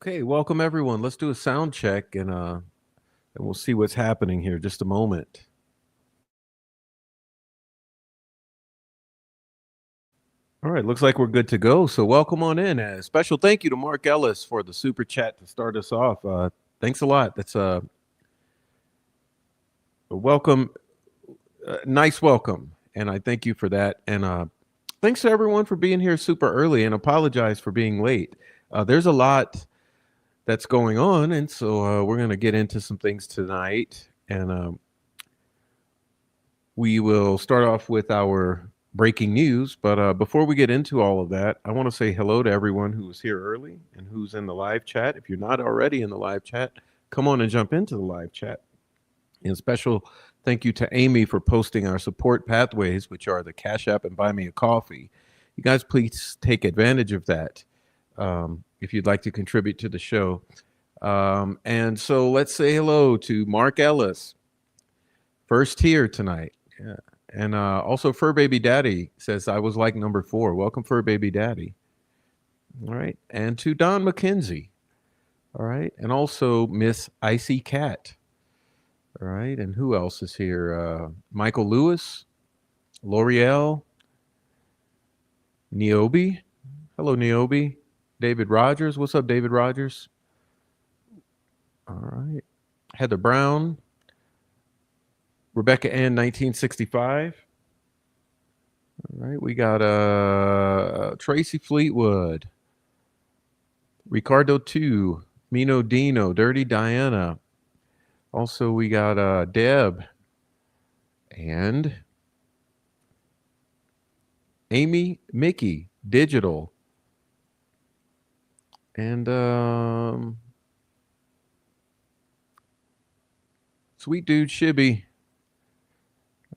Okay, welcome everyone. Let's do a sound check and we'll see what's happening here. Just a moment. All right, looks like we're good to go. So welcome on in. A special thank you to Mark Ellis for the super chat to start us off. Thanks a lot. That's a welcome, nice welcome, and I thank you for that. And thanks to everyone for being here super early, and apologize for being late. There's a lot that's going on, and so we're going to get into some things tonight, and we will start off with our breaking news. But before we get into all of that, I want to say hello to everyone who was here early and who's in the live chat. If you're not already in the live chat, come on and jump into the live chat. And special thank you to Amy for posting our support pathways, which are the Cash App and Buy Me a Coffee. You guys, please take advantage of that. If you'd like to contribute to the show. And so let's say hello to Mark Ellis, first here tonight. Yeah. And also Fur Baby Daddy says, I was like number 4. Welcome, Fur Baby Daddy. All right. And to Don McKenzie. All right. And also Miss Icy Cat. All right. And who else is here? Michael Lewis, L'Oreal, Niobe. Hello, Niobe. David Rogers. What's up, David Rogers? All right. Heather Brown. Rebecca Ann, 1965. All right. We got Tracy Fleetwood. Ricardo 2. Mino Dino. Dirty Diana. Also, we got Deb. And Amy Mickey. Digital. And Sweet Dude Shibby.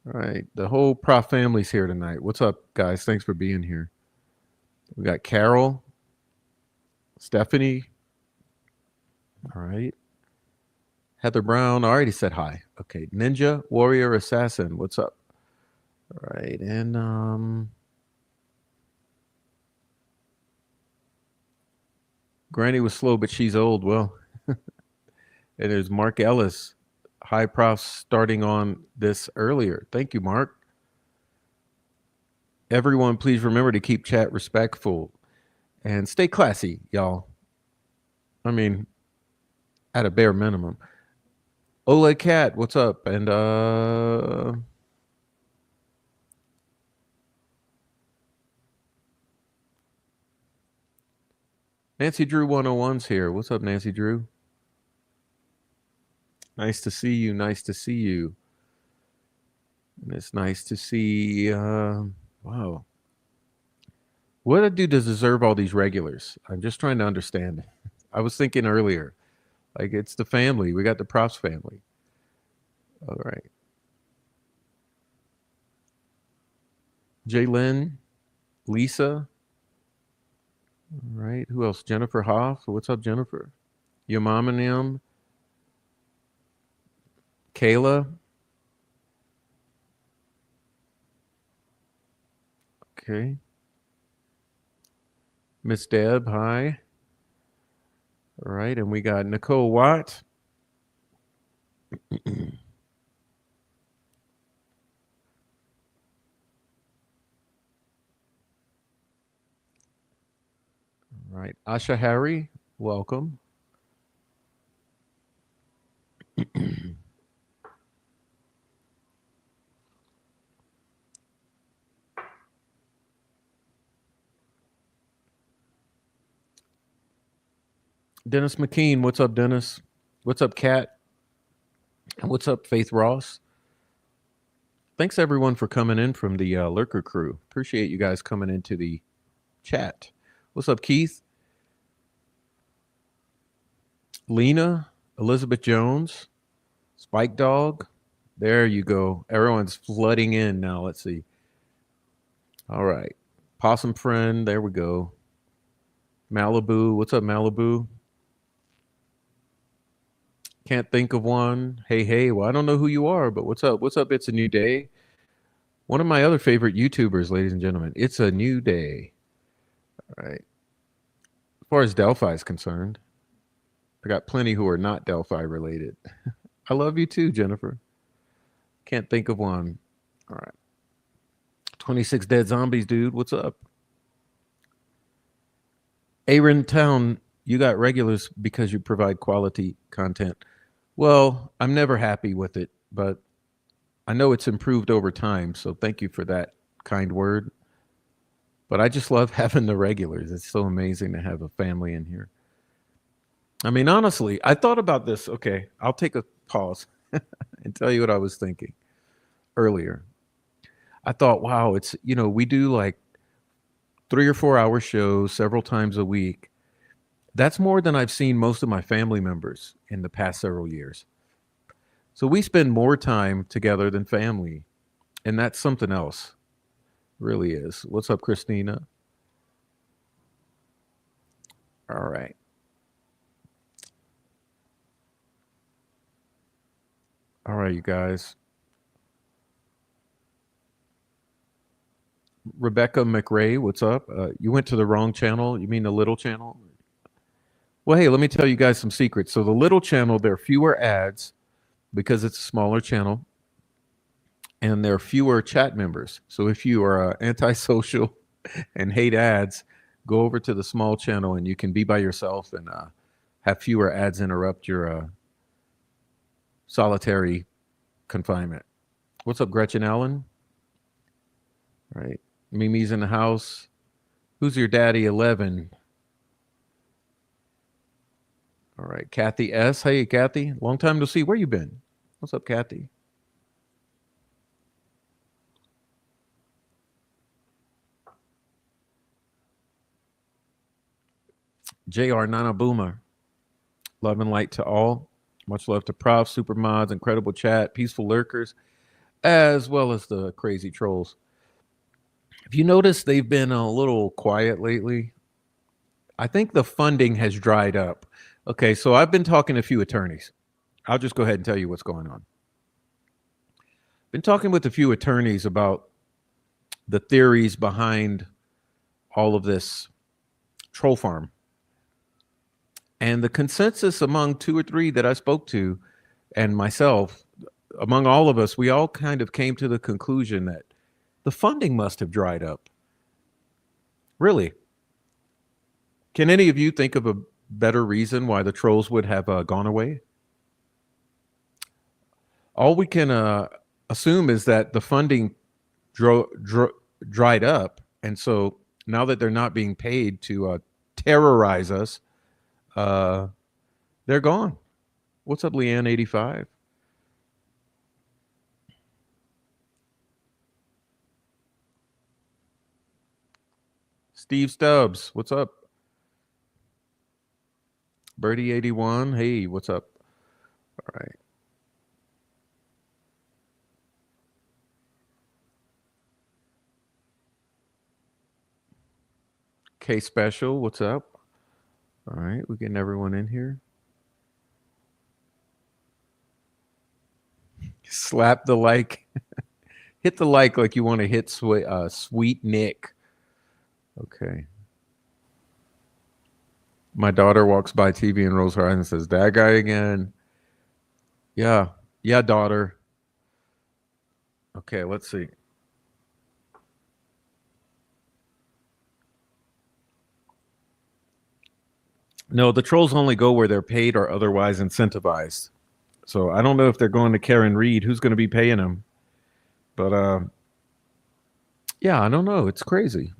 All right. The whole Prof family's here tonight. What's up, guys? Thanks for being here. We got Carol, Stephanie. All right. Heather Brown. I already said hi. Okay. Ninja Warrior Assassin. What's up? All right. And Granny was slow, but she's old. Well, and there's Mark Ellis. Hi, Prof, starting on this earlier. Thank you, Mark. Everyone, please remember to keep chat respectful and stay classy, y'all. I mean, at a bare minimum. Ola Cat, what's up? And Nancy Drew 101's here. What's up, Nancy Drew? Nice to see you. Nice to see you. And it's nice to see. Wow. What do deserve all these regulars? I'm just trying to understand. I was thinking earlier, like it's the family. We got the props family. All right. Jalen, Lisa. All right. Who else? Jennifer Hoff. What's up, Jennifer? Your mom and him. Kayla. Okay. Miss Deb, hi. All right. And we got Nicole Watt. All right. Asha Harry, welcome. Dennis McKean, what's up, Dennis? What's up, Kat? And what's up, Faith Ross? Thanks everyone for coming in from the Lurker crew. Appreciate you guys coming into the chat. What's up, Keith? Lena, Elizabeth Jones, Spike Dog. There you go. Everyone's flooding in now. Let's see. All right. Possum Friend. There we go. Malibu. What's up, Malibu? Can't think of one. Hey, hey. Well, I don't know who you are, but what's up? What's up? It's a new day. One of my other favorite YouTubers, ladies and gentlemen. It's a new day. All right. As far as Delphi is concerned, I got plenty who are not Delphi related. I love you too, Jennifer. Can't think of one. All right. 26 Dead Zombies, dude. What's up? Aaron Town, you got regulars because you provide quality content. Well, I'm never happy with it, but I know it's improved over time. So thank you for that kind word. But I just love having the regulars. It's so amazing to have a family in here. I mean, honestly, I thought about this. Okay, I'll take a pause and tell you what I was thinking earlier. I thought, wow, it's, we do like 3 or 4 hour shows several times a week. That's more than I've seen most of my family members in the past several years. So we spend more time together than family. And that's something else. Really is. What's up, Christina? All right. All right, you guys. Rebecca McRae, what's up? You went to the wrong channel. You mean the little channel? Well, hey, let me tell you guys some secrets. So the little channel, there are fewer ads because it's a smaller channel, and there are fewer chat members. So if you are antisocial and hate ads, go over to the small channel and you can be by yourself and have fewer ads interrupt your solitary confinement. What's up, Gretchen Allen? All right. Mimi's in the house. Who's your daddy? 11. All right. Kathy S. Hey, Kathy. Long time to see. Where you been? What's up, Kathy? JR Nana Boomer. Love and light to all. Much love to Prof, Super Mods, Incredible Chat, Peaceful Lurkers, as well as the crazy trolls. If you notice, they've been a little quiet lately. I think the funding has dried up. Okay, so I've been talking to a few attorneys. I'll just go ahead and tell you what's going on. Been talking with a few attorneys about the theories behind all of this troll farm. And the consensus among two or three that I spoke to and myself, among all of us, we all kind of came to the conclusion that the funding must have dried up. Really. Can any of you think of a better reason why the trolls would have gone away? All we can assume is that the funding dried up. And so now that they're not being paid to terrorize us, they're gone. What's up, Leanne85? Steve Stubbs, what's up? Birdie81, hey, what's up? All right. K Special, what's up? All right, we're getting everyone in here. Slap the like. Hit the like you want to hit Sweet Nick. Okay. My daughter walks by TV and rolls her eyes and says, that guy again. Yeah. Yeah, daughter. Okay, let's see. No, the trolls only go where they're paid or otherwise incentivized. So I don't know if they're going to Karen Reed. Who's going to be paying them? But yeah, I don't know. It's crazy.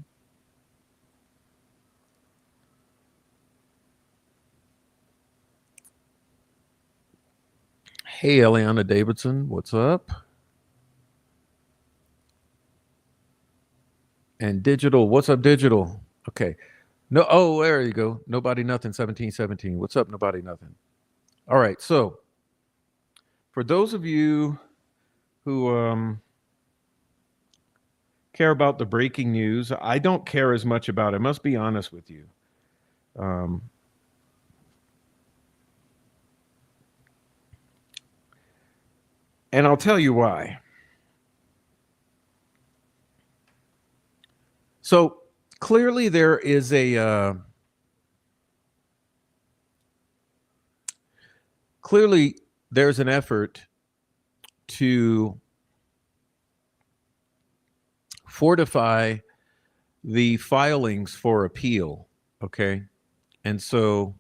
Hey, Eliana Davidson, what's up? And Digital, what's up, Digital? Okay. No, oh, there you go. Nobody nothing, 1717. What's up, nobody nothing? All right, so for those of you who care about the breaking news, I don't care as much about it. I must be honest with you. And I'll tell you why. So clearly there is clearly there's an effort to fortify the filings for appeal. Okay. And so,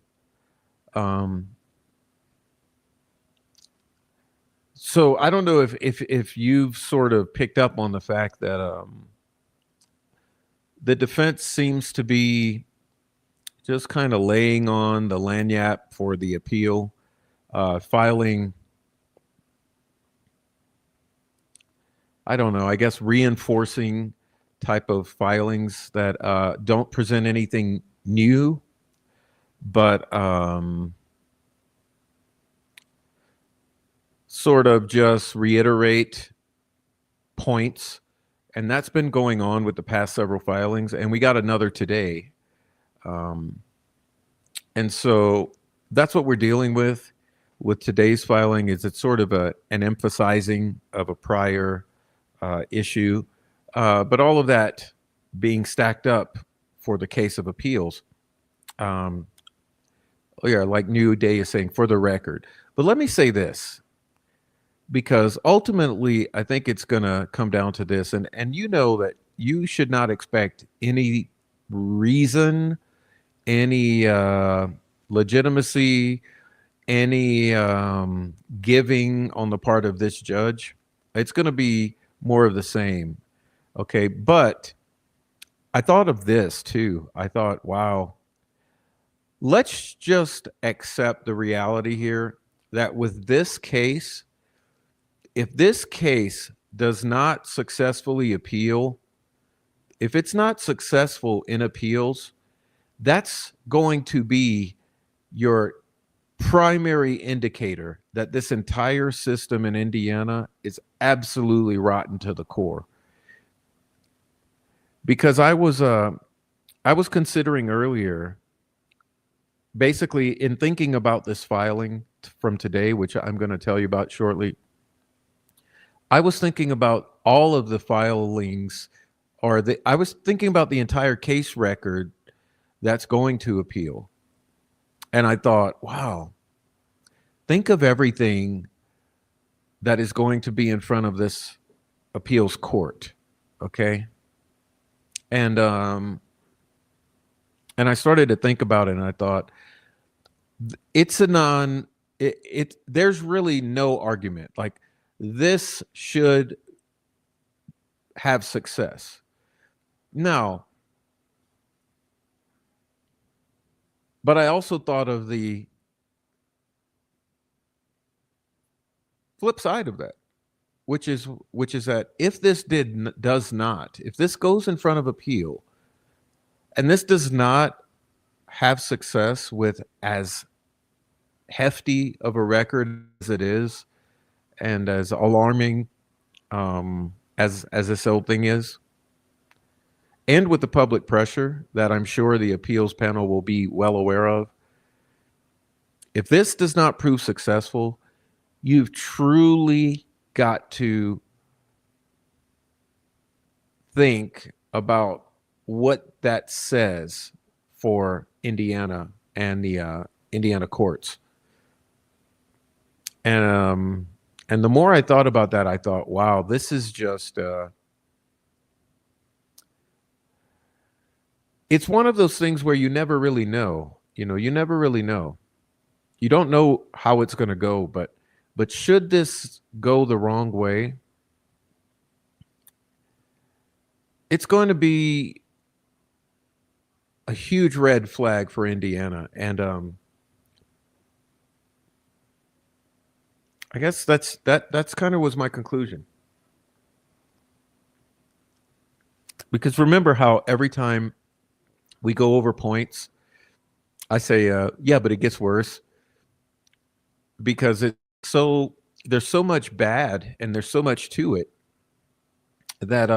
so I don't know if you've sort of picked up on the fact that the defense seems to be just kind of laying on the lanyard for the appeal, filing, I don't know, I guess reinforcing type of filings that don't present anything new, but sort of just reiterate points. And that's been going on with the past several filings. And we got another today. And so that's what we're dealing with today's filing. Is it's sort of an emphasizing of a prior issue, but all of that being stacked up for the case of appeals. Yeah, like New Day is saying, for the record. But let me say this, because ultimately I think it's going to come down to this, and you know that you should not expect any reason, any legitimacy, any giving on the part of this judge. It's going to be more of the same. Okay, but I thought of this too. I thought, wow, let's just accept the reality here that with this case, if this case does not successfully appeal, if it's not successful in appeals, that's going to be your primary indicator that this entire system in Indiana is absolutely rotten to the core. Because I was considering earlier, basically in thinking about this filing from today, which I'm going to tell you about shortly, I was thinking about all of the filings, I was thinking about the entire case record that's going to appeal. And I thought, wow, think of everything that is going to be in front of this appeals court. Okay. And and I started to think about it, and I thought it's a non there's really no argument. Like, this should have success. Now, but I also thought of the flip side of that, which is that if this does not, if this goes in front of appeal and this does not have success with as hefty of a record as it is, and as alarming as this whole thing is, and with the public pressure that I'm sure the appeals panel will be well aware of, if this does not prove successful, you've truly got to think about what that says for Indiana and the Indiana courts. And the more I thought about that, I thought, wow, this is just it's one of those things where you never really know. You never really know. You don't know how it's going to go, but should this go the wrong way, it's going to be a huge red flag for Indiana. And I guess that's kind of was my conclusion. Because remember how every time we go over points, I say, yeah, but it gets worse, because there's so much bad and there's so much to it that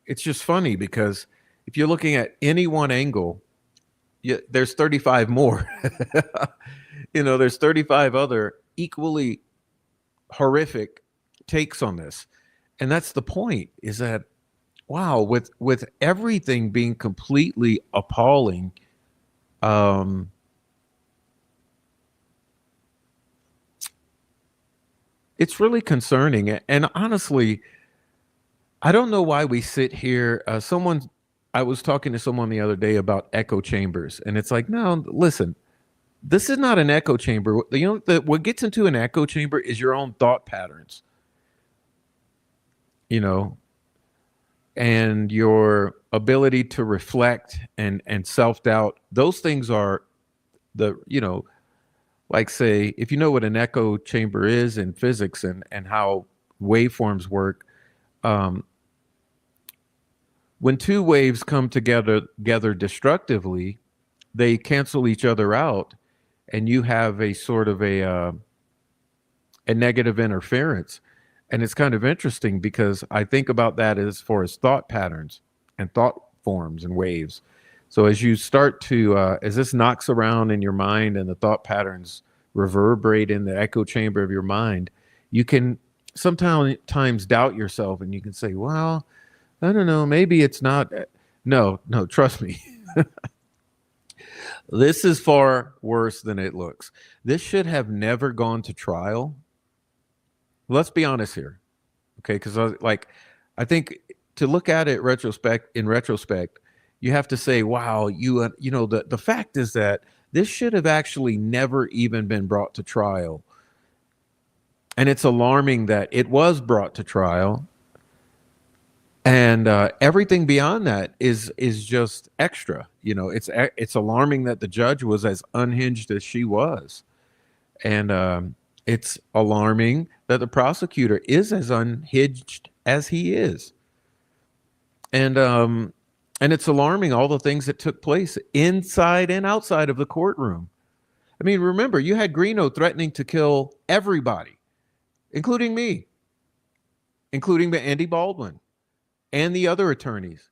it's just funny, because if you're looking at any one angle, there's 35 more. There's 35 other equally horrific takes on this. And that's the point, is that, wow, with everything being completely appalling, it's really concerning. And honestly, I don't know why we sit here. I was talking to someone the other day about echo chambers, and it's like, no, listen, this is not an echo chamber. What gets into an echo chamber is your own thought patterns, and your ability to reflect and self-doubt. Those things are like, say, if you know what an echo chamber is in physics and how waveforms work, when two waves come together destructively, they cancel each other out, and you have a sort of a negative interference. And it's kind of interesting, because I think about that as far as thought patterns and thought forms and waves. So as you start to, as this knocks around in your mind and the thought patterns reverberate in the echo chamber of your mind, you can sometimes doubt yourself, and you can say, well, I don't know, maybe it's not. No, trust me. This is far worse than it looks. This should have never gone to trial. Let's be honest here. Okay, because I think to look at it in retrospect, you have to say, wow, the fact is that this should have actually never even been brought to trial. And it's alarming that it was brought to trial. And everything beyond that is just extra. It's alarming that the judge was as unhinged as she was. And it's alarming that the prosecutor is as unhinged as he is. And it's alarming all the things that took place inside and outside of the courtroom. I mean, remember, you had Greeno threatening to kill everybody, including me, including Andy Baldwin and the other attorneys,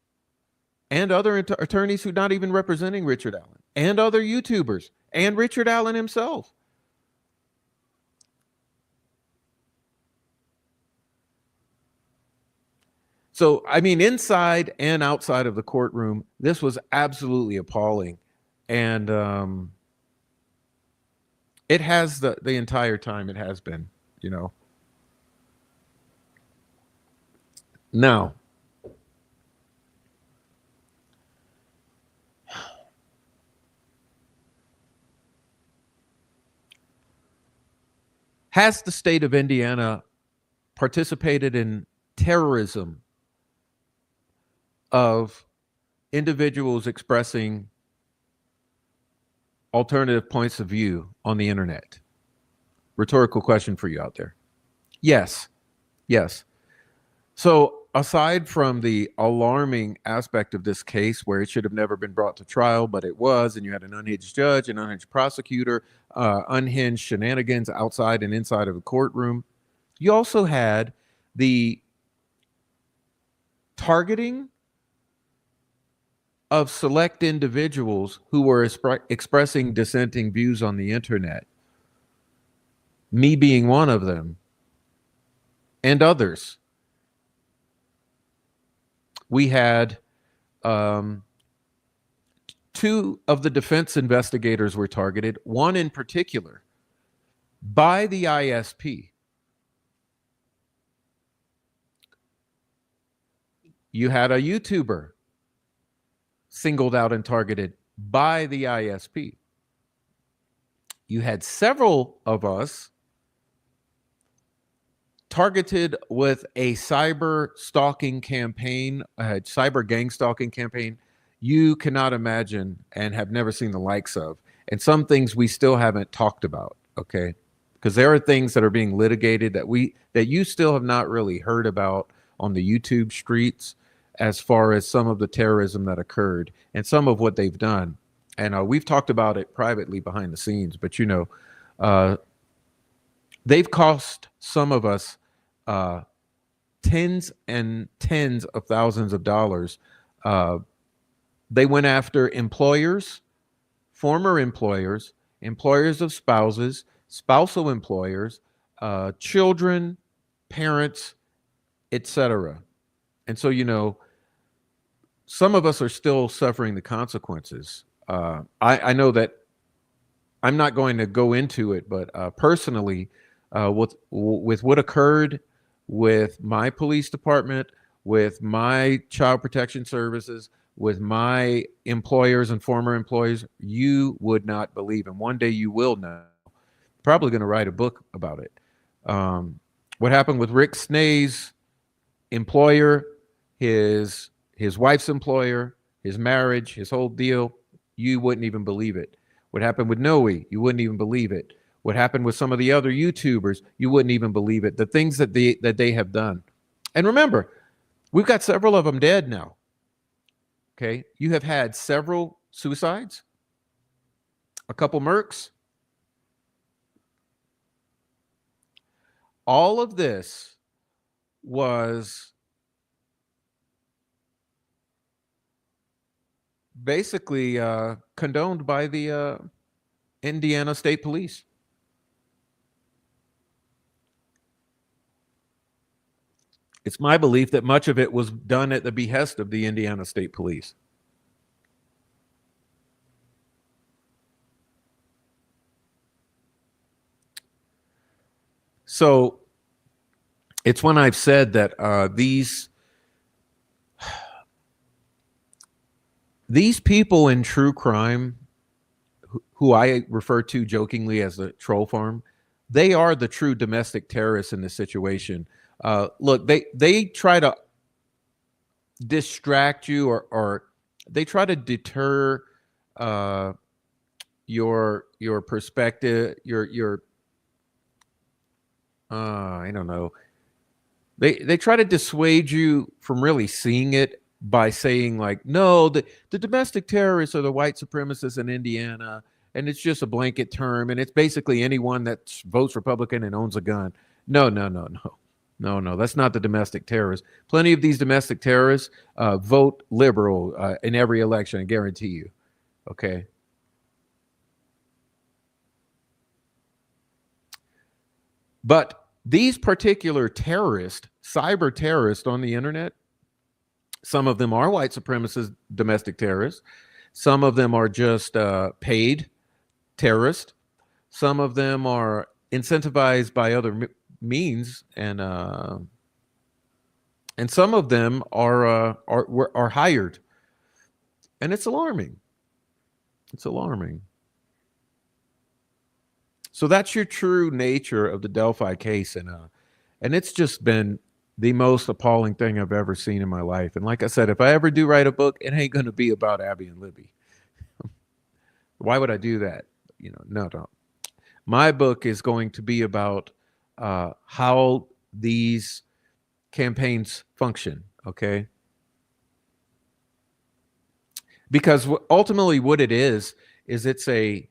and other attorneys who not even representing Richard Allen, and other YouTubers, and Richard Allen himself. So, I mean, inside and outside of the courtroom, this was absolutely appalling. And it has the entire time it has been, Now, has the state of Indiana participated in terrorism of individuals expressing alternative points of view on the internet? Rhetorical question for you out there. Yes. Yes. So, aside from the alarming aspect of this case where it should have never been brought to trial, but it was, and you had an unhinged judge, an unhinged prosecutor, unhinged shenanigans outside and inside of a courtroom, you also had the targeting of select individuals who were expressing dissenting views on the internet, me being one of them, and others. We had two of the defense investigators were targeted, one in particular, by the ISP. You had a YouTuber singled out and targeted by the ISP. You had several of us targeted with a cyber stalking campaign, a cyber gang stalking campaign you cannot imagine and have never seen the likes of. And some things we still haven't talked about, okay? Because there are things that are being litigated that you still have not really heard about on the YouTube streets, as far as some of the terrorism that occurred and some of what they've done. And we've talked about it privately behind the scenes, but they've cost some of us tens and tens of thousands of dollars. They went after employers, former employers, employers of spouses, spousal employers, children, parents, etc. And so, some of us are still suffering the consequences. I know that I'm not going to go into it, but personally, with what occurred with my police department, with my child protection services, with my employers and former employees, you would not believe. And one day you will know. Probably going to write a book about it. What happened with Rick Snay's employer, his wife's employer, his marriage, his whole deal, you wouldn't even believe it. What happened with Noe, you wouldn't even believe it. What happened with some of the other YouTubers, you wouldn't even believe it. The things that they have done. And remember, we've got several of them dead now. Okay, you have had several suicides, a couple murks. All of this was basically condoned by the Indiana State Police. It's my belief that much of it was done at the behest of the Indiana State Police. So it's when I've said that these people in true crime, who I refer to jokingly as the troll farm, they are the true domestic terrorists in this situation. Look, they try to distract you, or they try to deter your perspective, your I don't know. They try to dissuade you from really seeing it by saying, like, no, the domestic terrorists are the white supremacists in Indiana, and it's just a blanket term, and it's basically anyone that votes Republican and owns a gun. No, that's not the domestic terrorists. Plenty of these domestic terrorists vote liberal in every election, I guarantee you. Okay. But these particular terrorists, cyber terrorists on the internet, some of them are white supremacist domestic terrorists. Some of them are just paid terrorists. Some of them are incentivized by other means and and some of them are hired, and it's alarming. It's alarming. So that's your true nature of the Delphi case, and it's just been the most appalling thing I've ever seen in my life. And like I said, if I ever do write a book, it ain't going to be about Abby and Libby. Why would I do that? No, no. My book is going to be about how these campaigns function. Okay, because ultimately, what it is it's a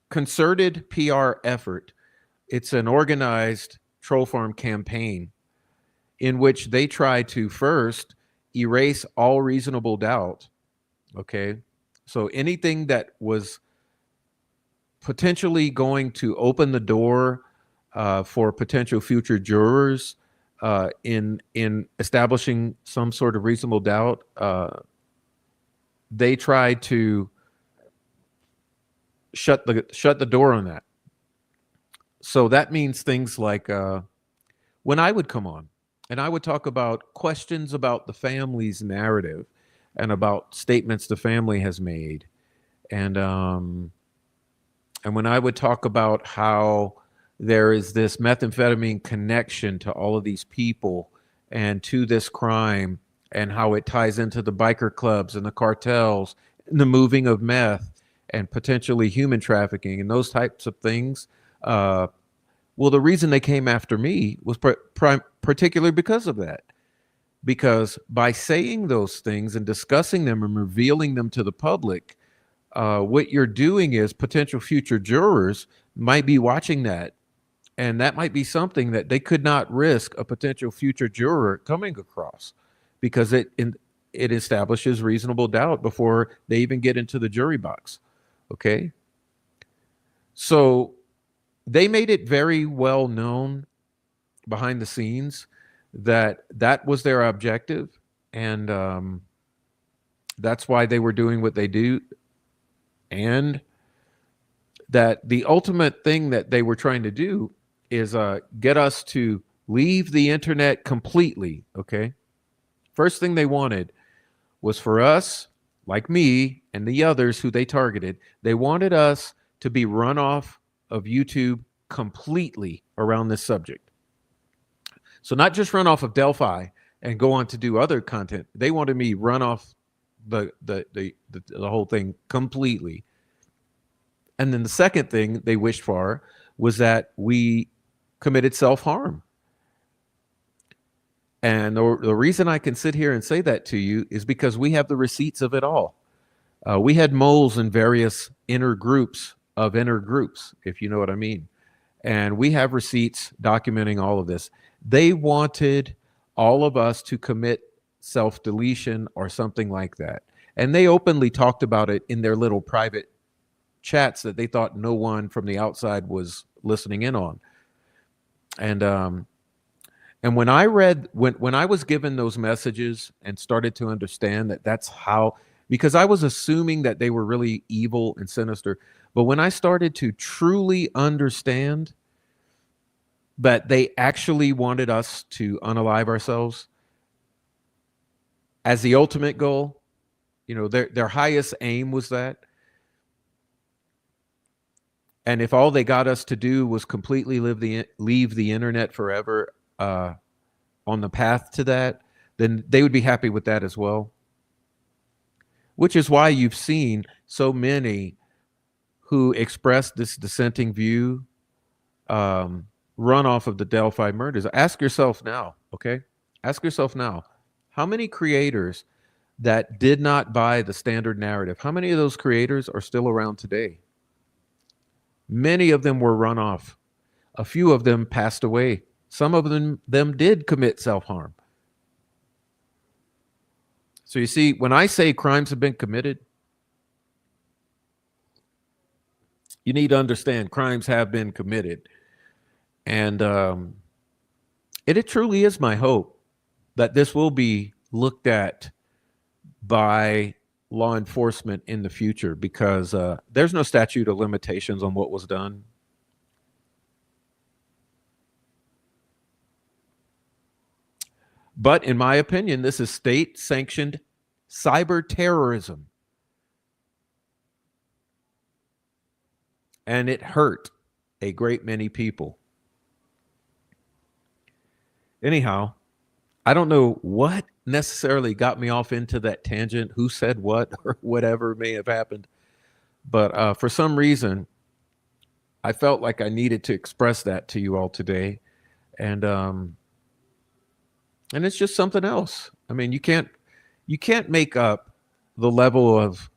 concerted PR effort. It's an organized troll farm campaign in which they try to first erase all reasonable doubt. Okay. So anything that was potentially going to open the door for potential future jurors in establishing some sort of reasonable doubt, they try to shut the door on that. So that means things like when I would come on and I would talk about questions about the family's narrative and about statements the family has made, and when I would talk about how there is this methamphetamine connection to all of these people and to this crime, and how it ties into the biker clubs and the cartels and the moving of meth and potentially human trafficking and those types of things. Well, the reason they came after me was particularly because of that. Because by saying those things and discussing them and revealing them to the public, what you're doing is potential future jurors might be watching that, and that might be something that they could not risk a potential future juror coming across, because it establishes reasonable doubt before they even get into the jury box. Okay, so they made it very well known behind the scenes that that was their objective, and that's why they were doing what they do, and that the ultimate thing that they were trying to do is get us to leave the internet completely. Okay, first thing they wanted was for us, like me and the others who they targeted, they wanted us to be run off of YouTube completely around this subject. So not just run off of Delphi and go on to do other content. They wanted me run off the whole thing completely. And then the second thing they wished for was that we committed self-harm. And the reason I can sit here and say that to you is because we have the receipts of it all. We had moles in various inner groups of inner groups, if you know what I mean. And we have receipts documenting all of this. They wanted all of us to commit self-deletion or something like that. And they openly talked about it in their little private chats that they thought no one from the outside was listening in on. And when I read, when I was given those messages and started to understand that that's how, because I was assuming that they were really evil and sinister, but when I started to truly understand that they actually wanted us to unalive ourselves as the ultimate goal, their highest aim was that. And if all they got us to do was completely leave the internet forever, on the path to that, then they would be happy with that as well. Which is why you've seen so many who express this dissenting view run off of the Delphi murders. Ask yourself now, okay? Ask yourself now, how many creators that did not buy the standard narrative, how many of those creators are still around today? Many of them were run off. A few of them passed away. Some of them did commit self-harm. So you see, when I say crimes have been committed, you need to understand crimes have been committed. And it truly is my hope that this will be looked at by law enforcement in the future, because there's no statute of limitations on what was done. But in my opinion, this is state-sanctioned cyber terrorism. And it hurt a great many people. Anyhow, I don't know what necessarily got me off into that tangent, who said what or whatever may have happened. But for some reason, I felt like I needed to express that to you all today. And it's just something else. I mean, you can't make up the level of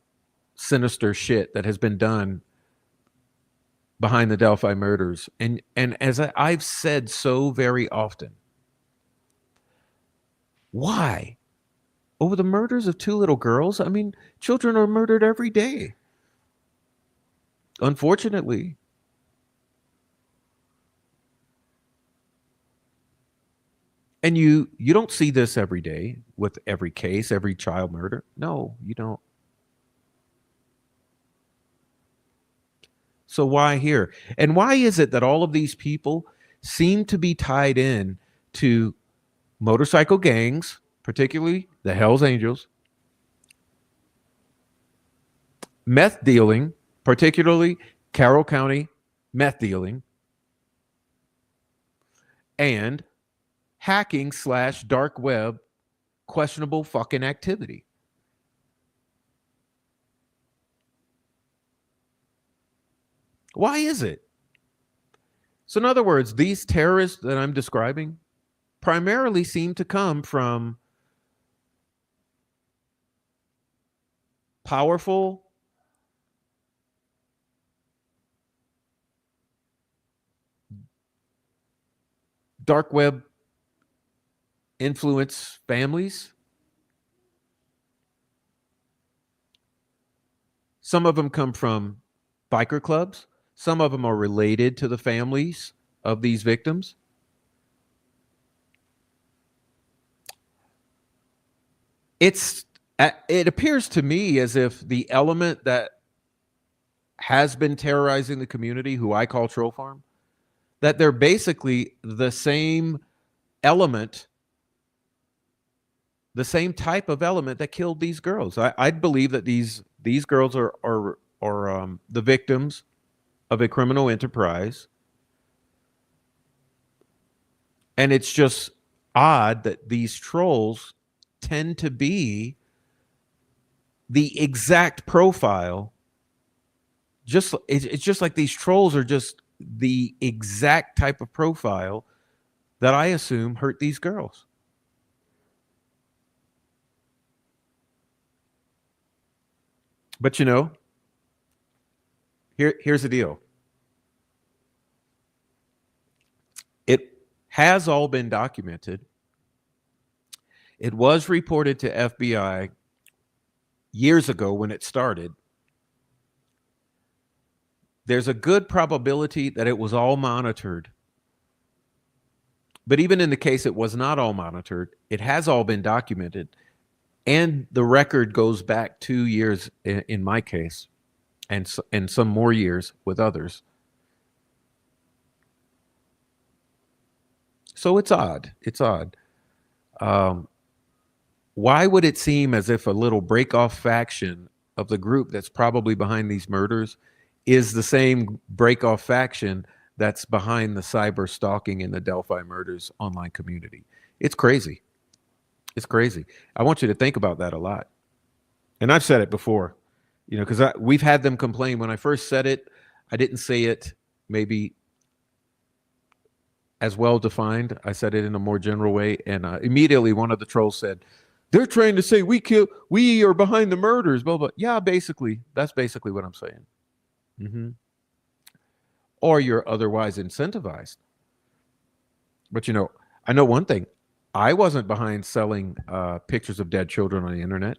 sinister shit that has been done behind the Delphi murders. And as I've said so very often, why? Over the murders of two little girls? I mean, children are murdered every day. Unfortunately. And you don't see this every day with every case, every child murder. No, you don't. So why here? And why is it that all of these people seem to be tied in to motorcycle gangs, particularly the Hells Angels, meth dealing, particularly Carroll County meth dealing, and hacking / dark web questionable fucking activity? Why is it? So in other words, these terrorists that I'm describing primarily seem to come from powerful, dark web influence families. Some of them come from biker clubs. Some of them are related to the families of these victims. It appears to me as if the element that has been terrorizing the community, who I call Troll Farm, that they're basically the same element, the same type of element that killed these girls. I'd believe that these girls are the victims of a criminal enterprise. And it's just odd that these trolls tend to be the exact profile. It's just like these trolls are just the exact type of profile that I assume hurt these girls. But you know, here's the deal. It has all been documented. It was reported to FBI years ago when it started. There's a good probability that it was all monitored. But even in the case it was not all monitored, it has all been documented. And the record goes back 2 years in my case, and some more years with others. So it's odd. It's odd. Why would it seem as if a little break-off faction of the group that's probably behind these murders is the same break-off faction that's behind the cyber stalking and the Delphi murders online community? It's crazy. It's crazy. I want you to think about that a lot. And I've said it before, you know, because we've had them complain. When I first said it, I didn't say it maybe as well defined. I said it in a more general way. And immediately one of the trolls said, they're trying to say we are behind the murders, blah, blah. Yeah, basically, that's basically what I'm saying. Mm-hmm. Or you're otherwise incentivized. But you know, I know one thing. I wasn't behind selling pictures of dead children on the internet.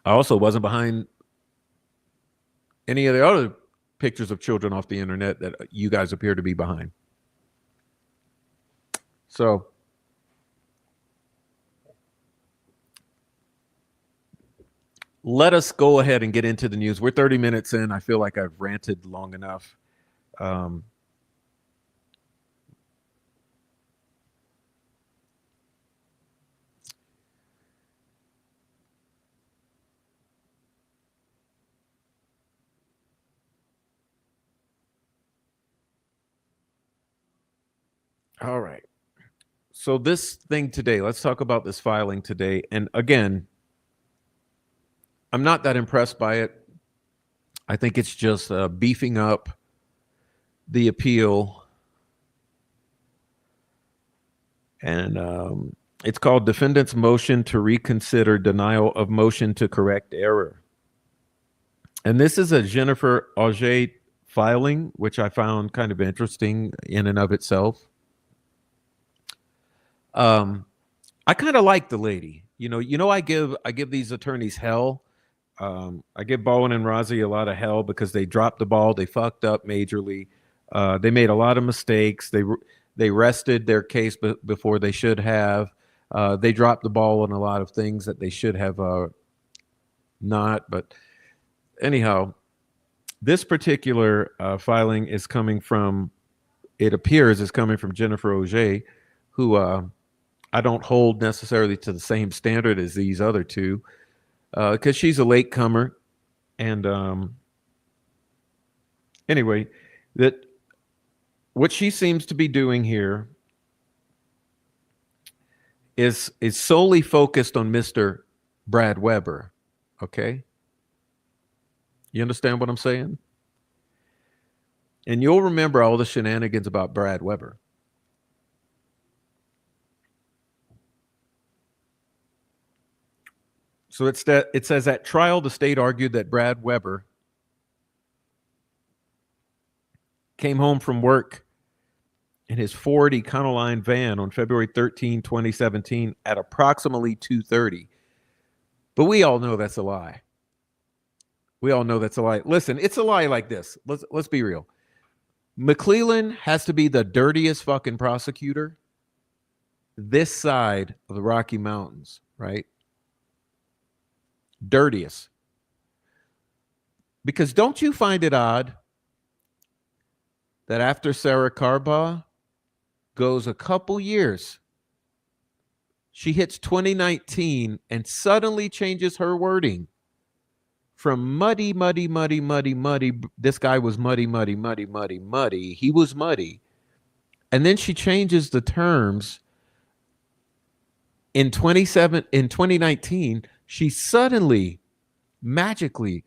I also wasn't behind any of the other pictures of children off the internet that you guys appear to be behind. So let us go ahead and get into the news. We're 30 minutes in. I feel like I've ranted long enough. All right. So this thing today, let's talk about this filing today. And again, I'm not that impressed by it. I think it's just beefing up the appeal. And it's called Defendant's Motion to Reconsider Denial of Motion to Correct Error. And this is a Jennifer Auger filing, which I found kind of interesting in and of itself. I kind of like the lady. I give these attorneys hell. I give Bowen and Razi a lot of hell because they dropped the ball. They fucked up majorly. They made a lot of mistakes. They rested their case before they should have. They dropped the ball on a lot of things that they should have not. But anyhow, this particular filing is coming from, it appears, is coming from Jennifer Auger, who I don't hold necessarily to the same standard as these other two, because she's a latecomer. And anyway, that what she seems to be doing here is solely focused on Mr. Brad Weber. Okay? You understand what I'm saying? And you'll remember all the shenanigans about Brad Weber. So it says at trial, the state argued that Brad Weber came home from work in his Ford Econoline van on February 13, 2017 at approximately 2:30. But we all know that's a lie. We all know that's a lie. Listen, it's a lie like this. Let's be real. McClellan has to be the dirtiest fucking prosecutor this side of the Rocky Mountains, right? Dirtiest. Because don't you find it odd that after Sarah Carbaugh goes a couple years, she hits 2019 and suddenly changes her wording from muddy, muddy, muddy, muddy, muddy. This guy was muddy, muddy, muddy, muddy, muddy. He was muddy. And then she changes the terms in 2019. She suddenly, magically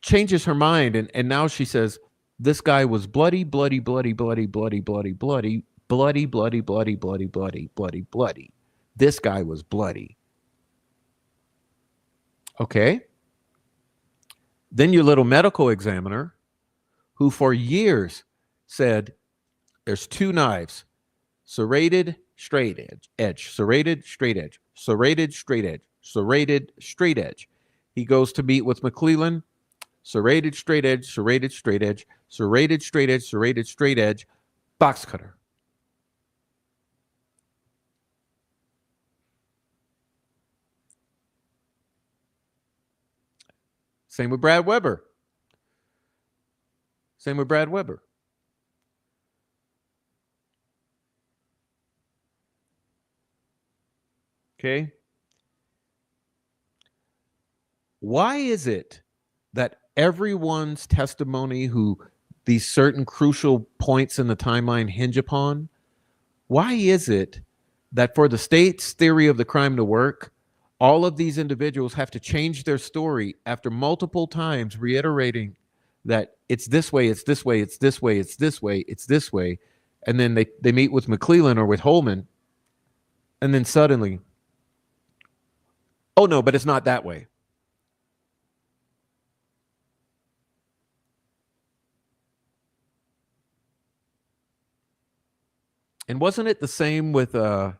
changes her mind. And now she says, this guy was bloody, bloody, bloody, bloody, bloody, bloody, bloody, bloody, bloody, bloody, bloody, bloody, bloody, bloody. This guy was bloody. Okay. Then your little medical examiner, who for years said there's two knives, serrated, straight edge, serrated, straight edge, serrated, straight edge, serrated, straight edge. He goes to meet with McClellan, serrated, straight edge, serrated, straight edge, serrated, straight edge, serrated, straight edge, box cutter. Same with Brad Weber. Same with Brad Weber. Okay. Why is it that everyone's testimony who these certain crucial points in the timeline hinge upon, why is it that for the state's theory of the crime to work, all of these individuals have to change their story after multiple times reiterating that it's this way, it's this way, it's this way, it's this way, it's this way. And then they meet with McClellan or with Holman, and then suddenly, oh no, but it's not that way. And wasn't it the same with well,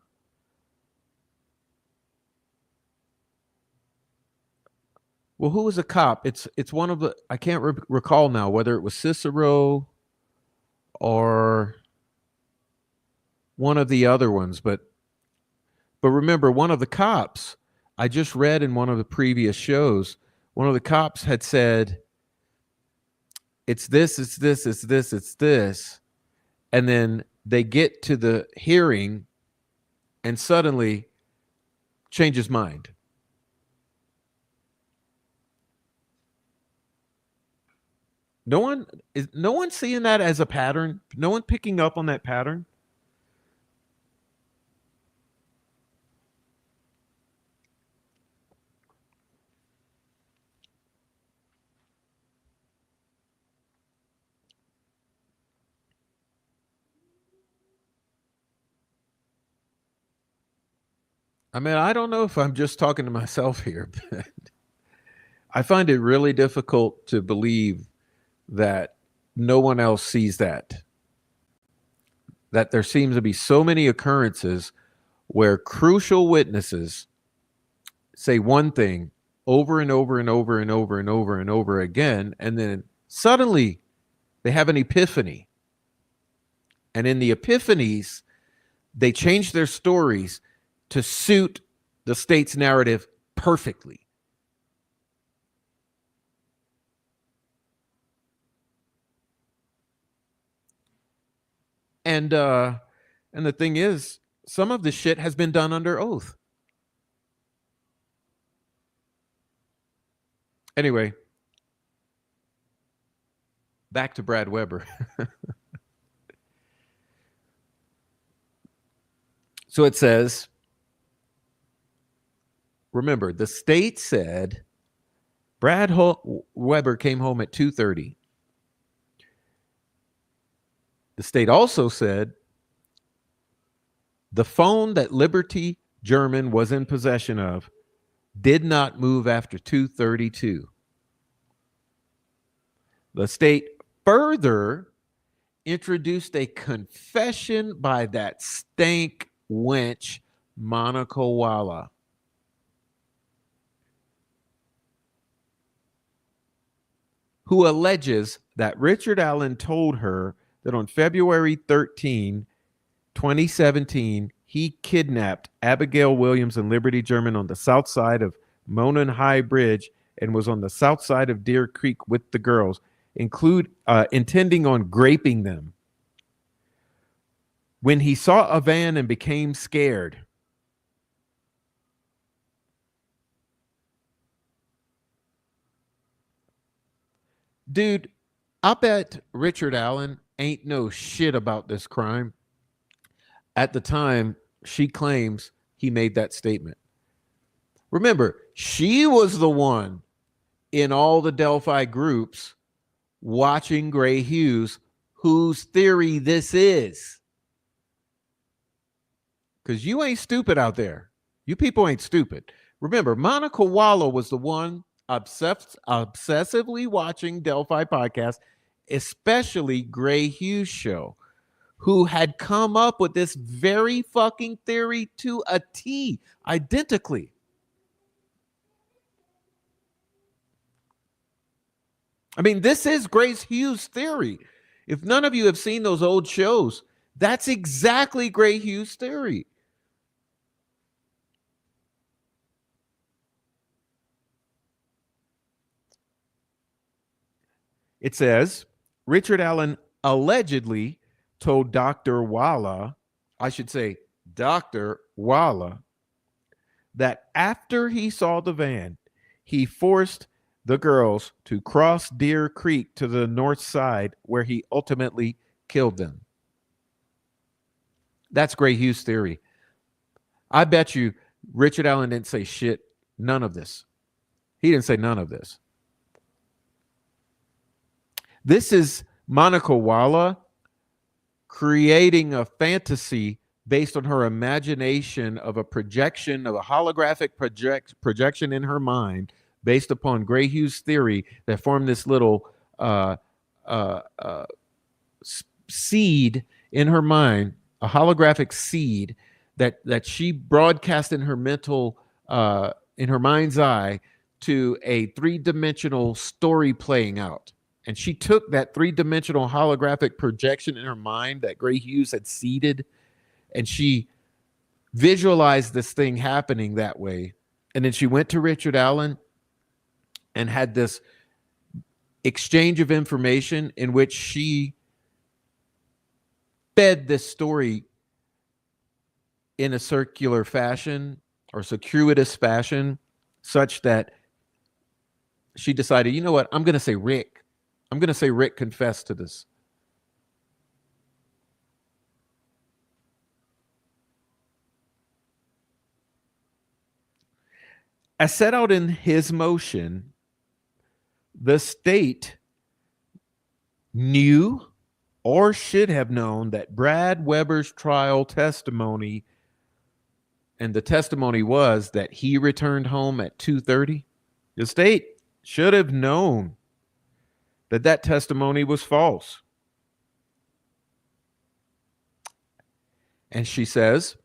who was a cop? It's one of the, I can't recall now whether it was Cicero or one of the other ones, but remember, one of the cops, I just read in one of the previous shows, one of the cops had said, it's this, it's this, it's this, it's this. And then they get to the hearing and suddenly change his mind. No one seeing that as a pattern? No one picking up on that pattern? I mean, I don't know if I'm just talking to myself here, but I find it really difficult to believe that no one else sees that. That there seems to be so many occurrences where crucial witnesses say one thing over and over and over and over and over and over again, and then suddenly they have an epiphany. And in the epiphanies, they change their stories to suit the state's narrative perfectly. And the thing is, some of the shit has been done under oath. Anyway, back to Brad Weber. So it says, remember, the state said Weber came home at 2:30. The state also said the phone that Liberty German was in possession of did not move after 2:32. The state further introduced a confession by that stank wench, Monica Walla, who alleges that Richard Allen told her that on February 13, 2017, he kidnapped Abigail Williams and Liberty German on the south side of Monon High Bridge and was on the south side of Deer Creek with the girls, intending on graping them. When he saw a van and became scared. Dude, I bet Richard Allen ain't no shit about this crime. At the time, she claims he made that statement. Remember, she was the one in all the Delphi groups watching Gray Hughes, whose theory this is. Because you ain't stupid out there. You people ain't stupid. Remember, Monica Walla was the one obsessively watching Delphi podcast, especially Gray Hughes show, who had come up with this very fucking theory to a T, identically. I mean, this is Grace Hughes' theory. If none of you have seen those old shows, that's exactly Gray Hughes' theory. It says, Richard Allen allegedly told Dr. Walla, I should say Dr. Walla, that after he saw the van, he forced the girls to cross Deer Creek to the north side, where he ultimately killed them. That's Gray Hughes' theory. I bet you Richard Allen didn't say shit, none of this. He didn't say none of this. This is Monica Walla creating a fantasy based on her imagination of a projection, of a holographic projection in her mind based upon Gray Hughes' theory that formed this little seed in her mind, a holographic seed that she broadcast in her mental, in her mind's eye, to a three-dimensional story playing out. And she took that three-dimensional holographic projection in her mind that Gray Hughes had seeded, and she visualized this thing happening that way. And then she went to Richard Allen and had this exchange of information in which she fed this story in a circular fashion or circuitous fashion, such that she decided, you know what, I'm going to say Rick. I'm going to say Rick confessed to this. As set out in his motion, the state knew or should have known that Brad Weber's trial testimony, and the testimony was that he returned home at 2:30. The state should have known that that testimony was false. And she says,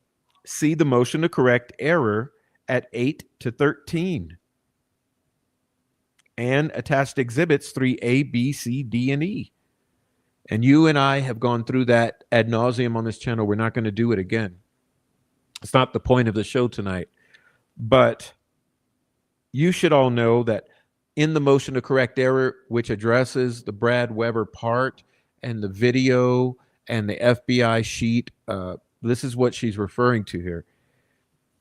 see the motion to correct error at 8 to 13 and attached exhibits 3A, B, C, D, and E. And you and I have gone through that ad nauseum on this channel. We're not going to do it again. It's not the point of the show tonight. But you should all know that in the motion to correct error, which addresses the Brad Weber part and the video and the FBI sheet, this is what she's referring to here.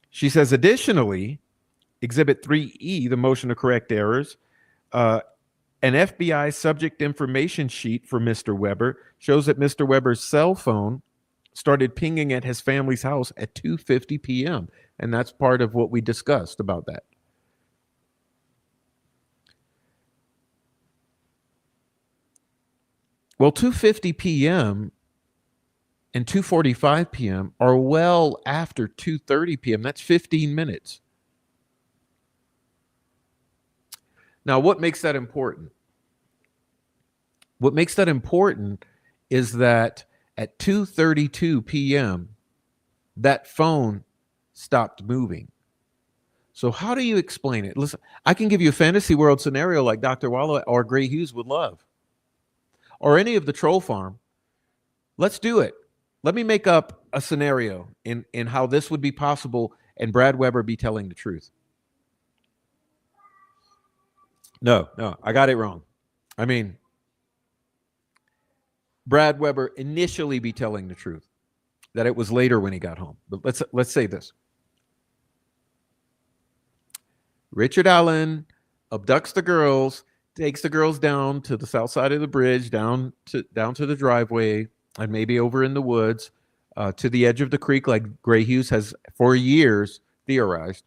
She says, additionally, Exhibit 3E, the motion to correct errors, an FBI subject information sheet for Mr. Weber shows that Mr. Weber's cell phone started pinging at his family's house at 2:50 p.m. And that's part of what we discussed about that. Well, 2:50 p.m. and 2:45 p.m. are well after 2:30 p.m. That's 15 minutes. Now, what makes that important? What makes that important is that at 2:32 p.m., that phone stopped moving. So how do you explain it? Listen, I can give you a fantasy world scenario like Dr. Walla or Gray Hughes would love, or any of the troll farm. Let's do it. Let me make up a scenario in how this would be possible and Brad Weber be telling the truth. No, I got it wrong. I mean, Brad Weber initially be telling the truth, that it was later when he got home. But let's say this. Richard Allen abducts the girls, takes the girls down to the south side of the bridge, down to the driveway, and maybe over in the woods, to the edge of the creek, like Gray Hughes has for years theorized.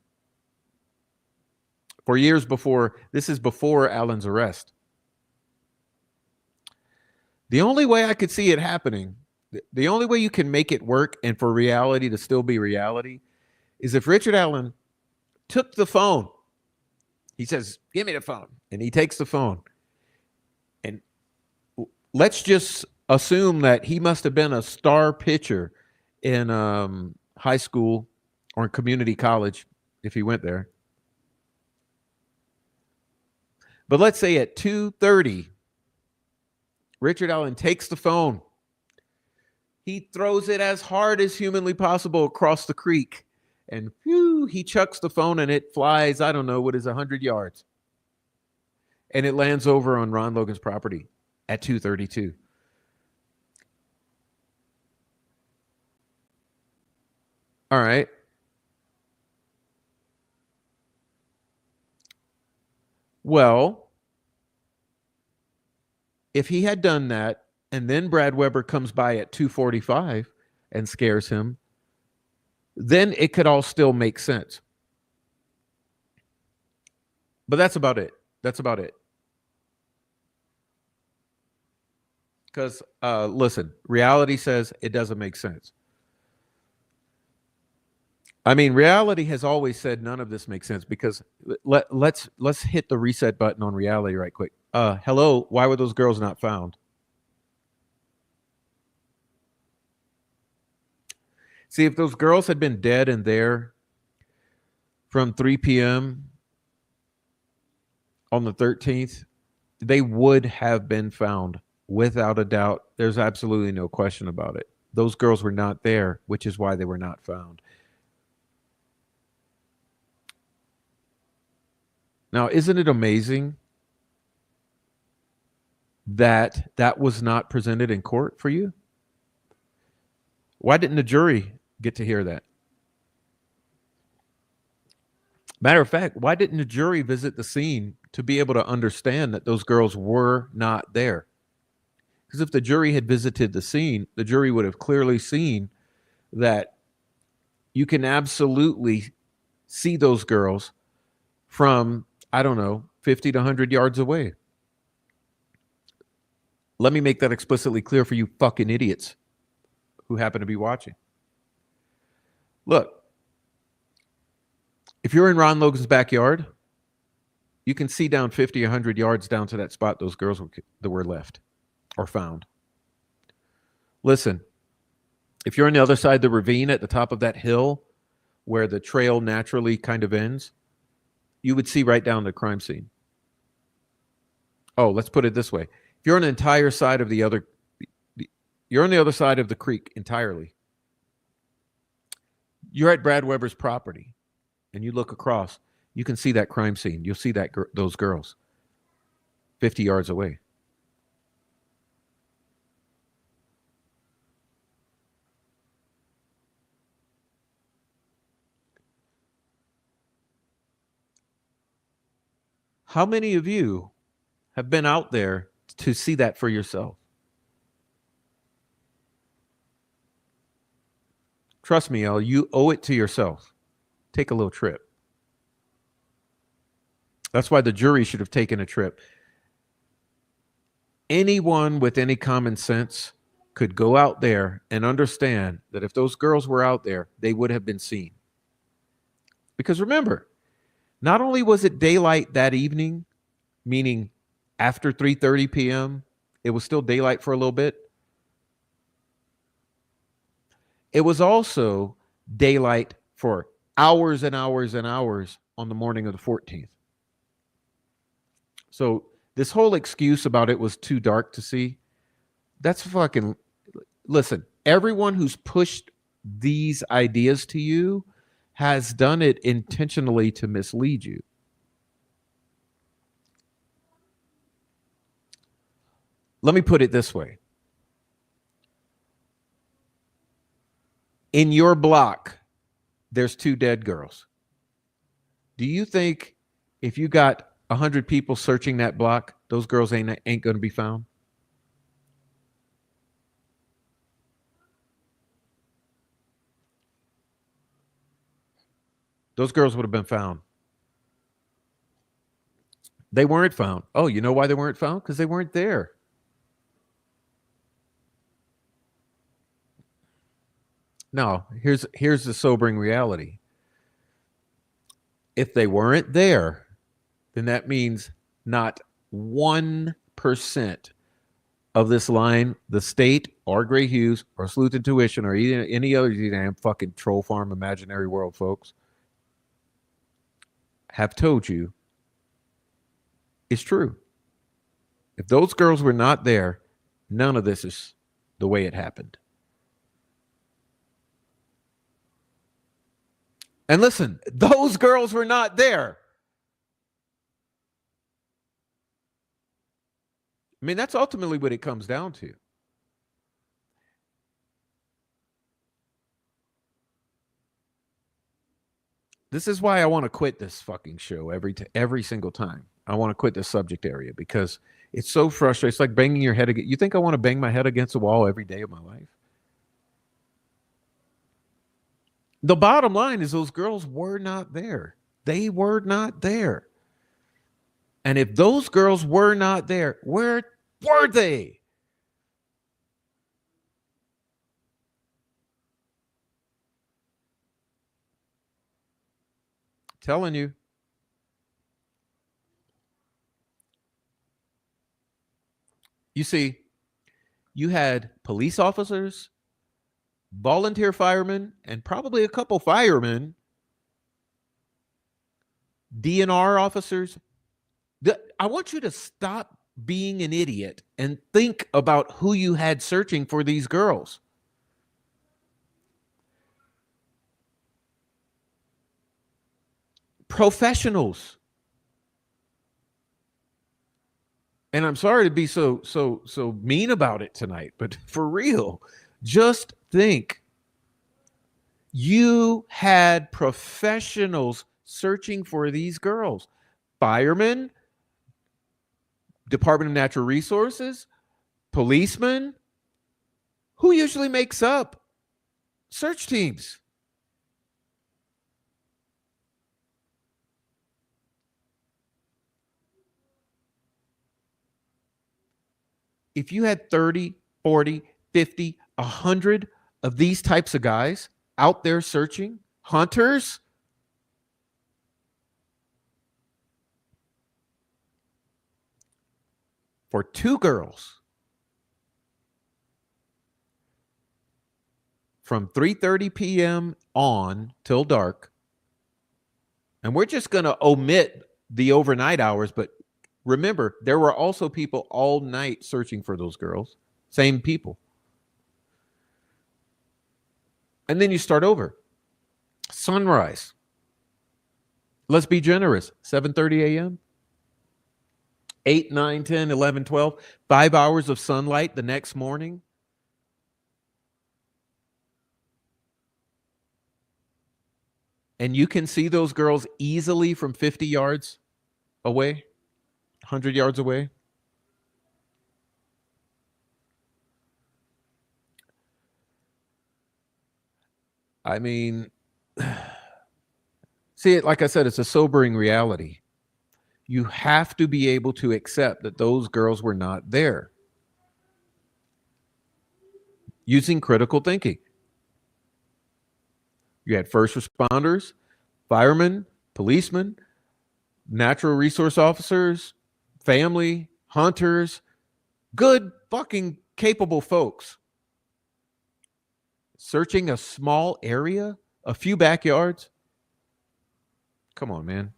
For years before, this is before Allen's arrest. The only way I could see it happening, the only way you can make it work and for reality to still be reality, is if Richard Allen took the phone. He says, give me the phone. And he takes the phone. And let's just assume that he must have been a star pitcher in high school or in community college if he went there. But let's say at 2:30, Richard Allen takes the phone. He throws it as hard as humanly possible across the creek. And whew, he chucks the phone and it flies, I don't know, what is 100 yards. And it lands over on Ron Logan's property at 2:32. All right. Well, if he had done that and then Brad Weber comes by at 2:45 and scares him, then it could all still make sense. But that's about it. That's about it. Because, listen, reality says it doesn't make sense. I mean, reality has always said none of this makes sense because let's hit the reset button on reality right quick. Hello, why were those girls not found? See, if those girls had been dead and there from 3 p.m. on the 13th, they would have been found without a doubt. There's absolutely no question about it. Those girls were not there, which is why they were not found. Now, isn't it amazing that that was not presented in court for you? Why didn't the jury get to hear that? Matter of fact, why didn't the jury visit the scene to be able to understand that those girls were not there. Because if the jury had visited the scene, the jury would have clearly seen that you can absolutely see those girls from, I don't know, 50 to 100 yards away. Let me make that explicitly clear for you fucking idiots who happen to be watching. Look, if you're in Ron Logan's backyard, you can see down 50, 100 yards down to that spot those girls were left or found. Listen, if you're on the other side of the ravine at the top of that hill where the trail naturally kind of ends, you would see right down the crime scene. Oh, let's put it this way. If you're on the entire side of you're on the other side of the creek entirely. You're at Brad Weber's property and you look across, you can see that crime scene. You'll see those girls 50 yards away. How many of you have been out there to see that for yourself? Trust me, El, you owe it to yourself. Take a little trip. That's why the jury should have taken a trip. Anyone with any common sense could go out there and understand that if those girls were out there, they would have been seen. Because remember, not only was it daylight that evening, meaning after 3:30 p.m., it was still daylight for a little bit. It was also daylight for hours and hours and hours on the morning of the 14th. So this whole excuse about it was too dark to see, that's fucking, listen, everyone who's pushed these ideas to you has done it intentionally to mislead you. Let me put it this way. In your block, there's 2 dead girls. Do you think if you got 100 people searching that block, those girls ain't going to be found? Those girls would have been found. They weren't found. Oh, you know why they weren't found? Because they weren't there. Now, here's the sobering reality. If they weren't there, then that means not 1% of this line, the state or Gray Hughes or Sleuth Intuition or any other damn fucking troll farm imaginary world folks have told you is true. If those girls were not there, none of this is the way it happened. And listen, those girls were not there. I mean, that's ultimately what it comes down to. This is why I want to quit this fucking show every single time. I want to quit this subject area because it's so frustrating. It's like banging your head against. You think I want to bang my head against a wall every day of my life? The bottom line is those girls were not there. They were not there. And if those girls were not there, where were they? Telling you. You see, you had police officers, volunteer firemen, and probably a couple firemen, DNR officers. I want you to stop being an idiot and think about who you had searching for these girls. Professionals. And I'm sorry to be so mean about it tonight, but for real, just think. You had professionals searching for these girls. Firemen, Department of Natural Resources, policemen. Who usually makes up search teams? If you had 30, 40, 50, 100 of these types of guys out there searching, hunters, for two girls from 3:30 p.m. on till dark, and we're just going to omit the overnight hours, but remember, there were also people all night searching for those girls, same people. And then you start over. Sunrise. Let's be generous. 7:30 a.m. 8, 9, 10, 11, 12. 5 hours of sunlight the next morning. And you can see those girls easily from 50 yards away, 100 yards away. I mean, see, like I said, it's a sobering reality. You have to be able to accept that those girls were not there. Using critical thinking. You had first responders, firemen, policemen, natural resource officers, family, hunters, good fucking capable folks. Searching a small area, a few backyards. Come on, man.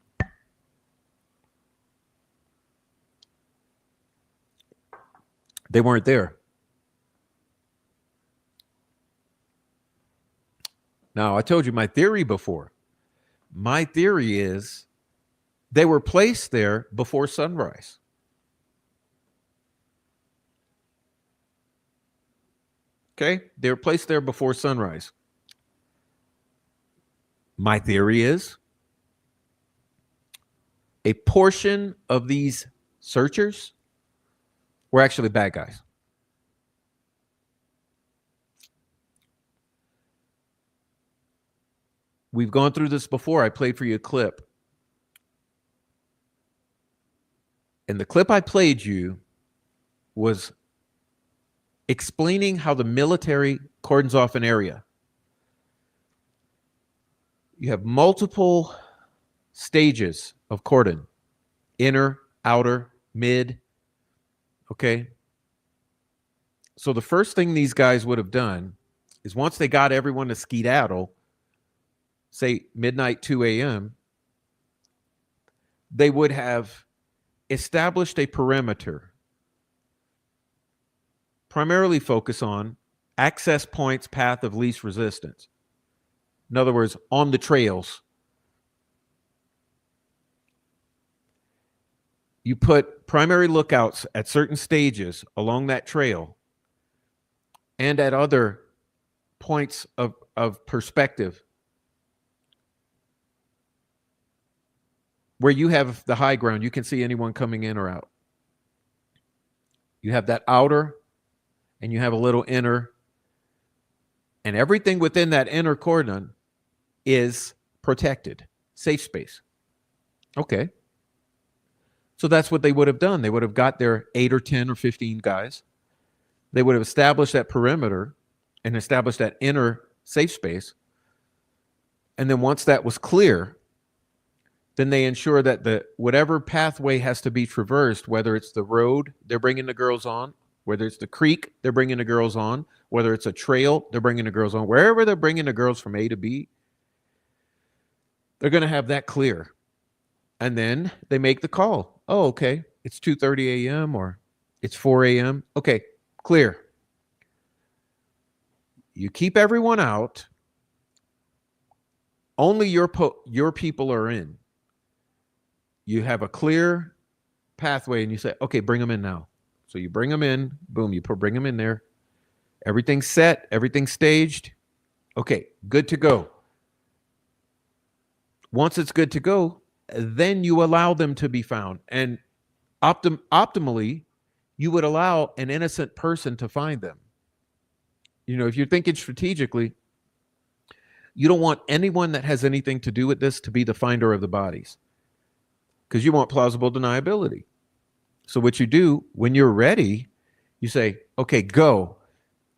They weren't there. Now, I told you my theory before. My theory is they were placed there before sunrise. Okay? They were placed there before sunrise. My theory is a portion of these searchers were actually bad guys. We've gone through this before. I played for you a clip. And the clip I played you was explaining how the military cordons off an area. You have multiple stages of cordon: inner, outer, mid. Okay. So the first thing these guys would have done is once they got everyone to skedaddle, say midnight, 2 a.m., they would have established a perimeter, primarily focus on access points, path of least resistance. In other words, on the trails. You put primary lookouts at certain stages along that trail and at other points of perspective where you have the high ground. You can see anyone coming in or out. You have that outer and you have a little inner, and everything within that inner cordon is protected, safe space. Okay. So that's what they would have done. They would have got their 8 or 10 or 15 guys. They would have established that perimeter and established that inner safe space. And then once that was clear, then they ensure that the whatever pathway has to be traversed, whether it's the road they're bringing the girls on, whether it's the creek they're bringing the girls on, whether it's a trail they're bringing the girls on, wherever they're bringing the girls from A to B, they're going to have that clear. And then they make the call. Oh, okay, it's 2:30 a.m. or it's 4 a.m. Okay, clear. You keep everyone out. Only your people are in. You have a clear pathway and you say, okay, bring them in now. So you bring them in, boom, you bring them in there. Everything's set, everything's staged. Okay, good to go. Once it's good to go, then you allow them to be found. And Optimally, you would allow an innocent person to find them. You know, if you're thinking strategically, you don't want anyone that has anything to do with this to be the finder of the bodies, because you want plausible deniability. So what you do when you're ready, you say, okay, go.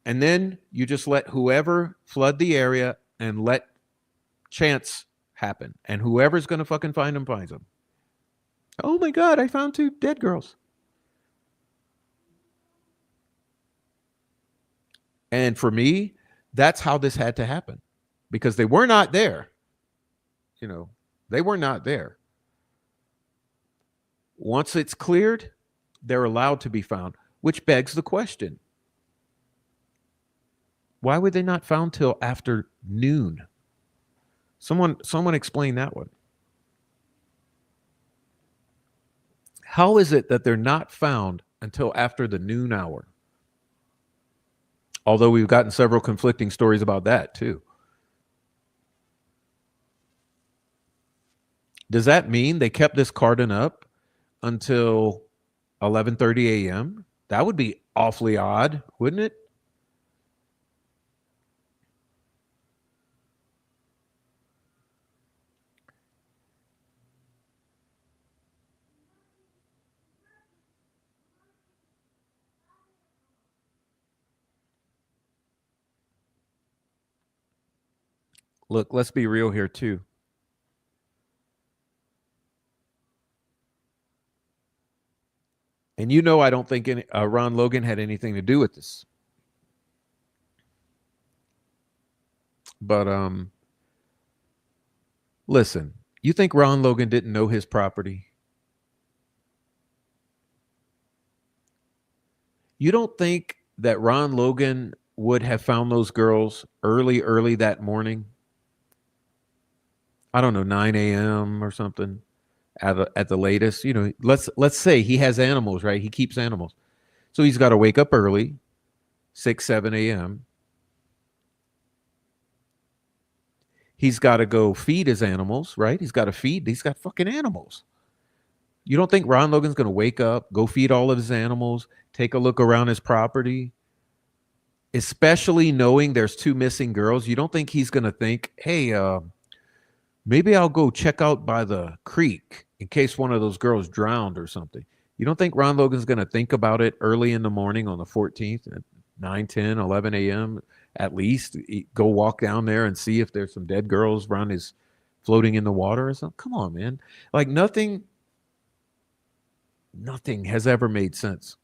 And then you just let whoever flood the area and let chance happen. And whoever's going to fucking find them finds them. Oh my God, I found 2 dead girls. And for me, that's how this had to happen, because they were not there. You know, they were not there. Once it's cleared, they're allowed to be found, which begs the question, why were they not found till after noon? Someone explain that one. How is it that they're not found until after the noon hour? Although we've gotten several conflicting stories about that too. Does that mean they kept this cordon up until 11:30 a.m.? That would be awfully odd, wouldn't it? Look, let's be real here too. And you know, I don't think Ron Logan had anything to do with this. But listen, you think Ron Logan didn't know his property? You don't think that Ron Logan would have found those girls early that morning? I don't know, 9 a.m. or something at the latest. You know, let's say he has animals, right? He keeps animals. So he's got to wake up early, 6, 7 a.m. He's got to go feed his animals, right? He's got fucking animals. You don't think Ron Logan's going to wake up, go feed all of his animals, take a look around his property, especially knowing there's 2 missing girls? You don't think he's going to think, hey, maybe I'll go check out by the creek in case one of those girls drowned or something? You don't think Ron Logan's going to think about it early in the morning on the 14th at 9, 10, 11 a.m. at least? Go walk down there and see if there's some dead girls around his floating in the water or something? Come on, man. Like nothing has ever made sense.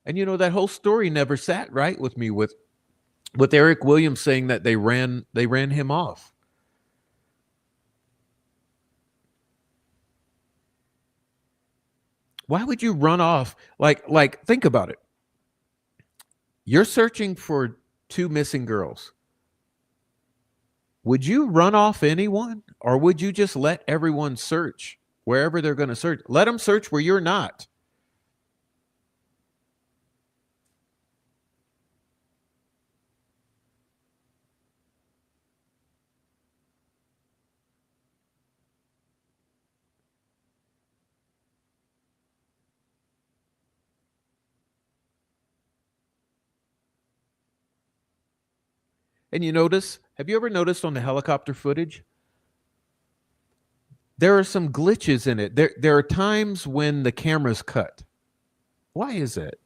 And you know, that whole story never sat right with me with Eric Williams saying that they ran him off. Why would you run off? Like think about it. You're searching for 2 missing girls. Would you run off anyone, or would you just let everyone search wherever they're going to search? Let them search where you're not. And have you ever noticed on the helicopter footage, there are some glitches in it. There are times when the camera's cut. Why is that?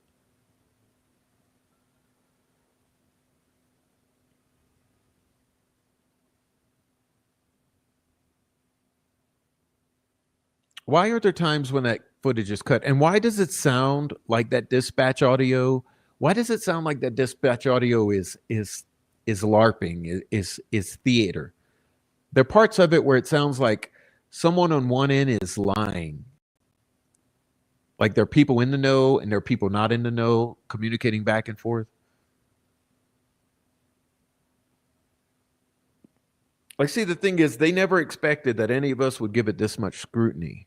Why are there times when that footage is cut? And why does it sound like that dispatch audio? Why does it sound like that dispatch audio is LARPing, is theater? There are parts of it where it sounds like someone on one end is lying. Like there are people in the know and there are people not in the know communicating back and forth. Like, see, the thing is, they never expected that any of us would give it this much scrutiny.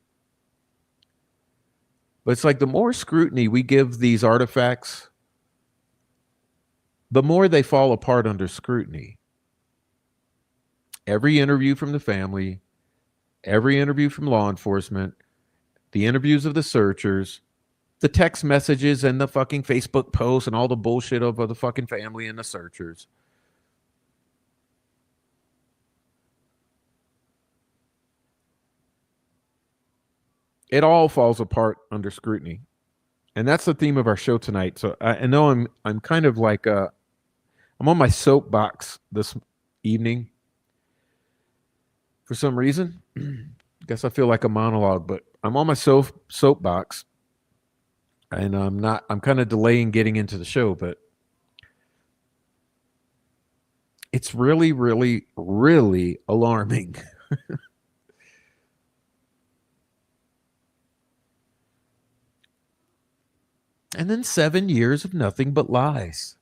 But it's like the more scrutiny we give these artifacts, the more they fall apart under scrutiny. Every interview from the family, every interview from law enforcement, the interviews of the searchers, the text messages and the fucking Facebook posts and all the bullshit of the fucking family and the searchers. It all falls apart under scrutiny. And that's the theme of our show tonight. So I know I'm kind of like I'm on my soapbox this evening for some reason. I guess I feel like a monologue, but I'm on my soapbox, and I'm kind of delaying getting into the show, but it's really, really, really alarming. And then 7 years of nothing but lies.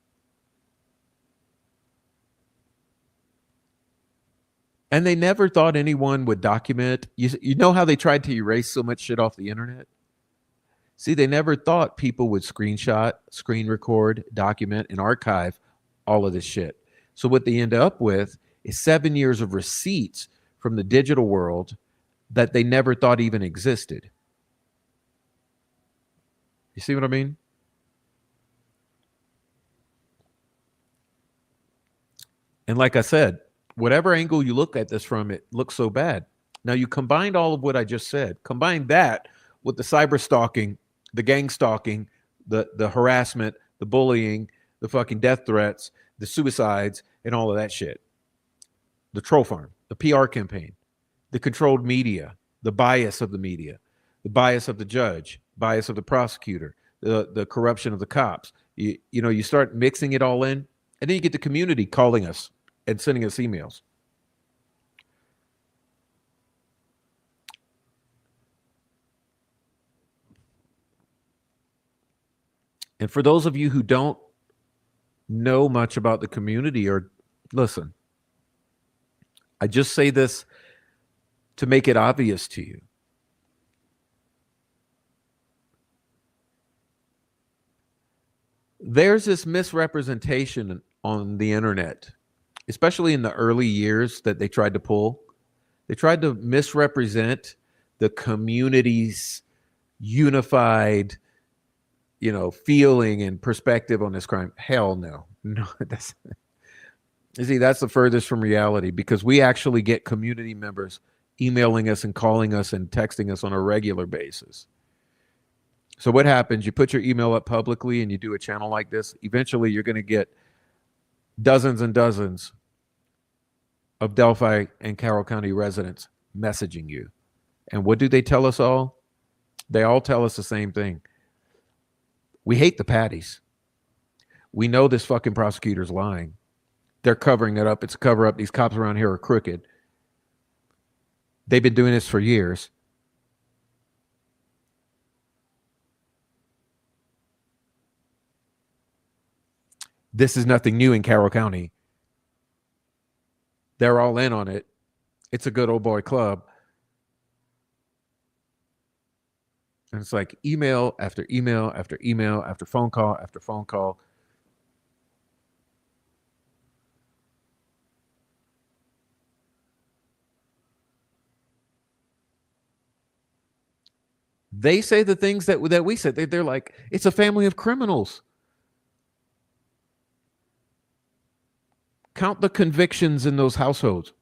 And they never thought anyone would document. You know how they tried to erase so much shit off the internet? See, they never thought people would screenshot, screen record, document, and archive all of this shit. So what they end up with is 7 years of receipts from the digital world that they never thought even existed. You see what I mean? And like I said, whatever angle you look at this from, it looks so bad. Now you combined all of what I just said, combine that with the cyber stalking, the gang stalking, the harassment, the bullying, the fucking death threats, the suicides, and all of that shit. The troll farm, the PR campaign, the controlled media, the bias of the media, the bias of the judge, bias of the prosecutor, the corruption of the cops. You know, you start mixing it all in, and then you get the community calling us and sending us emails. And for those of you who don't know much about the community, or listen, I just say this to make it obvious to you. There's this misrepresentation on the internet, especially in the early years that they tried to pull. They tried to misrepresent the community's unified, feeling and perspective on this crime. Hell no. No, that's you see, that's the furthest from reality, because we actually get community members emailing us and calling us and texting us on a regular basis. So what happens? You put your email up publicly and you do a channel like this. Eventually, you're going to get dozens and dozens of Delphi and Carroll County residents messaging you. And what do they tell us all? They all tell us the same thing. We hate the Patties. We know this fucking prosecutor's lying. They're covering it up. It's a cover up. These cops around here are crooked. They've been doing this for years. This is nothing new in Carroll County. They're all in on it. It's a good old boy club. And it's like email after email after email after phone call after phone call. They say the things that we said. They're like, it's a family of criminals. Count the convictions in those households.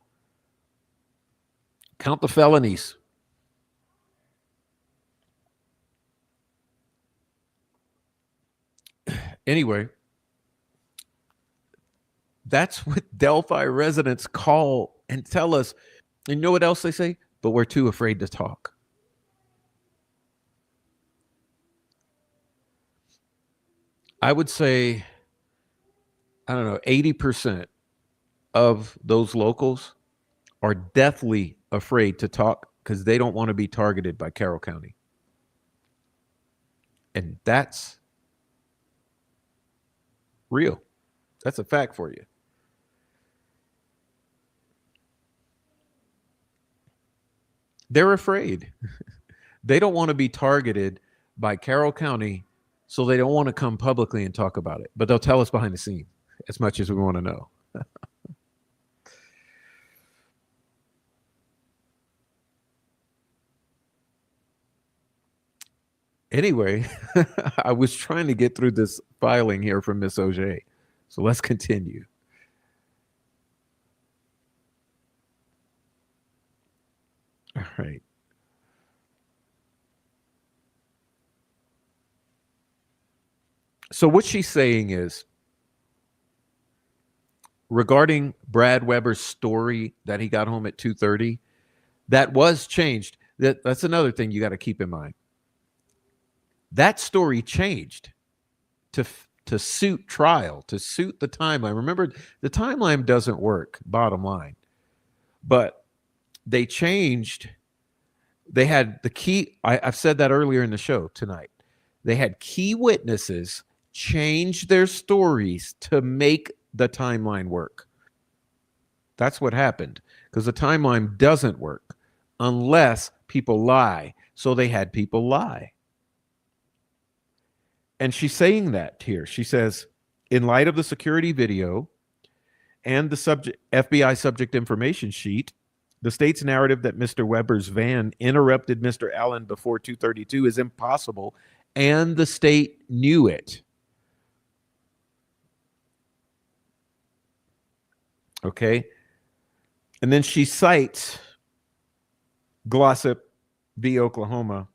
Count the felonies. Anyway, that's what Delphi residents call and tell us. And you know what else they say? But we're too afraid to talk. I would say, I don't know, 80% of those locals are deathly afraid to talk because they don't want to be targeted by Carroll County. And that's real. That's a fact for you. They're afraid. They don't want to be targeted by Carroll County, so they don't want to come publicly and talk about it, but they'll tell us behind the scenes as much as we want to know. Anyway, I was trying to get through this filing here from Miss Auger. So let's continue. All right. So what she's saying is, regarding Brad Weber's story that he got home at 2:30, that was changed. That's another thing you got to keep in mind. That story changed to suit trial, to suit the timeline. Remember, the timeline doesn't work, bottom line. But they changed. They had the key. I've said that earlier in the show tonight. They had key witnesses change their stories to make the timeline work. That's what happened, because the timeline doesn't work unless people lie. So they had people lie. And she's saying that here. She says, in light of the security video and the FBI subject information sheet, the state's narrative that Mr. Weber's van interrupted Mr. Allen before 2:32 is impossible, and the state knew it. Okay. And then she cites Glossip v. Oklahoma.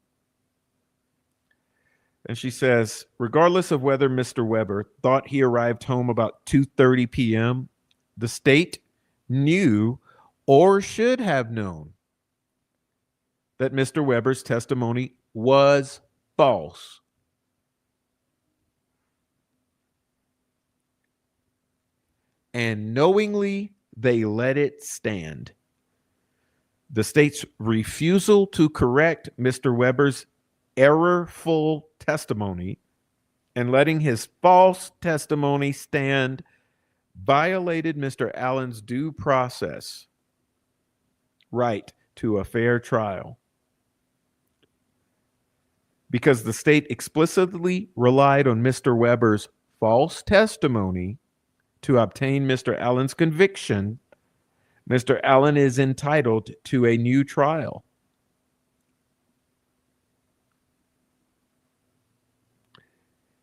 And she says, regardless of whether Mr. Weber thought he arrived home about 2:30 p.m., the state knew or should have known that Mr. Weber's testimony was false. And knowingly, they let it stand. The state's refusal to correct Mr. Weber's errorful testimony and letting his false testimony stand violated Mr. Allen's due process right to a fair trial, because the state explicitly relied on Mr. Weber's false testimony to obtain Mr. Allen's conviction. Mr. Allen is entitled to a new trial.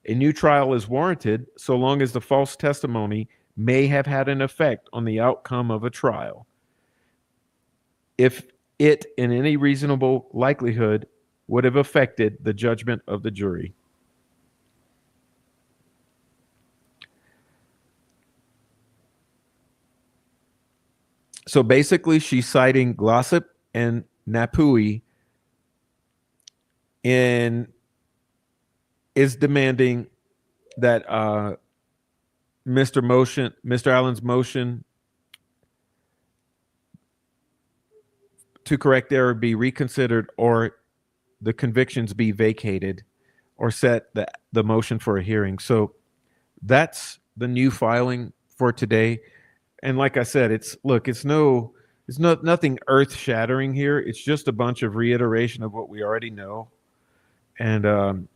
A new trial is warranted so long as the false testimony may have had an effect on the outcome of a trial, if it, in any reasonable likelihood, would have affected the judgment of the jury. So basically, she's citing Glossip and Napui and is demanding that Mr. Allen's motion to correct error be reconsidered, or the convictions be vacated, or set the motion for a hearing. So that's the new filing for today. And like I said, it's nothing earth-shattering here. It's just a bunch of reiteration of what we already know, and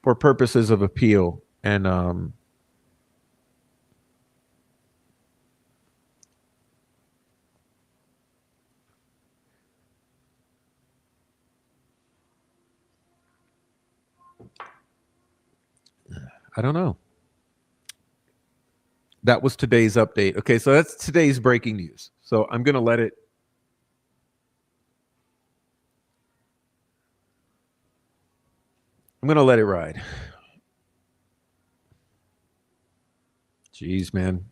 for purposes of appeal. And I don't know. That was today's update. Okay, so that's today's breaking news. So I'm going to let it. I'm going to let it ride. Jeez, man.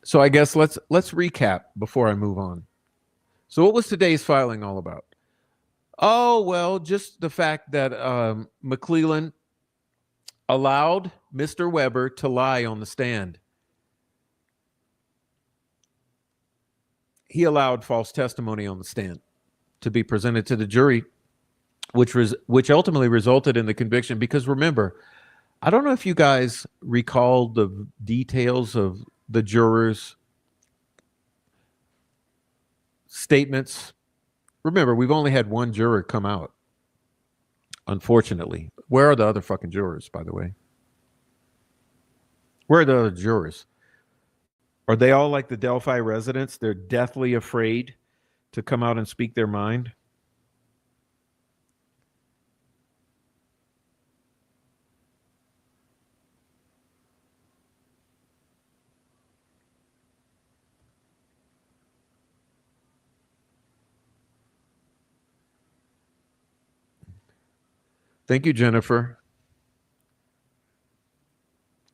So I guess let's recap before I move on. So what was today's filing all about? Oh, well, just the fact that McClellan allowed Mr. Weber to lie on the stand. He allowed false testimony on the stand to be presented to the jury, which ultimately resulted in the conviction. Because remember, I don't know if you guys recall the details of the jurors' statements Remember, we've only had one juror come out, unfortunately. Where are the other fucking jurors, by the way? Where are the other jurors? Are they all like the Delphi residents? They're deathly afraid to come out and speak their mind? Thank you, Jennifer.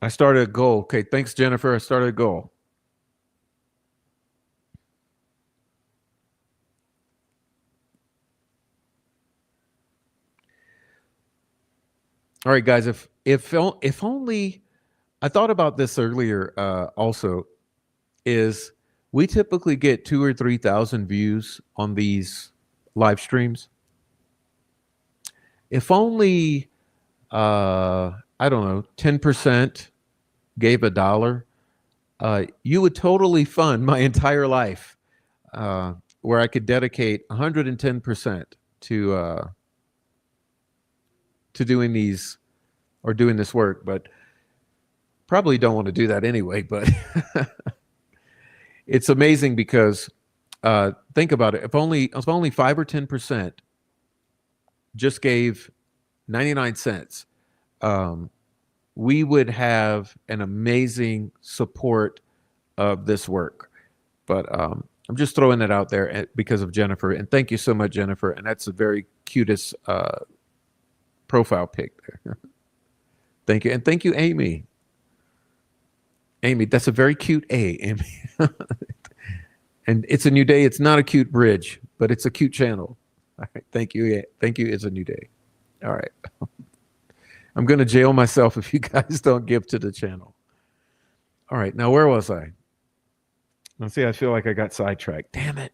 I started a goal. Okay, thanks, Jennifer. I started a goal. All right, guys. If only I thought about this earlier. Also, is we typically get 2 or 3 thousand views on these live streams. If only I don't know, 10% gave $1, you would totally fund my entire life, where I could dedicate 110% to doing these or doing this work. But probably don't want to do that anyway. But it's amazing because think about it. If only 5 or 10% just gave 99 cents, we would have an amazing support of this work. But I'm just throwing that out there because of Jennifer. And thank you so much, Jennifer. And that's the very cutest profile pic there. Thank you. And thank you, Amy. Amy, that's a very cute A, Amy. And it's a new day. It's not a cute bridge, but it's a cute channel. All right. Thank you. Yeah. Thank you. It's a new day. All right. I'm going to jail myself if you guys don't give to the channel. All right. Now, where was I? Let's see. I feel like I got sidetracked. Damn it.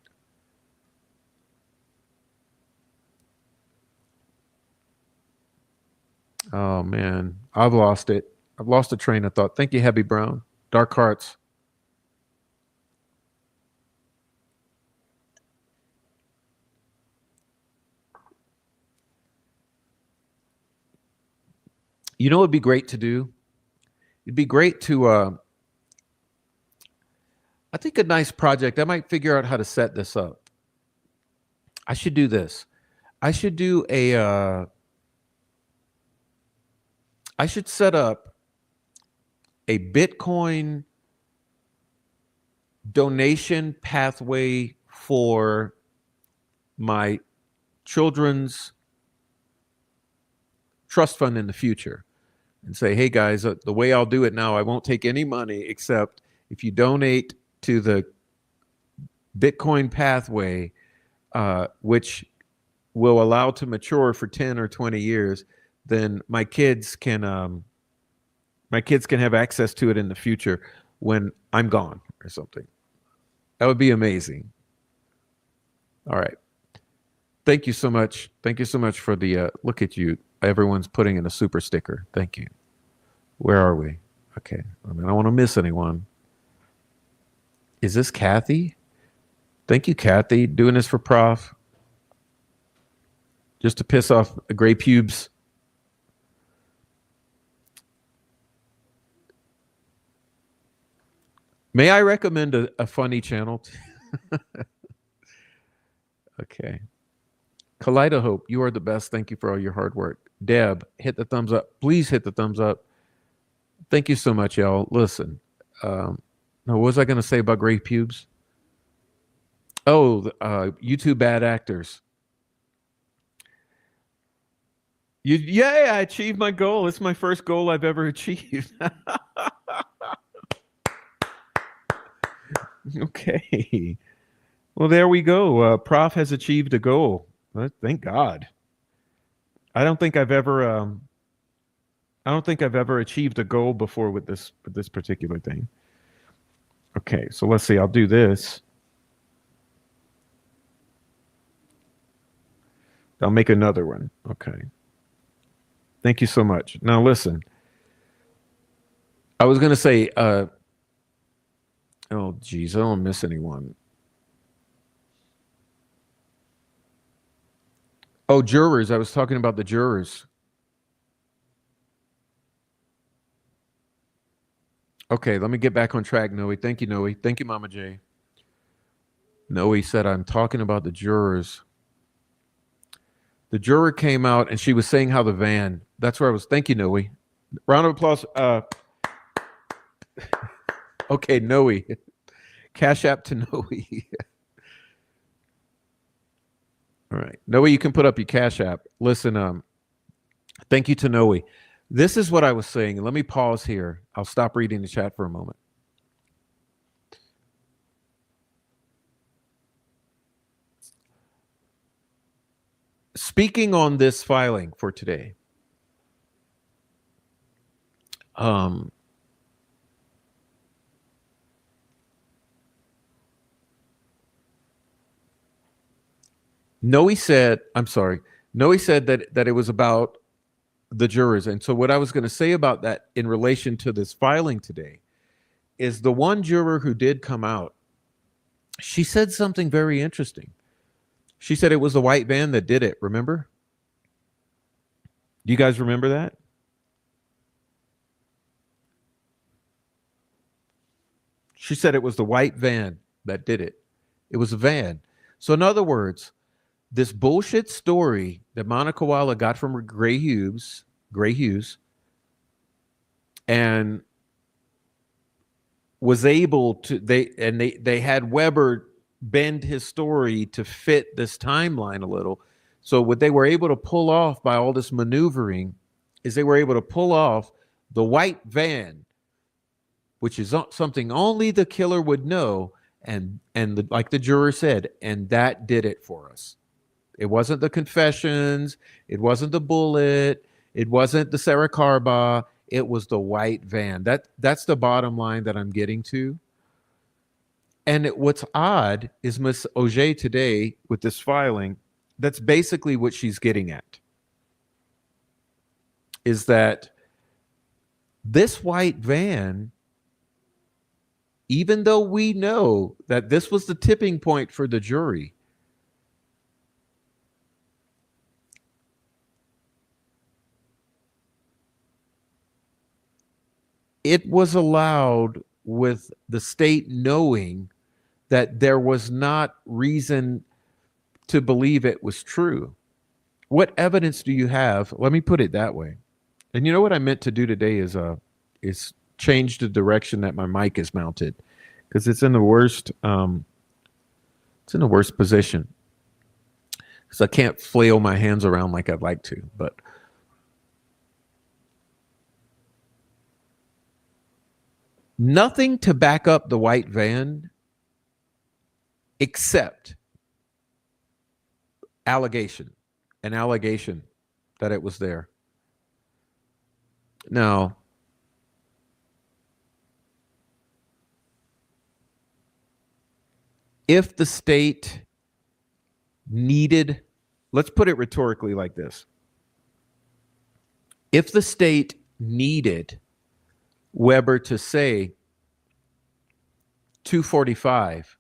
Oh, man. I've lost it. I've lost a train of thought. Thank you, Heavy Brown. Dark Hearts. You know what would be great to do? It'd be great to, I think a nice project, I might figure out how to set this up. I should do this. I should do I should set up a Bitcoin donation pathway for my children's trust fund in the future and say, hey guys, the way I'll do it now, I won't take any money except if you donate to the Bitcoin pathway, which will allow to mature for 10 or 20 years, then my kids can have access to it in the future when I'm gone or something. That would be amazing. All right. Thank you so much. Thank you so much for the look at you. Everyone's putting in a super sticker. Thank you. Where are we? Okay. I don't want to miss anyone. Is this Kathy? Thank you, Kathy. Doing this for Prof. Just to piss off gray pubes. May I recommend a funny channel? Okay. Kaleidohope, you are the best. Thank you for all your hard work. Deb, hit the thumbs up. Please hit the thumbs up. Thank you so much, y'all. Listen, now what was I going to say about gray pubes? Oh, YouTube bad actors. Yeah, I achieved my goal. It's my first goal I've ever achieved. Okay. Well, there we go. Prof has achieved a goal. Thank God. I don't think I've ever achieved a goal before with this particular thing. Okay, so let's see. I'll do this. I'll make another one. Okay. Thank you so much. Now listen. I was gonna say, oh geez, I don't miss anyone. Oh, jurors. I was talking about the jurors. Okay, let me get back on track, Noe. Thank you, Noe. Thank you, Mama J. Noe said, I'm talking about the jurors. The juror came out and she was saying how the van, that's where I was. Thank you, Noe. Round of applause. Okay, Noe. Cash app to Noe. All right. Noe, you can put up your cash app. Listen, thank you to Noe. This is what I was saying. Let me pause here. I'll stop reading the chat for a moment. Speaking on this filing for today, Noe said that it was about the jurors. And so what I was going to say about that in relation to this filing today is the one juror who did come out, she said something very interesting. She said it was the white van that did it, remember? Do you guys remember that? She said it was the white van that did it. It was a van. So in other words, this bullshit story that Monica Walla got from Gray Hughes, and was able to they had Weber bend his story to fit this timeline a little. So what they were able to pull off by all this maneuvering is they were able to pull off the white van, which is something only the killer would know, and like the juror said, and that did it for us. It wasn't the confessions, it wasn't the bullet, it wasn't the Sarah Carba, it was the white van. That's the bottom line that I'm getting to. And what's odd is Miss Auger today with this filing, that's basically what she's getting at, is that this white van, even though we know that this was the tipping point for the jury, it was allowed with the state knowing that there was not reason to believe it was true. What evidence do you have? Let me put it that way. And you know what I meant to do today is change the direction that my mic is mounted, because it's in the worst position. Because I can't flail my hands around like I'd like to, but nothing to back up the white van except an allegation that it was there. Now, if the state needed, let's put it rhetorically like this. If the state needed Weber to say 245,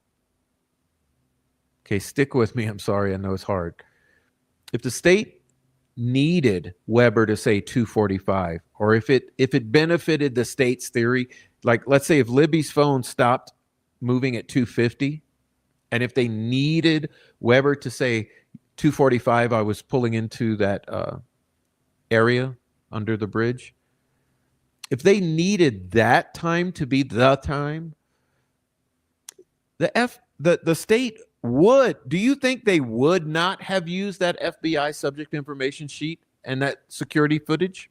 okay, stick with me. I'm sorry. I know it's hard. If the state needed Weber to say 245, or if it benefited the state's theory, like let's say if Libby's phone stopped moving at 250, and if they needed Weber to say 245, I was pulling into that area under the bridge. If they needed that time to be the time, the state would. Do you think they would not have used that FBI subject information sheet and that security footage?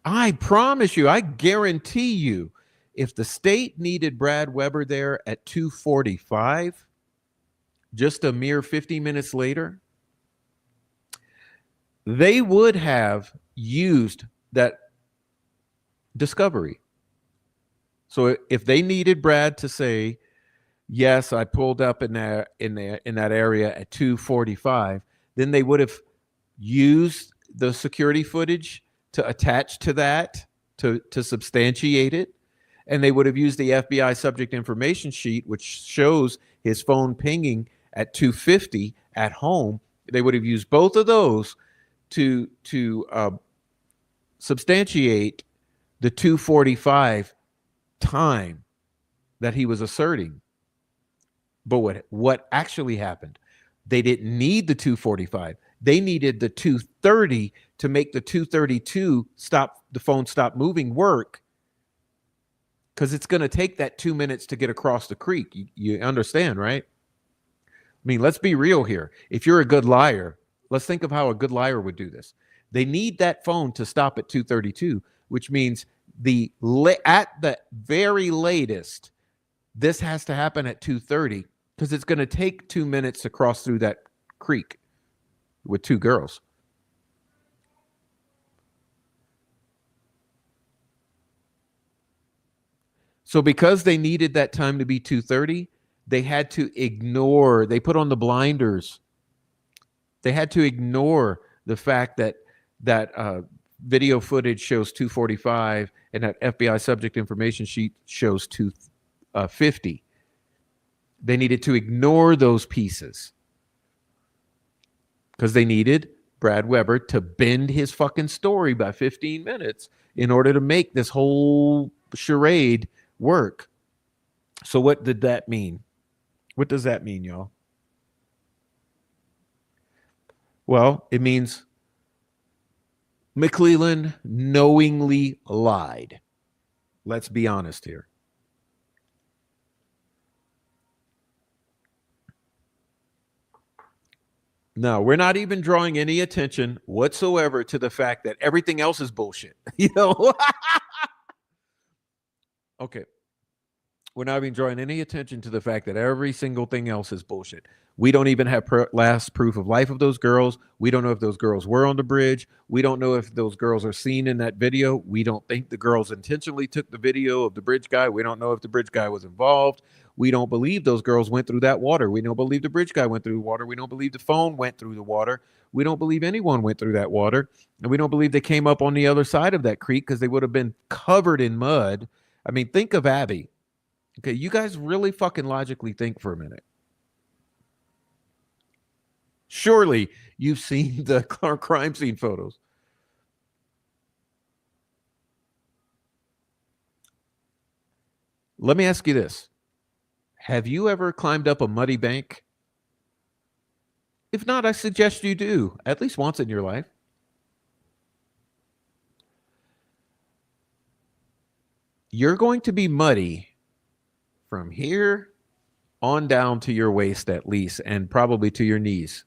I promise you, I guarantee you, if the state needed Brad Weber there at 245, just a mere 50 minutes later, they would have used that discovery. So if they needed Brad to say, yes, I pulled up in that area at 245, then they would have used the security footage to attach to that, to substantiate it. And they would have used the FBI subject information sheet, which shows his phone pinging at 2:50 at home. They would have used both of those to substantiate the 2:45 time that he was asserting. But what actually happened? They didn't need the 2:45. They needed the 2:30 to make the 2:32 the phone stop moving work, because it's going to take that 2 minutes to get across the creek. You understand, right? I mean, let's be real here. If you're a good liar, let's think of how a good liar would do this. They need that phone to stop at 2:32, which means at the very latest, this has to happen at 2:30, because it's going to take 2 minutes to cross through that creek with two girls. So because they needed that time to be 2:30, they had to ignore, they put on the blinders. They had to ignore the fact that video footage shows 2:45 and that FBI subject information sheet shows 2:50. They needed to ignore those pieces because they needed Brad Weber to bend his fucking story by 15 minutes in order to make this whole charade work. So what did that mean? What does that mean, y'all? Well, it means McClellan knowingly lied. Let's be honest here. No, we're not even drawing any attention whatsoever to the fact that everything else is bullshit. You know? Okay. We're not even drawing any attention to the fact that every single thing else is bullshit. We don't even have last proof of life of those girls. We don't know if those girls were on the bridge. We don't know if those girls are seen in that video. We don't think the girls intentionally took the video of the bridge guy. We don't know if the bridge guy was involved. We don't believe those girls went through that water. We don't believe the bridge guy went through the water. We don't believe the phone went through the water. We don't believe anyone went through that water. And we don't believe they came up on the other side of that creek, because they would have been covered in mud. I mean, think of Abby. Okay, you guys really fucking logically think for a minute. Surely you've seen the crime scene photos. Let me ask you this. Have you ever climbed up a muddy bank? If not, I suggest you do, at least once in your life. You're going to be muddy from here on down to your waist at least, and probably to your knees.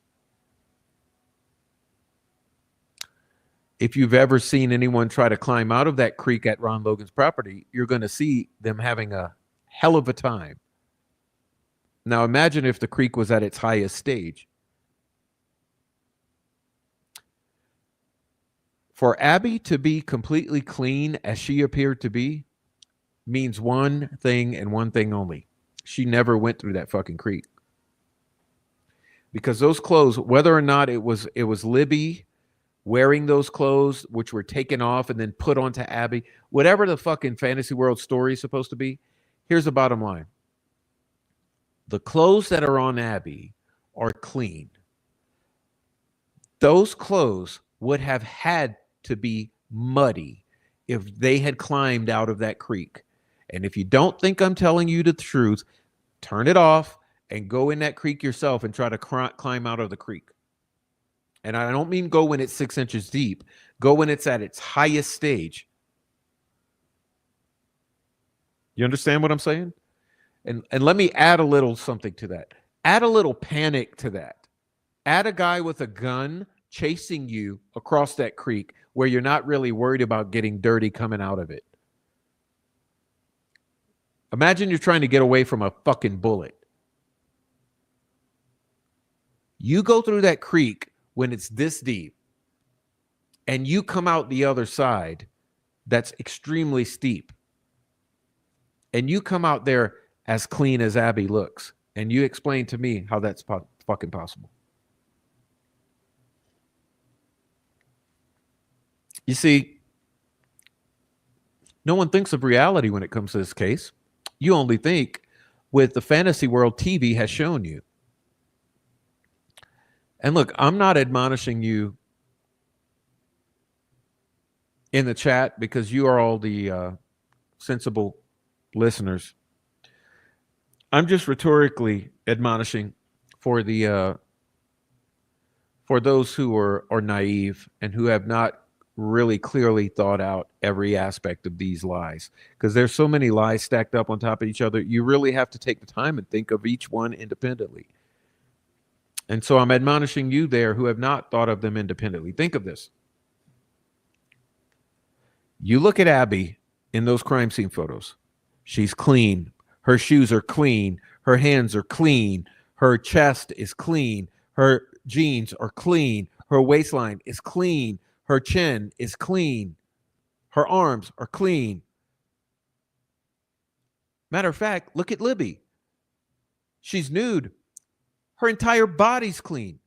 If you've ever seen anyone try to climb out of that creek at Ron Logan's property, you're going to see them having a hell of a time. Now imagine if the creek was at its highest stage. For Abby to be completely clean as she appeared to be means one thing and one thing only. She never went through that fucking creek. Because those clothes, whether or not it was Libby wearing those clothes, which were taken off and then put onto Abby, whatever the fucking fantasy world story is supposed to be, here's the bottom line. The clothes that are on Abby are clean. Those clothes would have had to be muddy if they had climbed out of that creek. And if you don't think I'm telling you the truth, turn it off and go in that creek yourself and try to climb out of the creek. And I don't mean go when it's 6 inches deep. Go when it's at its highest stage. You understand what I'm saying? And let me add a little something to that. Add a little panic to that. Add a guy with a gun chasing you across that creek where you're not really worried about getting dirty coming out of it. Imagine you're trying to get away from a fucking bullet. You go through that creek when it's this deep, and you come out the other side that's extremely steep, and you come out there as clean as Abby looks, and you explain to me how that's fucking possible. You see, No one thinks of reality when it comes to this case. You only think with the fantasy world TV has shown you. And look, I'm not admonishing you in the chat because you are all the sensible listeners. I'm just rhetorically admonishing for the for those who are naive and who have not really clearly thought out every aspect of these lies, because there's so many lies stacked up on top of each other. You really have to take the time and think of each one independently. And so I'm admonishing you there who have not thought of them independently. Think of this. You look at Abby in those crime scene photos. She's clean. Her shoes are clean. Her hands are clean. Her chest is clean. Her jeans are clean. Her waistline is clean. Her chin is clean. Her arms are clean. Matter of fact, look at Libby. She's nude. Her entire body's clean.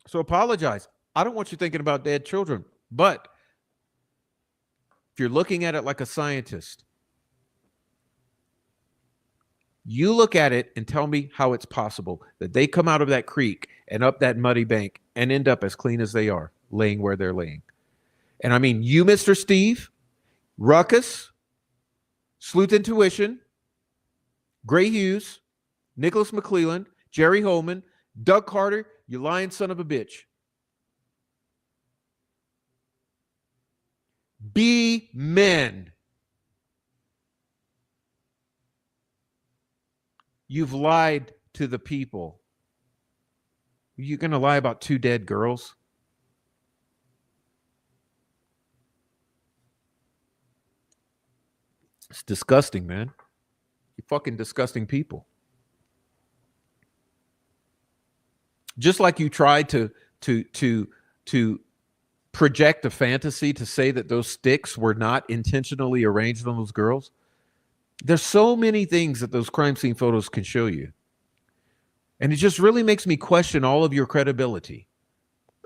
So apologize. I don't want you thinking about dead children, but if you're looking at it like a scientist, you look at it and tell me how it's possible that they come out of that creek and up that muddy bank and end up as clean as they are, laying where they're laying. And I mean, you, Mr. Steve, Ruckus, Sleuth Intuition, Gray Hughes, Nicholas McClelland, Jerry Holman, Doug Carter, you lying son of a bitch. Be men. You've lied to the people. You're going to lie about 2 dead girls? It's disgusting, man. You fucking disgusting people. Just like you tried to project a fantasy to say that those sticks were not intentionally arranged on those girls. There's so many things that those crime scene photos can show you. And it just really makes me question all of your credibility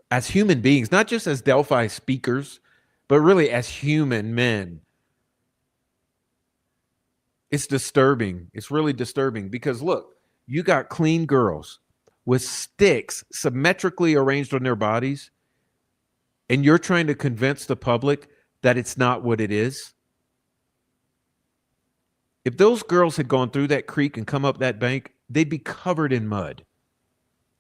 as human beings, not just as Delphi speakers, but really as human men. It's disturbing. It's really disturbing because look, you got clean girls with sticks symmetrically arranged on their bodies, and you're trying to convince the public that it's not what it is. If those girls had gone through that creek and come up that bank, they'd be covered in mud,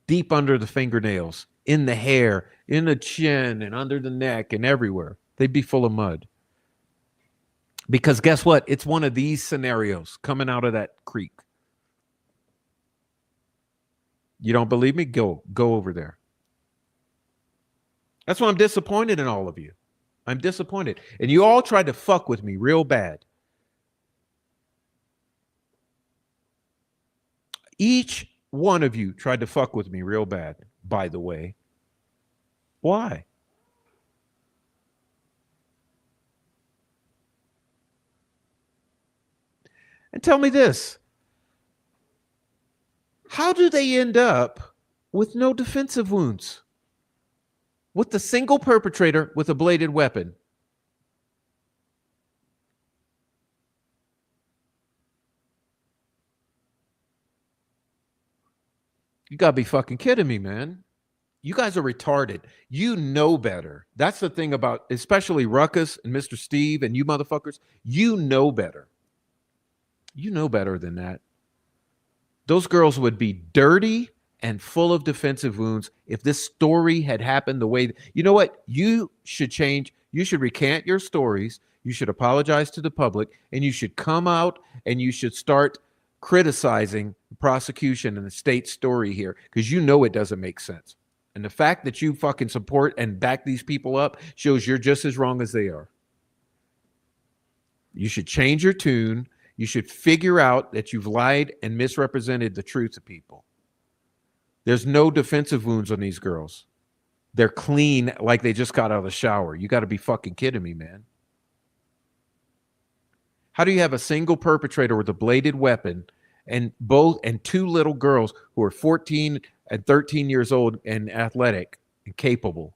deep under the fingernails, in the hair, in the chin, and under the neck, and everywhere. They'd be full of mud. Because guess what? It's one of these scenarios coming out of that creek. You don't believe me? Go over there. That's why I'm disappointed in all of you. I'm disappointed. And you all tried to fuck with me real bad. Each one of you tried to fuck with me real bad, by the way. Why? And tell me this. How do they end up with no defensive wounds? With the single perpetrator with a bladed weapon? You gotta be fucking kidding me, man. You guys are retarded. You know better. That's the thing about, especially Ruckus and Mr. Steve and you motherfuckers. You know better. You know better than that. Those girls would be dirty and full of defensive wounds if this story had happened the way. You know what? You should change. You should recant your stories. You should apologize to the public, and you should come out and you should start criticizing the prosecution and the state story here, because you know it doesn't make sense. And the fact that you fucking support and back these people up shows you're just as wrong as they are. You should change your tune. You should figure out that you've lied and misrepresented the truth to people. There's no defensive wounds on these girls. They're clean like they just got out of the shower. You got to be fucking kidding me, man. How do you have a single perpetrator with a bladed weapon and 2 little girls who are 14 and 13 years old and athletic and capable?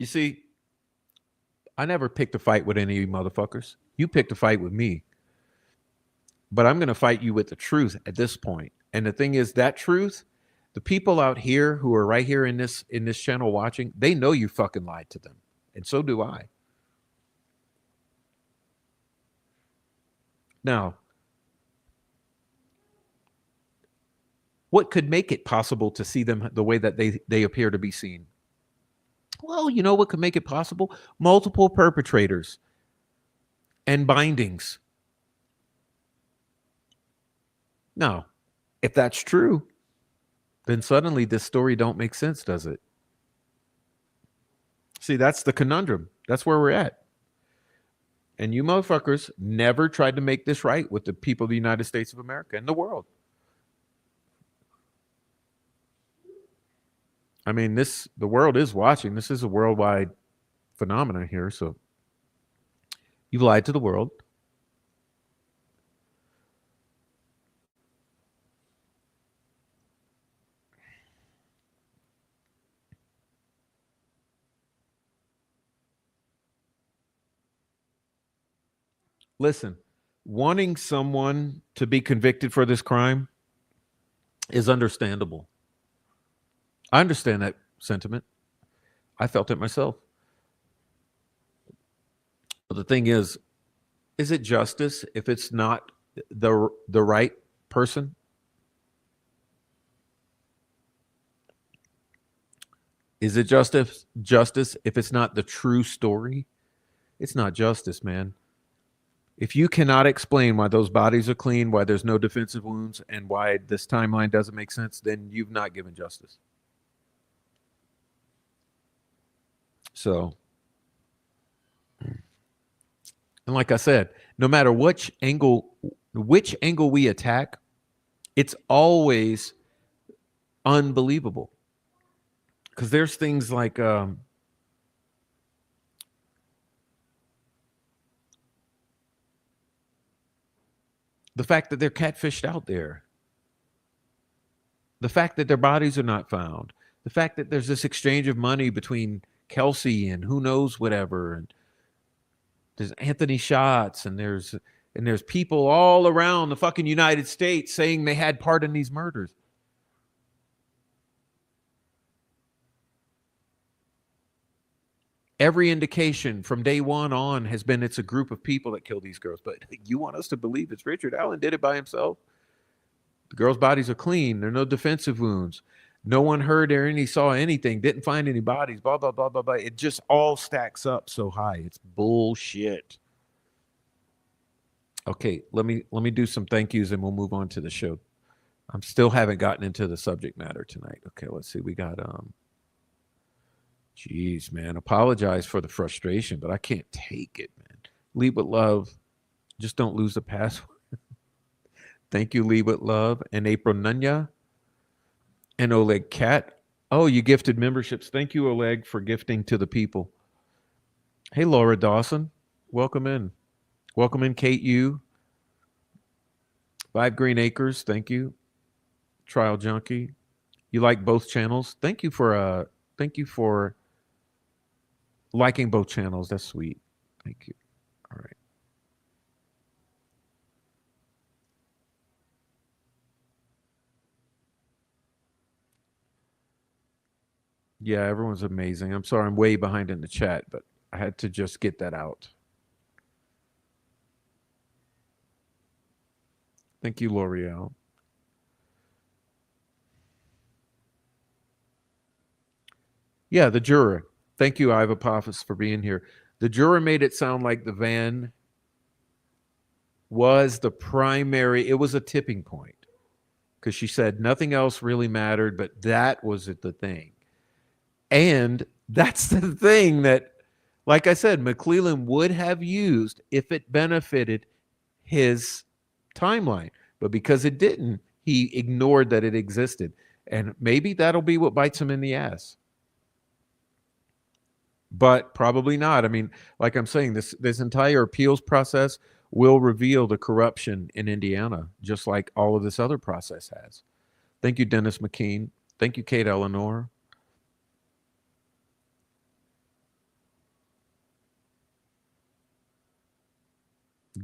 You see, I never picked a fight with any of you motherfuckers. You picked a fight with me. But I'm going to fight you with the truth at this point. And the thing is, that truth, the people out here who are right here in this channel watching, they know you fucking lied to them. And so do I. Now, what could make it possible to see them the way that they appear to be seen? Well, you know what could make it possible? Multiple perpetrators and bindings. Now, if that's true, then suddenly this story don't make sense, does it? See, that's the conundrum. That's where we're at. And you motherfuckers never tried to make this right with the people of the United States of America and the world. I mean, the world is watching. This is a worldwide phenomenon here. So you've lied to the world. Listen, wanting someone to be convicted for this crime is understandable. I understand that sentiment. I felt it myself. But the thing is it justice if it's not the right person? Is it justice if it's not the true story? It's not justice, man. If you cannot explain why those bodies are clean, why there's no defensive wounds, and why this timeline doesn't make sense, then you've not given justice. So, and like I said, no matter which angle we attack, it's always unbelievable. Because there's things like the fact that they're catfished out there, the fact that their bodies are not found, the fact that there's this exchange of money between Kelsey and who knows whatever, and there's Anthony Shots, and there's people all around the fucking United States saying they had part in these murders. Every indication from day one on has been it's a group of people that killed these girls. But you want us to believe it's Richard Allen did it by himself? The girls' bodies are clean. There are no defensive wounds. No one heard or any saw anything. Didn't find any bodies. Blah, blah, blah, blah, blah. It just all stacks up so high. It's bullshit. Okay, let me do some thank yous and we'll move on to the show. I'm still haven't gotten into the subject matter tonight. Okay, let's see. We got Jeez, man. Apologize for the frustration, but I can't take it, man. Lead with love. Just don't lose the password. Thank you, Lead with love. And April Nunya. And Oleg Cat. Oh, you gifted memberships. Thank you, Oleg, for gifting to the people. Hey, Laura Dawson. Welcome in. Welcome in, Kate Yu. 5 Green Acres. Thank you. Trial Junkie. You like both channels? Thank you for liking both channels. That's sweet. Thank you. All right. Yeah, everyone's amazing. I'm sorry I'm way behind in the chat, but I had to just get that out. Thank you, L'Oreal. Yeah, the juror. Thank you, Iva Apophis, for being here. The juror made it sound like the van was the primary. It was a tipping point because she said nothing else really mattered, but that was the thing. And that's the thing that, like I said, McClellan would have used if it benefited his timeline. But because it didn't, he ignored that it existed. And maybe that'll be what bites him in the ass. But probably not. I mean, like I'm saying, this entire appeals process will reveal the corruption in Indiana, just like all of this other process has. Thank you, Dennis McKean. Thank you, Kate Eleanor.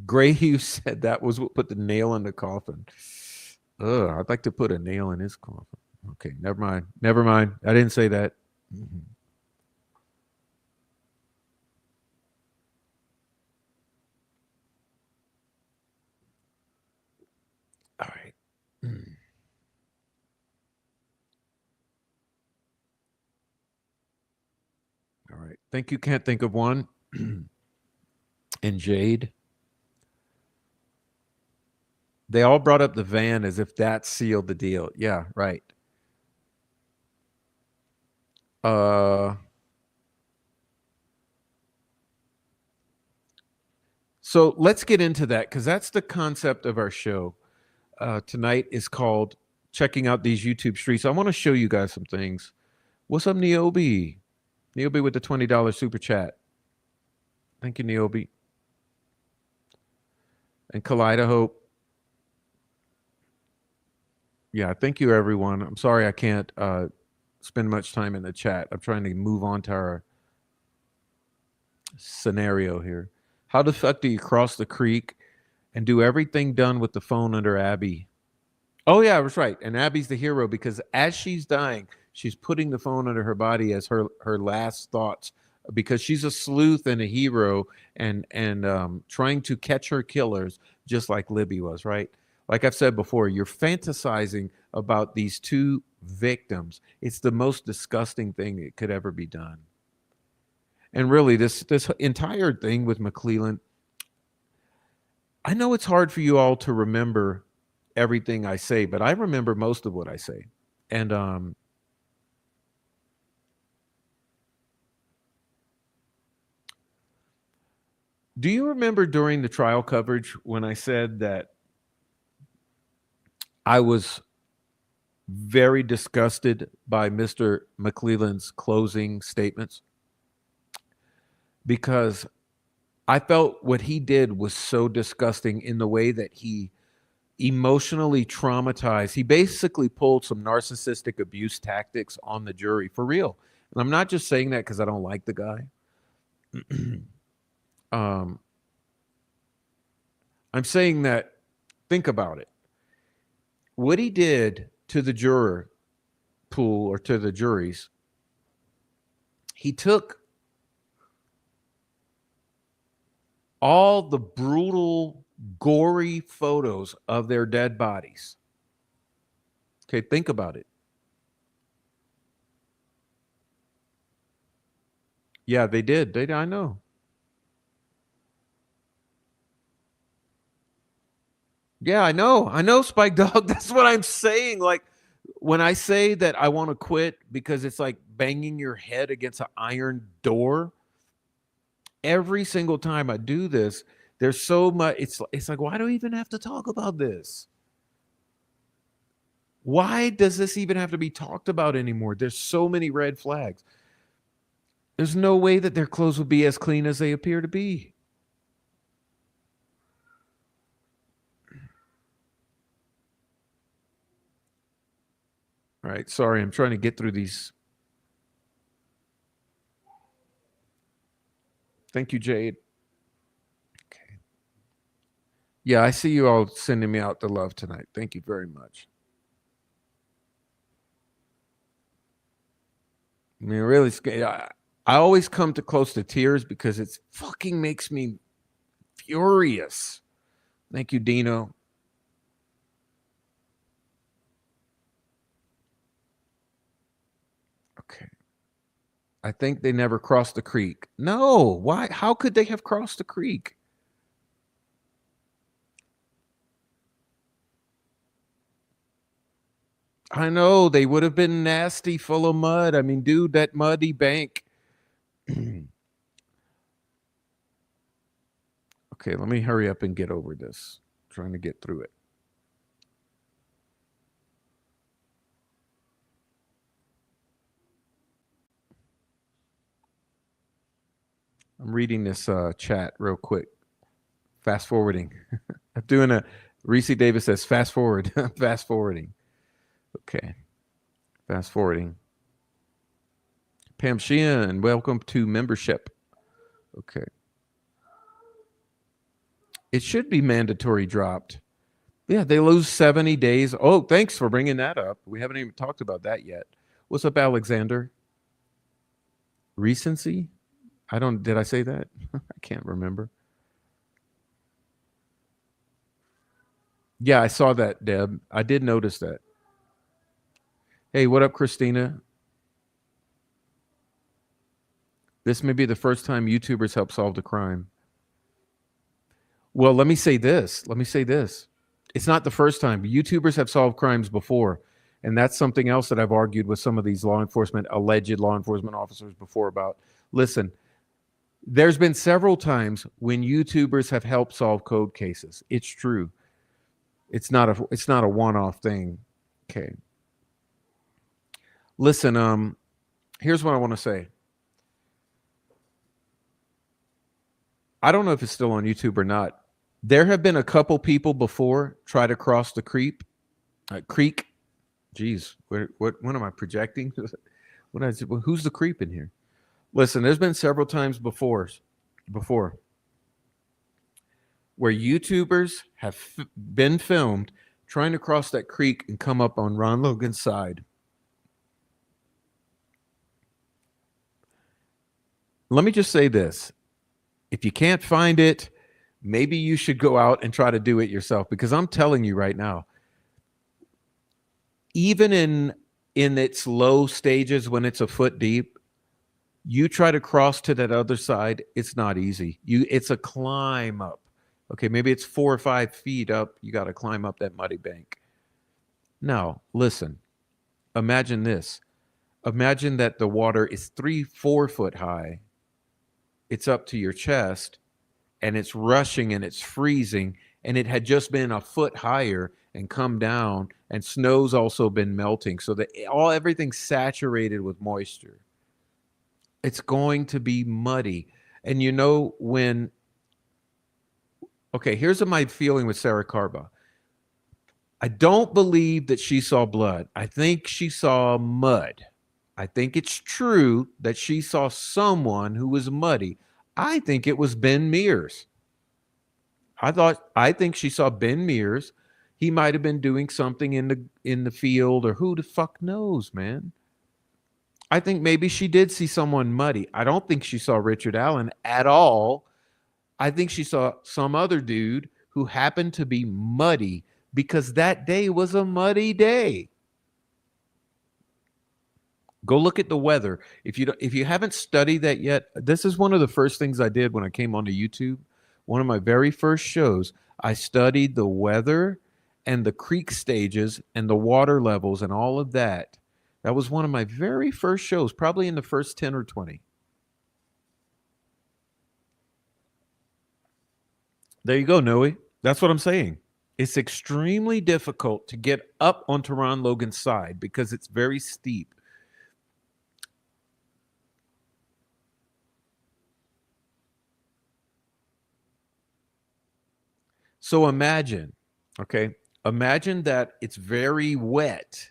Gray Hughes said that was what put the nail in the coffin. Ugh, I'd like to put a nail in his coffin. Okay, never mind. Never mind. I didn't say that. Mhm. All right. All right. Think you can't think of one? And Jade. They all brought up the van as if that sealed the deal. Yeah, right. Uh, so let's get into that because that's the concept of our show. Tonight is called checking out these YouTube streets. I want to show you guys some things. What's up, Niobe? Niobe with the $20 super chat. Thank you, Niobe. And Kaleido. Yeah, thank you, everyone. I'm sorry I can't spend much time in the chat. I'm trying to move on to our scenario here. How the fuck do you cross the creek and do everything done with the phone under Abby? Oh yeah, that's right. And Abby's the hero because as she's dying, she's putting the phone under her body as her last thoughts because she's a sleuth and a hero and trying to catch her killers just like Libby was, right? Like I've said before, you're fantasizing about these two victims. It's the most disgusting thing that could ever be done. And really, this entire thing with McClellan, I know it's hard for you all to remember everything I say, but I remember most of what I say. And do you remember during the trial coverage when I said that I was very disgusted by Mr. McClellan's closing statements? Because I felt what he did was so disgusting in the way that he emotionally traumatized. He basically pulled some narcissistic abuse tactics on the jury for real. And I'm not just saying that because I don't like the guy. um, I'm saying that, think about it. What he did to the juror pool or to the juries, he took all the brutal, gory photos of their dead bodies. Okay, think about it. Yeah, they did. I know. Yeah, I know. I know, Spike Dog. That's what I'm saying. Like when I say that I want to quit because it's like banging your head against an iron door, every single time I do this, there's so much it's like why do we even have to talk about this? Why does this even have to be talked about anymore? There's so many red flags. There's no way that their clothes would be as clean as they appear to be. All right, sorry, I'm trying to get through these. Thank you, Jade. Okay. Yeah, I see you all sending me out the love tonight. Thank you very much. I mean, really, I always come to close to tears because it fucking makes me furious. Thank you, Dino. Okay. I think they never crossed the creek. No, why? How could they have crossed the creek? I know they would have been nasty, full of mud. I mean, dude, that muddy bank. Okay, let me hurry up and get over this. I'm trying to get through it. I'm reading this chat real quick. Fast forwarding. I'm doing a Reese Davis says fast forward. Fast forwarding. Okay. Fast forwarding. Pam Sheehan, welcome to membership. Okay. It should be mandatory dropped. Yeah, they lose 70 days. Oh, thanks for bringing that up. We haven't even talked about that yet. What's up, Alexander? Recency? Did I say that? I can't remember. Yeah, I saw that, Deb. I did notice that. Hey, what up, Christina? This may be the first time YouTubers help solve the crime. Well, let me say this. It's not the first time. YouTubers have solved crimes before. And that's something else that I've argued with some of these alleged law enforcement officers before about. Listen, there's been several times when YouTubers have helped solve code cases. It's true. It's not a one-off thing. Okay. Listen, here's what I want to say. I don't know if it's still on YouTube or not. There have been a couple people before try to cross the creek. Geez, what am I projecting? Who's the creep in here? Listen, there's been several times before where YouTubers have been filmed trying to cross that creek and come up on Ron Logan's side. Let me just say this. If you can't find it, maybe you should go out and try to do it yourself, because I'm telling you right now, even in its low stages when it's a foot deep, you try to cross to that other side, it's not easy. It's a climb up. Okay, maybe it's 4 or 5 feet up. You got to climb up that muddy bank. Now, listen, imagine this. Imagine that the water is 3-4 foot high. It's up to your chest, and it's rushing and it's freezing, and it had just been a foot higher and come down, and snow's also been melting, so that everything's saturated with moisture. It's going to be muddy. And you know when... Okay, here's my feeling with Sarah Carba. I don't believe that she saw blood. I think she saw mud. I think it's true that she saw someone who was muddy. I think it was Ben Mears. I think she saw Ben Mears. He might have been doing something in the field, or who the fuck knows, man. I think maybe she did see someone muddy. I don't think she saw Richard Allen at all. I think she saw some other dude who happened to be muddy, because that day was a muddy day. Go look at the weather. If you haven't studied that yet, this is one of the first things I did when I came onto YouTube. One of my very first shows, I studied the weather and the creek stages and the water levels and all of that. That was one of my very first shows, probably in the first 10 or 20. There you go, Noe. That's what I'm saying. It's extremely difficult to get up onto Ron Logan's side because it's very steep. So imagine that it's very wet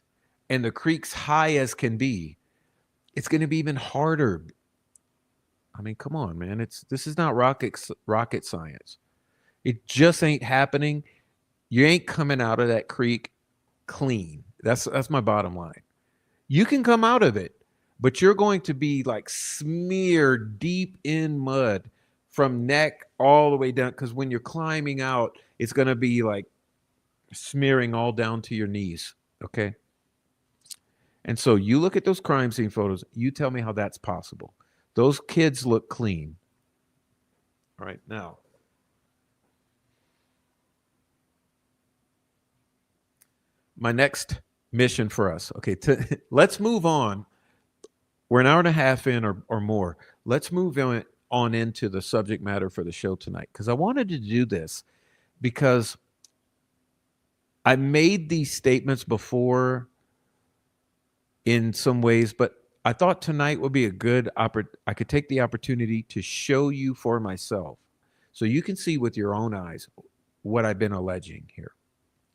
and the creek's high as can be. It's going to be even harder. I mean, come on, man. This is not rocket science. It just ain't happening. You ain't coming out of that creek clean. That's my bottom line. You can come out of it, but you're going to be like smeared deep in mud from neck all the way down, because when you're climbing out, it's going to be like smearing all down to your knees. Okay. And so you look at those crime scene photos, you tell me how that's possible. Those kids look clean. All right. Now, my next mission for us. Okay. Let's move on. We're an hour and a half in or more. Let's move on into the subject matter for the show tonight, because I wanted to do this because I made these statements before in some ways, but I thought tonight would be a good I could take the opportunity to show you for myself so you can see with your own eyes what I've been alleging here.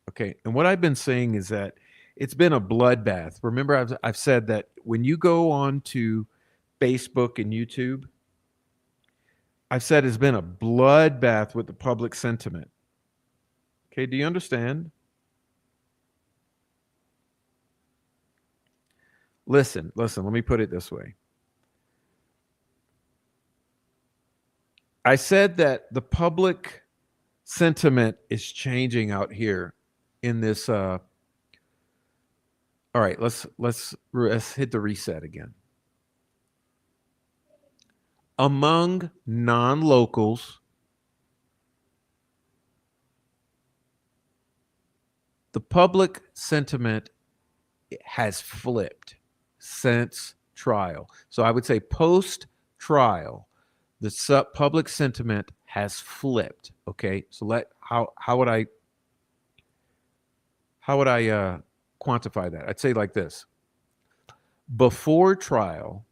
Okay. And what I've been saying is that it's been a bloodbath. Remember, I've said that when you go on to Facebook and YouTube, I've said it's been a bloodbath with the public sentiment. Okay, do you understand? Listen, let me put it this way. I said that the public sentiment is changing out here in this all right, let's hit the reset again. Among non-locals, the public sentiment has flipped since trial. So I would say post trial, the public sentiment has flipped. Okay, so how would I quantify that? I'd say like this: before trial,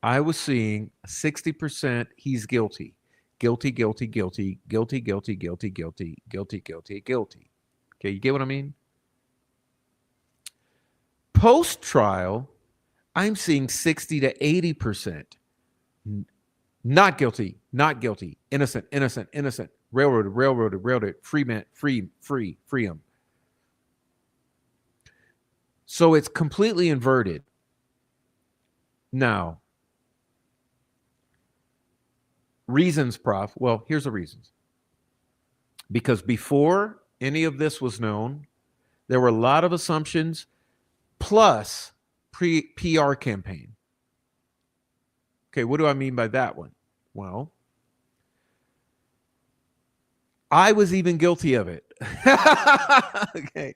I was seeing 60% he's guilty, guilty, guilty, guilty, guilty, guilty, guilty, guilty, guilty, guilty, guilty. Okay, you get what I mean? Post trial, I'm seeing 60 to 80%. Not guilty, not guilty, innocent, innocent, innocent, railroaded, railroaded, railroaded, free man, free, free, free him. So it's completely inverted. Now, reasons, Prof. Well, here's the reasons. Because before any of this was known, there were a lot of assumptions plus PR campaign. Okay, what do I mean by that one? Well, I was even guilty of it. Okay.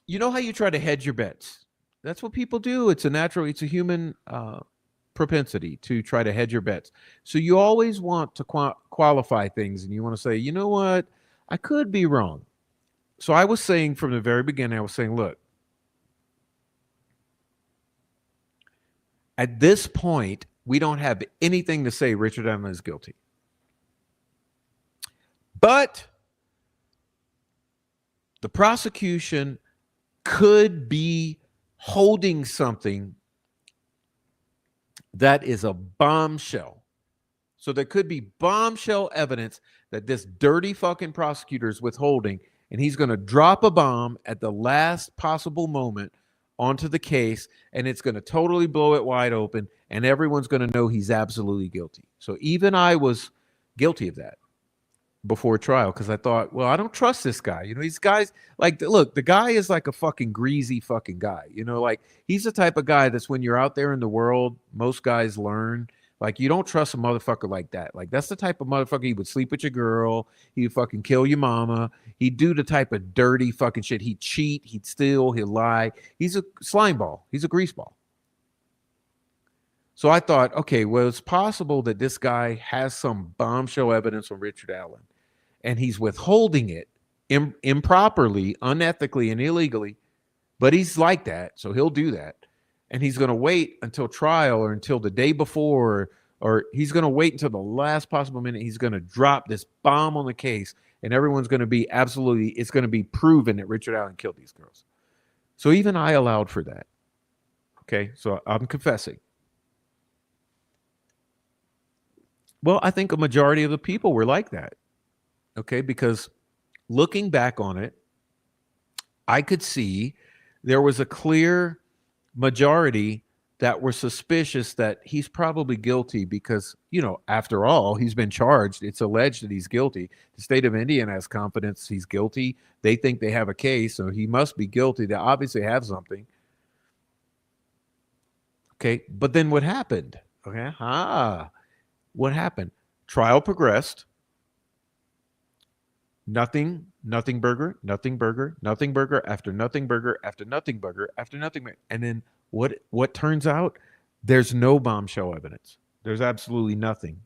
You know how you try to hedge your bets? That's what people do. It's a human propensity to try to hedge your bets. So you always want to qualify things, and you want to say, you know what? I could be wrong. So I was saying from the very beginning, I was saying, look, at this point, we don't have anything to say Richard Allen is guilty. But the prosecution could be holding something that is a bombshell. So there could be bombshell evidence that this dirty fucking prosecutor is withholding, and he's going to drop a bomb at the last possible moment onto the case, and it's going to totally blow it wide open, and everyone's going to know he's absolutely guilty. So even I was guilty of that before trial, because I thought, well, I don't trust this guy. You know, these guys, like, look, the guy is like a fucking greasy fucking guy. You know, like, he's the type of guy that's when you're out there in the world, most guys learn. Like, you don't trust a motherfucker like that. Like, that's the type of motherfucker, he would sleep with your girl. He'd fucking kill your mama. He'd do the type of dirty fucking shit. He'd cheat. He'd steal. He'd lie. He's a slime ball. He's a grease ball. So I thought, okay, well, it's possible that this guy has some bombshell evidence on Richard Allen, and he's withholding it improperly, unethically, and illegally, but he's like that, so he'll do that. And he's going to wait until trial or until the day before, or he's going to wait until the last possible minute. He's going to drop this bomb on the case, and everyone's going to be it's going to be proven that Richard Allen killed these girls. So even I allowed for that. Okay, so I'm confessing. Well, I think a majority of the people were like that. Okay, because looking back on it, I could see there was a clear majority that were suspicious that he's probably guilty because, you know, after all, he's been charged. It's alleged that he's guilty. The state of Indiana has confidence he's guilty. They think they have a case, so he must be guilty. They obviously have something. Okay, but then what happened? Okay, what happened? Trial progressed. Nothing burger, nothing burger, nothing burger after nothing burger after nothing burger after nothing burger. And then what turns out? There's no bombshell evidence. There's absolutely nothing.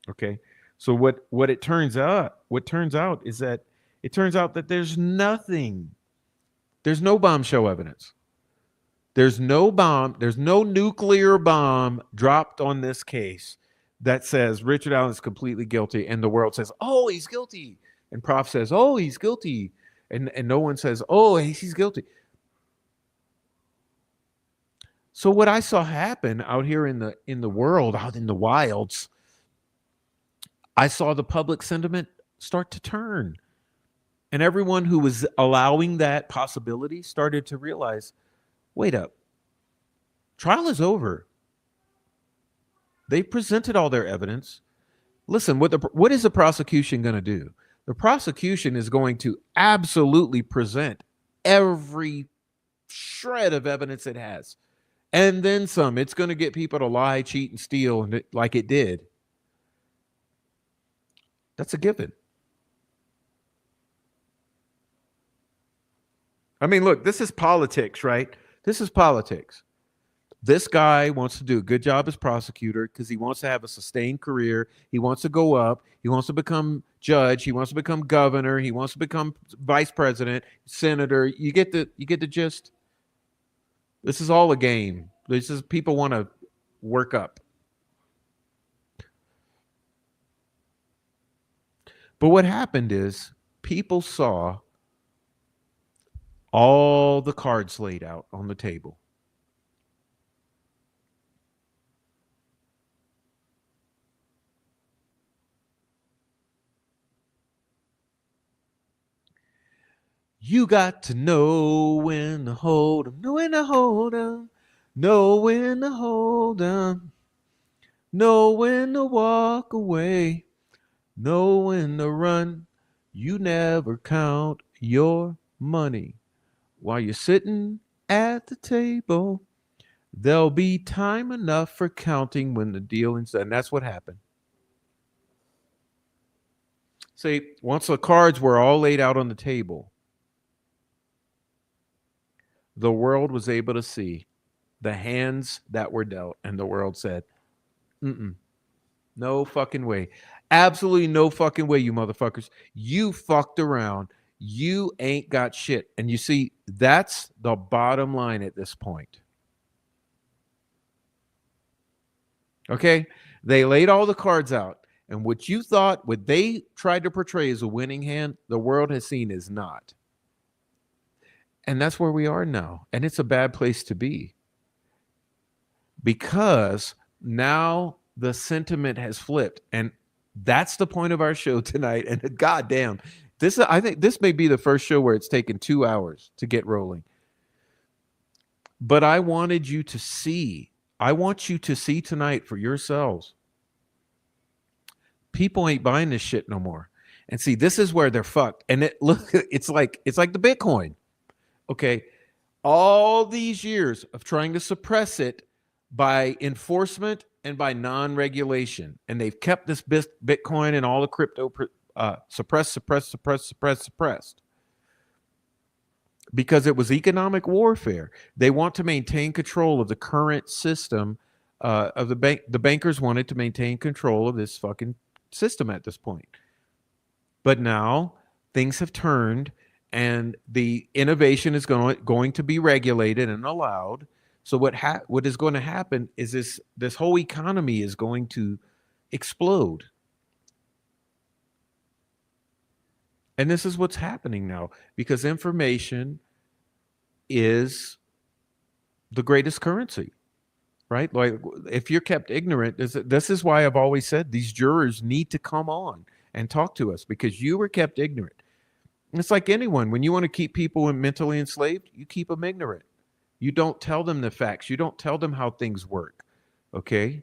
Okay. So what turns out is that it turns out that there's nothing. There's no bombshell evidence. There's no nuclear bomb dropped on this case that says Richard Allen is completely guilty, and the world says, oh, he's guilty. And Prof says, oh, he's guilty. And no one says, oh, he's guilty. So what I saw happen out here in the world, out in the wilds, I saw the public sentiment start to turn. And everyone who was allowing that possibility started to realize, wait up, trial is over. They presented all their evidence. Listen, what is the prosecution going to do? The prosecution is going to absolutely present every shred of evidence it has. And then some. It's going to get people to lie, cheat, and steal like it did. That's a given. I mean, look, this is politics, right? This is politics. This guy wants to do a good job as prosecutor because he wants to have a sustained career. He wants to go up. He wants to become judge. He wants to become governor. He wants to become vice president, senator. You get the gist. This is all a game. This is people want to work up. But what happened is people saw all the cards laid out on the table. You got to know when to hold 'em, know when to hold 'em, know when to hold 'em, know when to walk away, know when to run. You never count your money while you're sitting at the table. There'll be time enough for counting when the dealing's done. And that's what happened. See, once the cards were all laid out on the table, the world was able to see the hands that were dealt, and the world said, no fucking way. Absolutely no fucking way, you motherfuckers. You fucked around. You ain't got shit. And you see, that's the bottom line at this point. Okay? They laid all the cards out. And what you thought, what they tried to portray as a winning hand, the world has seen is not. And that's where we are now. And it's a bad place to be. Because now the sentiment has flipped. And that's the point of our show tonight. And goddamn, I think this may be the first show where it's taken 2 hours to get rolling. But I wanted you to see. I want you to see tonight for yourselves. People ain't buying this shit no more. And see, this is where they're fucked. And it's like the Bitcoin. Okay. All these years of trying to suppress it by enforcement and by non-regulation. And they've kept this Bitcoin and all the crypto suppressed. Because it was economic warfare. They want to maintain control of the current system of the bank. The bankers wanted to maintain control of this fucking system at this point. But now things have turned and the innovation is going to be regulated and allowed. So what is going to happen is this whole economy is going to explode. And this is what's happening now because information is the greatest currency, right? Like if you're kept ignorant, this is why I've always said these jurors need to come on and talk to us because you were kept ignorant. It's like anyone. When you want to keep people mentally enslaved, you keep them ignorant. You don't tell them the facts. You don't tell them how things work. Okay?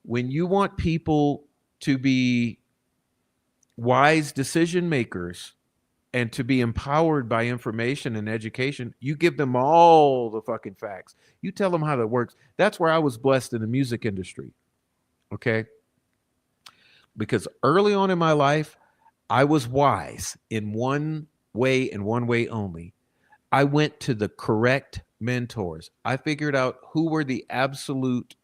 When you want people to be wise decision makers and to be empowered by information and education, you give them all the fucking facts. You tell them how that works. That's where I was blessed in the music industry. Okay? Because early on in my life, I was wise in one way and one way only. I went to the correct mentors. I figured out who were the absolute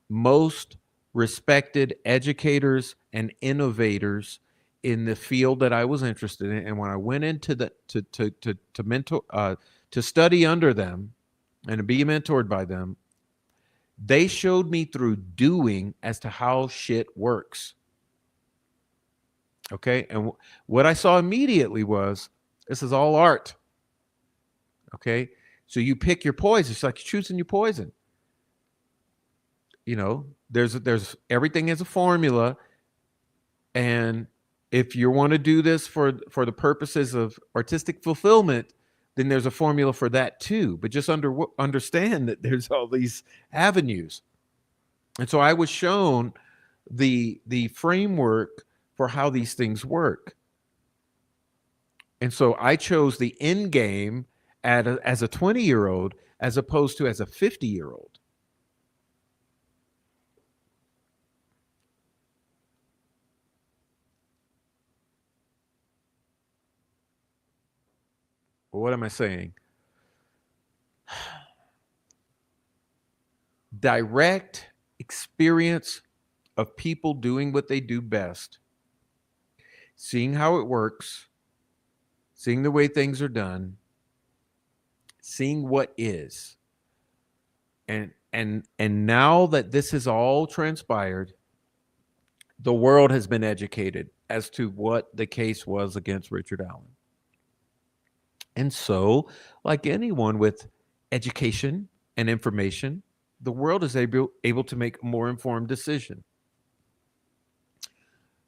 most respected educators and innovators in the field that I was interested in. And when I went into to mentor to study under them and to be mentored by them, they showed me through doing as to how shit works. Okay. And what I saw immediately was this is all art. Okay. So you pick your poison. It's like choosing your poison. You know, there's everything has a formula. And if you want to do this for the purposes of artistic fulfillment, then there's a formula for that too. But just understand that there's all these avenues. And so I was shown the framework for how these things work. And so I chose the end game as a 20-year-old as opposed to as a 50-year-old. Well, what am I saying? Direct experience of people doing what they do best, seeing how it works, seeing the way things are done, seeing what is. And now that this has all transpired, the world has been educated as to what the case was against Richard Allen. And so, like anyone with education and information, the world is able to make a more informed decision.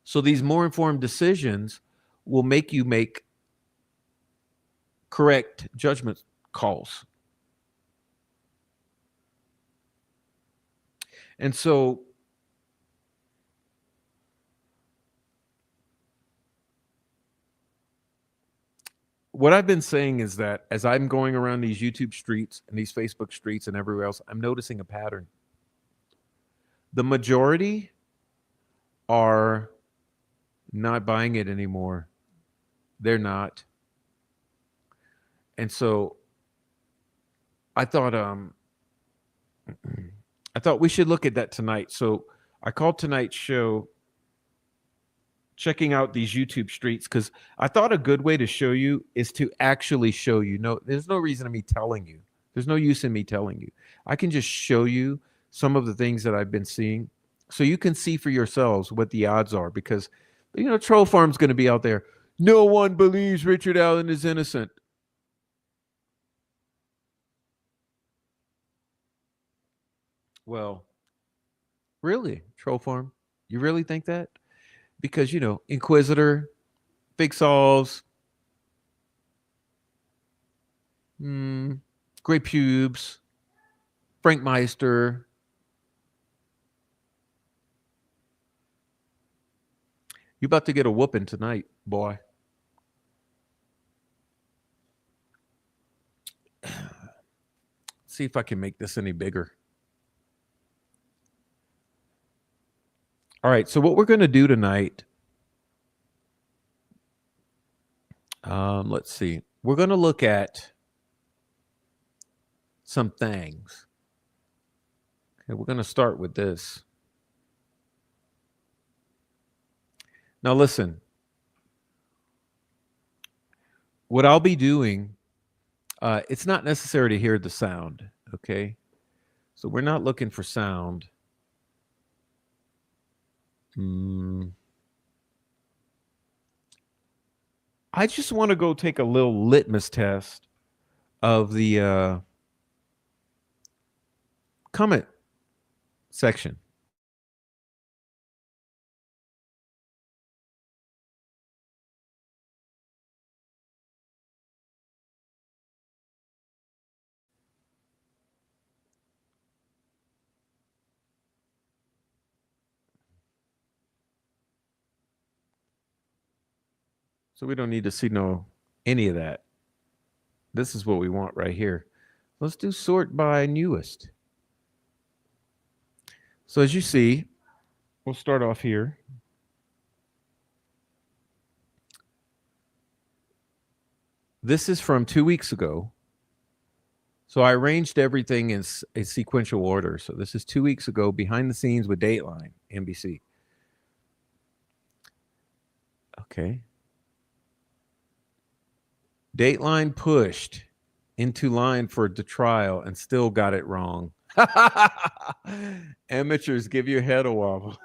So these more informed decisions will make you make correct judgment calls. And so what I've been saying is that as I'm going around these YouTube streets and these Facebook streets and everywhere else, I'm noticing a pattern. The majority are not buying it anymore. They're not. And so I thought we should look at that tonight. So I called tonight's show checking out these YouTube streets, because I thought a good way to show you is to actually show you. No, there's no reason in me telling you. There's no use in me telling you. I can just show you some of the things that I've been seeing so you can see for yourselves what the odds are, because, Troll Farm's going to be out there. No one believes Richard Allen is innocent. Well, really, Troll Farm? You really think that? Because, Inquisitor, Big Solves, Great Pubes, Frank Meister. You about to get a whooping tonight, boy. See if I can make this any bigger. All right, so what we're going to do tonight, let's see. We're going to look at some things. Okay, we're going to start with this. Now, listen. What I'll be doing, it's not necessary to hear the sound, okay? So we're not looking for sound. I just want to go take a little litmus test of the comment section. So we don't need to see any of that. This is what we want right here. Let's do sort by newest. So as you see, we'll start off here. This is from 2 weeks ago. So I arranged everything in a sequential order. So this is 2 weeks ago, behind the scenes with Dateline, NBC. Okay. Dateline pushed into line for the trial and still got it wrong. Amateurs give your head a wobble.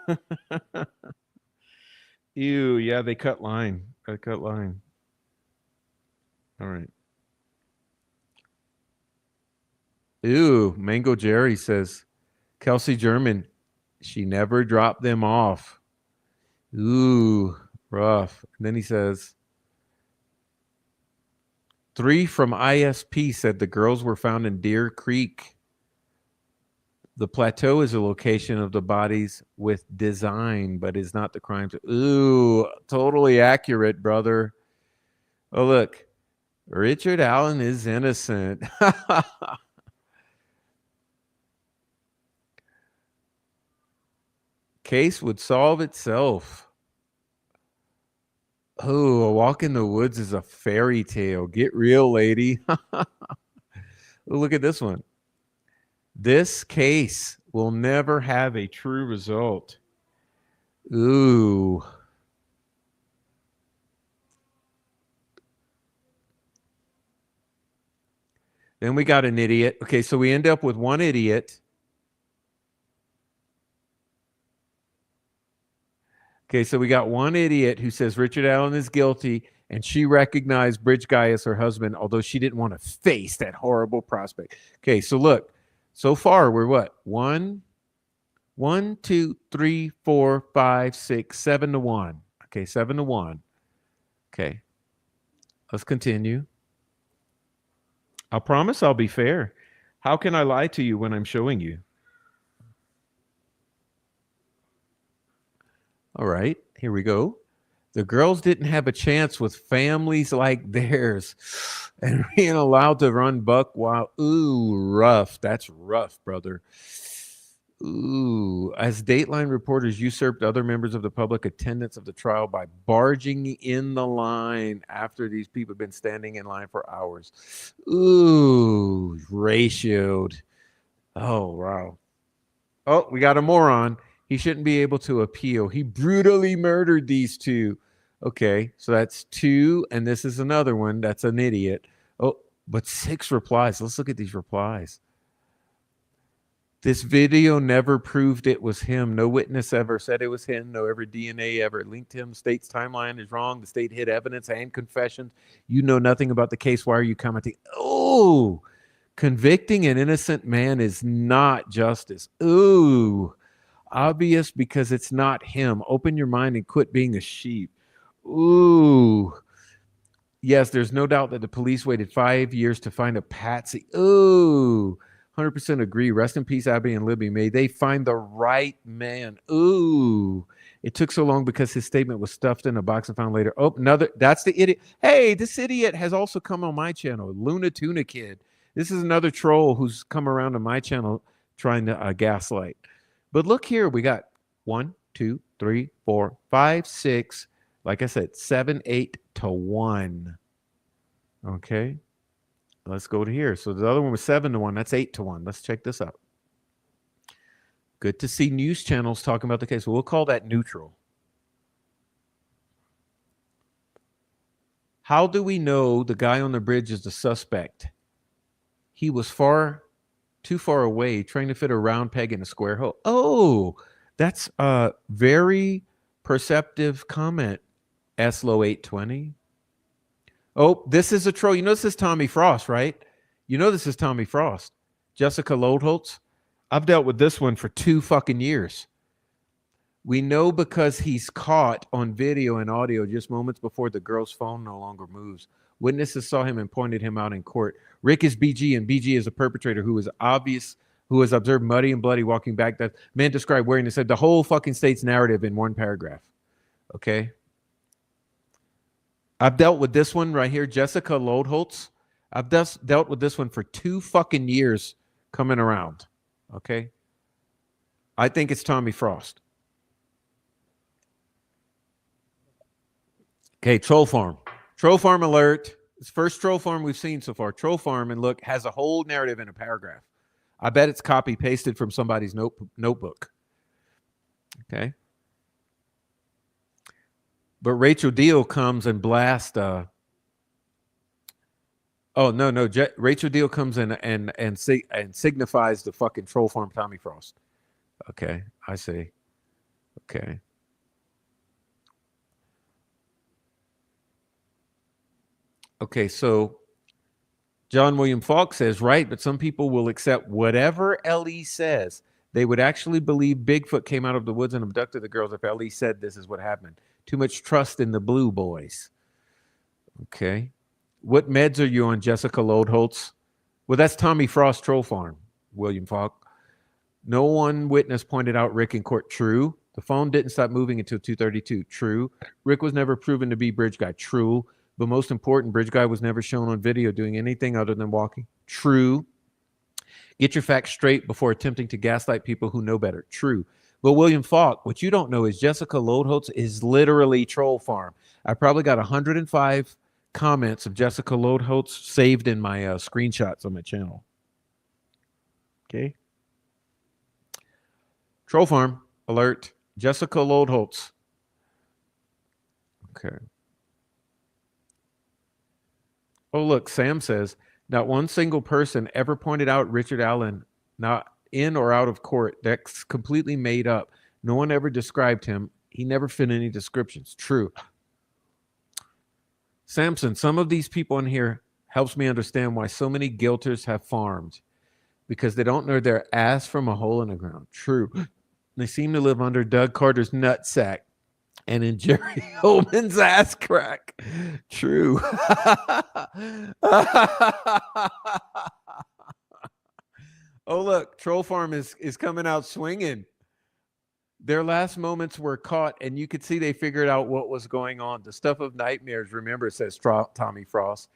Ew, yeah, they cut line. They cut line. All right. Ew, Mango Jerry says, Kelsey German, she never dropped them off. Ooh, rough. And then he says, 3 from ISP said the girls were found in Deer Creek. The plateau is a location of the bodies with design, but is not the crime. Ooh, totally accurate, brother. Oh, look. Richard Allen is innocent. Case would solve itself. Oh, A Walk in the Woods is a fairy tale. Get real, lady. Look at this one. This case will never have a true result. Ooh. Then we got an idiot. Okay, so we end up with one idiot. Okay, so we got one idiot who says Richard Allen is guilty, and she recognized Bridge Guy as her husband, although she didn't want to face that horrible prospect. Okay, so look, so far we're what? 1, 2, 3, 4, 5, 6, 7 to 1. Okay, 7 to 1. Okay, let's continue. I'll promise I'll be fair. How can I lie to you when I'm showing you? All right, here we go. The girls didn't have a chance with families like theirs and being allowed to run buck wild. Ooh, rough. That's rough, brother. Ooh, as Dateline reporters usurped other members of the public attendance of the trial by barging in the line after these people have been standing in line for hours. Ooh, ratioed. Oh, wow. Oh, we got a moron. He shouldn't be able to appeal. He brutally murdered these two. Okay, so that's 2, and this is another one. That's an idiot. Oh, but 6 replies. Let's look at these replies. This video never proved it was him. No witness ever said it was him. No ever DNA ever linked him. The state's timeline is wrong. The state hid evidence and confessions. You know nothing about the case. Why are you commenting? Oh, convicting an innocent man is not justice. Ooh, obvious because it's not him. Open your mind and quit being a sheep. Ooh. Yes, there's no doubt that the police waited 5 years to find a patsy. Ooh. 100% agree. Rest in peace, Abby and Libby. May they find the right man. Ooh. It took so long because his statement was stuffed in a box and found later. Oh, another. That's the idiot. Hey, this idiot has also come on my channel. Luna Tuna Kid. This is another troll who's come around to my channel trying to gaslight. But look here. We got 1, 2, 3, 4, 5, 6. Like I said, 7, 8 to 1. Okay. Let's go to here. So the other one was 7 to 1. That's 8 to 1. Let's check this out. Good to see news channels talking about the case. We'll call that neutral. How do we know the guy on the bridge is the suspect? He was too far away, trying to fit a round peg in a square hole. Oh, that's a very perceptive comment, Eslo 820. Oh, this is a troll. You know this is Tommy Frost, right? You know this is Tommy Frost. Jessica Lodholtz. I've dealt with this one for 2 fucking years. We know because he's caught on video and audio just moments before the girl's phone no longer moves. Witnesses saw him and pointed him out in court. Rick is BG, and BG is a perpetrator who is obvious, who was observed muddy and bloody walking back. That man described wearing, said the whole fucking state's narrative in one paragraph. Okay. I've dealt with this one right here, Jessica Lodholtz. I've dealt with this one for 2 fucking years coming around. Okay. I think it's Tommy Frost. Okay, Troll Farm. Troll Farm alert. It's first Troll Farm we've seen so far. Troll Farm, and look, has a whole narrative in a paragraph. I bet it's copy pasted from somebody's notebook. Okay. But Rachel Deal comes and blasts. Oh no! Rachel Deal comes in and signifies the fucking Troll Farm Tommy Frost. Okay, I see. Okay. Okay, so John William Falk says, right, but some people will accept whatever Ellie says. They would actually believe Bigfoot came out of the woods and abducted the girls if Ellie said this is what happened. Too much trust in the blue boys. Okay. What meds are you on, Jessica Lodeholtz? Well, that's Tommy Frost Troll Farm, William Falk. No one witness pointed out Rick in court. True. The phone didn't stop moving until 2:32. True. Rick was never proven to be Bridge Guy. True. But most important, Bridge Guy was never shown on video doing anything other than walking. True. Get your facts straight before attempting to gaslight people who know better. True. But William Falk, what you don't know is Jessica Lodeholtz is literally Troll Farm. I probably got 105 comments of Jessica Lodeholtz saved in my screenshots on my channel. Okay. Troll Farm alert. Jessica Lodeholtz. Okay. Oh, look, Sam says, not one single person ever pointed out Richard Allen, not in or out of court. That's completely made up. No one ever described him. He never fit any descriptions. True. Samson, some of these people in here helps me understand why so many guilters have farmed. Because they don't know their ass from a hole in the ground. True. They seem to live under Doug Carter's nutsack and in Jerry Holman's ass crack. True. Oh, look, Troll Farm is coming out swinging. Their last moments were caught, and you could see they figured out what was going on. The stuff of nightmares, remember, says Tommy Frost.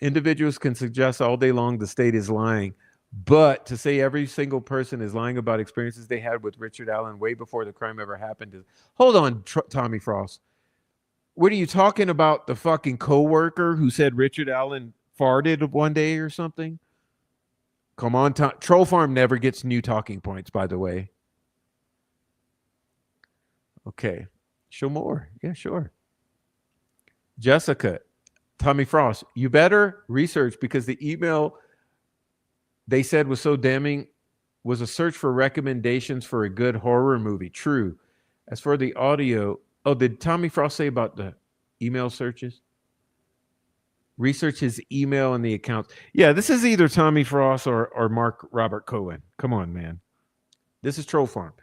Individuals can suggest all day long the state is lying. But to say every single person is lying about experiences they had with Richard Allen way before the crime ever happened is... Hold on, Tommy Frost. What are you talking about? The fucking coworker who said Richard Allen farted one day or something? Come on, Troll Farm never gets new talking points, by the way. Okay. Show more. Yeah, sure. Jessica, Tommy Frost, you better research because the email they said was so damning was a search for recommendations for a good horror movie. True. As for the audio, oh, did Tommy Frost say about the email searches? Research his email and the accounts. Yeah, this is either Tommy Frost or Mark Robert Cohen. Come on, man. This is Troll Farm.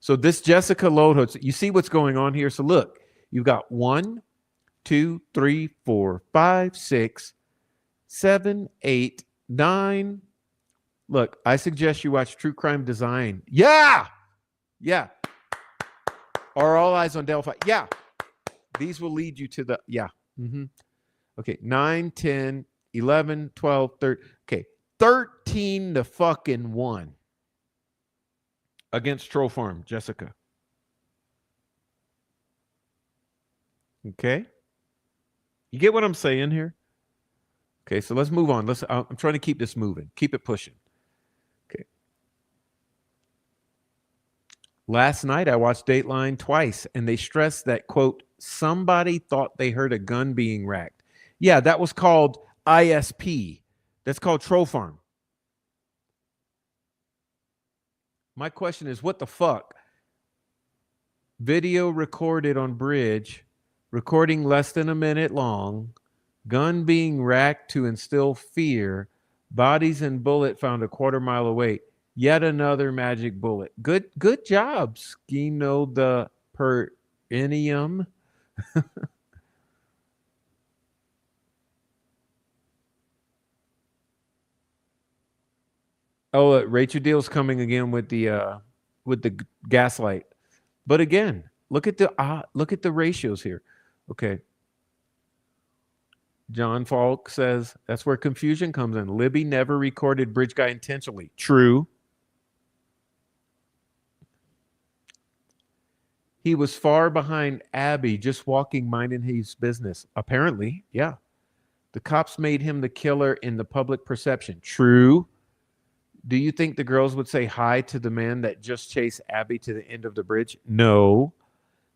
So this Jessica Lodeholtz, you see what's going on here? So look, you've got 1, 2, 3, 4, 5, 6, 7, 8, 9. Look, I suggest you watch True Crime Design. Yeah. Yeah. Or All Eyes on Delphi. Yeah. These will lead you to the, yeah. Okay, 9, 10, 11, 12, 13. Okay, 13 to fucking 1 against Troll Farm, Jessica. Okay? You get what I'm saying here? Okay, so let's move on. I'm trying to keep this moving. Keep it pushing. Okay. Last night, I watched Dateline twice, and they stressed that, quote, somebody thought they heard a gun being racked. Yeah, that was called ISP. That's called Troll Farm. My question is, what the fuck? Video recorded on bridge, recording less than a minute long, gun being racked to instill fear, bodies and bullet found a quarter mile away. Yet another magic bullet. Good job, Skino the Perinium. Oh, Rachel Deal's coming again with the gaslight. But again, look at the ratios here. Okay. John Falk says that's where confusion comes in. Libby never recorded Bridge Guy intentionally. True. He was far behind Abby, just walking, minding his business. Apparently, yeah. The cops made him the killer in the public perception. True. Do you think the girls would say hi to the man that just chased Abby to the end of the bridge? No.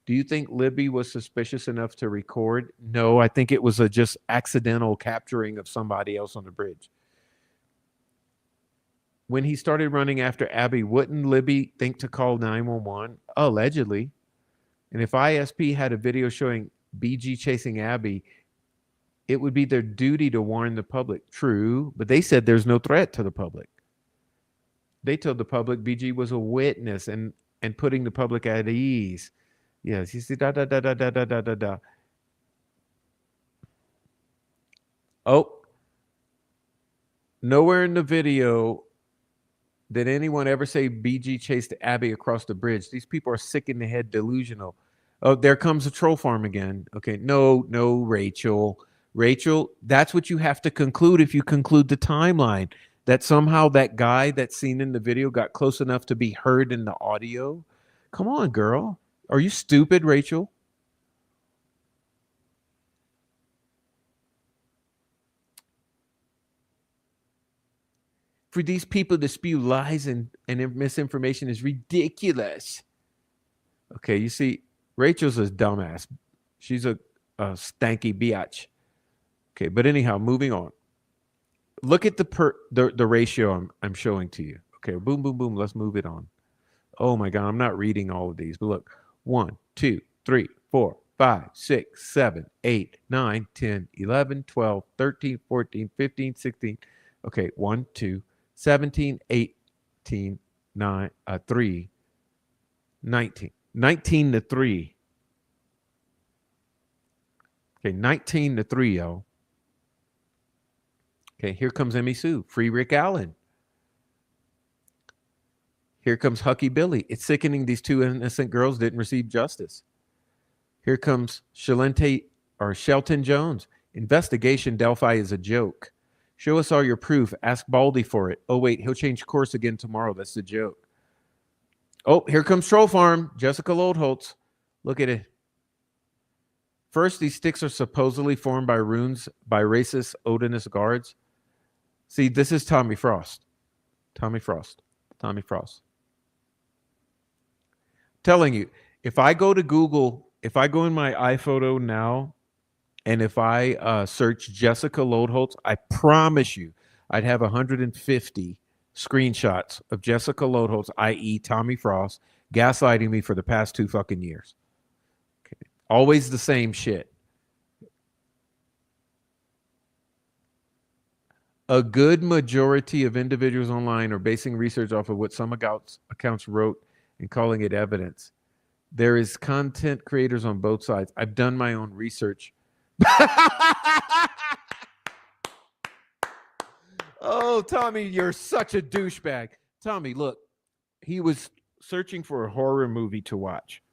Do you think Libby was suspicious enough to record? No, I think it was a just accidental capturing of somebody else on the bridge. When he started running after Abby, wouldn't Libby think to call 911? Allegedly. And if ISP had a video showing BG chasing Abby, it would be their duty to warn the public. True, but they said there's no threat to the public. They told the public BG was a witness and putting the public at ease. Yes, you see da da da da da da da da da. Oh, nowhere in the video did anyone ever say BG chased Abby across the bridge. These people are sick in the head, delusional. Oh, there comes the troll farm again. Okay, no, no, Rachel. Rachel, that's what you have to conclude if you conclude the timeline. That somehow that guy that's seen in the video got close enough to be heard in the audio. Come on, girl. Are you stupid, Rachel? For these people to spew lies and misinformation is ridiculous. Okay, you see, Rachel's a dumbass. She's a stanky biatch. Okay, but anyhow, moving on. Look at the ratio I'm showing to you. Okay, boom, boom, boom. Let's move it on. Oh my God, I'm not reading all of these, but look, 1, 2, 3, 4, 5, 6, 7, 8, 9, 10, 11, 12, 13, 14, 15, 16. Okay, 1, 2, 17, 18, 9, 3, 19. 19 to 3. Okay, 19 to 3, yo. Okay, here comes Emmy Sue. Free Rick Allen. Here comes Hucky Billy. It's sickening these two innocent girls didn't receive justice. Here comes Shelton Jones. Investigation Delphi is a joke. Show us all your proof. Ask Baldy for it. Oh, wait, he'll change course again tomorrow. That's the joke. Oh, here comes Troll Farm. Jessica Lodeholtz. Look at it. First, these sticks are supposedly formed by runes by racist Odinist guards. See, this is Tommy Frost. Tommy Frost. Tommy Frost. Telling you, if I go to Google, if I go in my iPhoto now, and if I search Jessica Lodeholtz, I promise you, I'd have 150 screenshots of Jessica Lodeholtz, i.e. Tommy Frost, gaslighting me for the past 2 fucking years. Okay. Always the same shit. A good majority of individuals online are basing research off of what some accounts wrote and calling it evidence. There is content creators on both sides. I've done my own research. Oh, Tommy, you're such a douchebag. Tommy, look, he was searching for a horror movie to watch.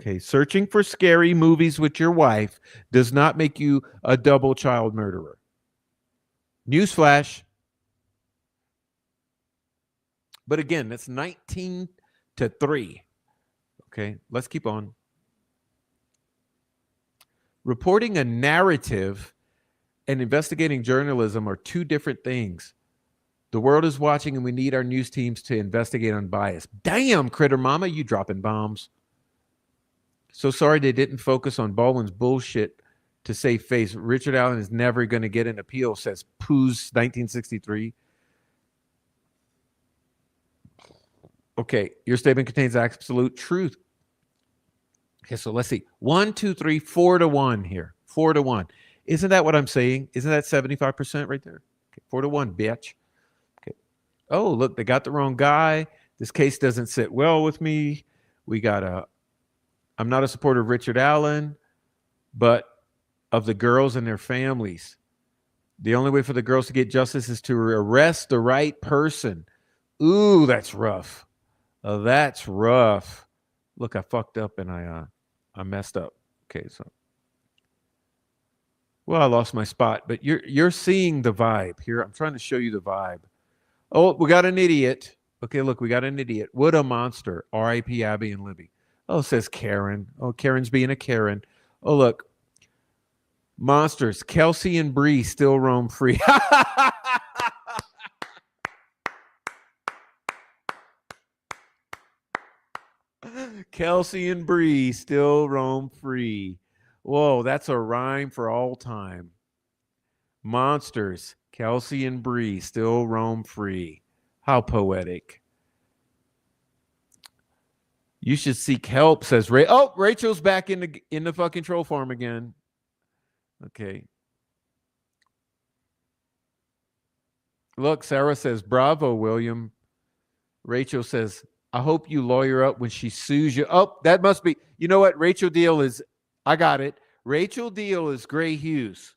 Okay, searching for scary movies with your wife does not make you a double child murderer. Newsflash. But again, that's 19 to 3. Okay, let's keep on. Reporting a narrative and investigating journalism are 2 different things. The world is watching and we need our news teams to investigate unbiased. Damn, Critter Mama, you dropping bombs. So sorry they didn't focus on Baldwin's bullshit to save face. Richard Allen is never going to get an appeal, says Pooh's 1963. Okay, your statement contains absolute truth. Okay, so let's see. 1, 2, 3, 4 to 1 here. 4 to 1. Isn't that what I'm saying? Isn't that 75% right there? Okay, 4 to 1, bitch. Okay. Oh, look, they got the wrong guy. This case doesn't sit well with me. I'm not a supporter of Richard Allen, but of the girls and their families. The only way for the girls to get justice is to arrest the right person. Ooh, that's rough. That's rough. Look, I fucked up and I messed up. Okay, so I lost my spot, but you're seeing the vibe here. I'm trying to show you the vibe. Oh, we got an idiot. Okay, look, we got an idiot. What a monster. R.I.P. Abby and Libby. Oh, says Karen. Oh, Karen's being a Karen. Oh, look. Monsters. Kelsey and Bree still roam free. Kelsey and Bree still roam free. Whoa, that's a rhyme for all time. Monsters. Kelsey and Bree still roam free. How poetic. You should seek help, says Ray. Oh, Rachel's back in the fucking troll farm again. Okay. Look, Sarah says, bravo, William. Rachel says, I hope you lawyer up when she sues you. Oh, that must be, you know what? Rachel Deal is, I got it. Rachel Deal is Gray Hughes.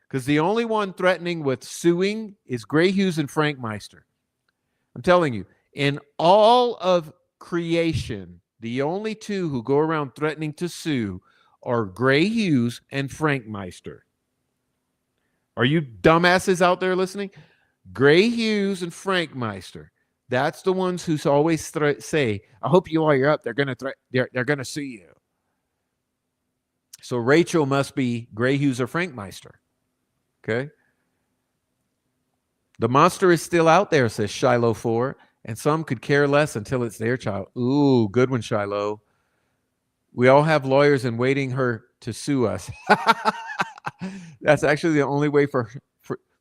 Because the only one threatening with suing is Gray Hughes and Frank Meister. I'm telling you, in all of creation, the only two who go around threatening to sue are Gray Hughes and Frank Meister. Are you dumbasses out there listening? Gray Hughes and Frank Meister. That's the ones who always say, I hope you lawyer up. They're gonna sue you. So Rachel must be Gray Hughes or Frank Meister. Okay. The monster is still out there, says Shiloh 4, and some could care less until it's their child. Ooh, good one, Shiloh. We all have lawyers and waiting her to sue us. That's actually the only way for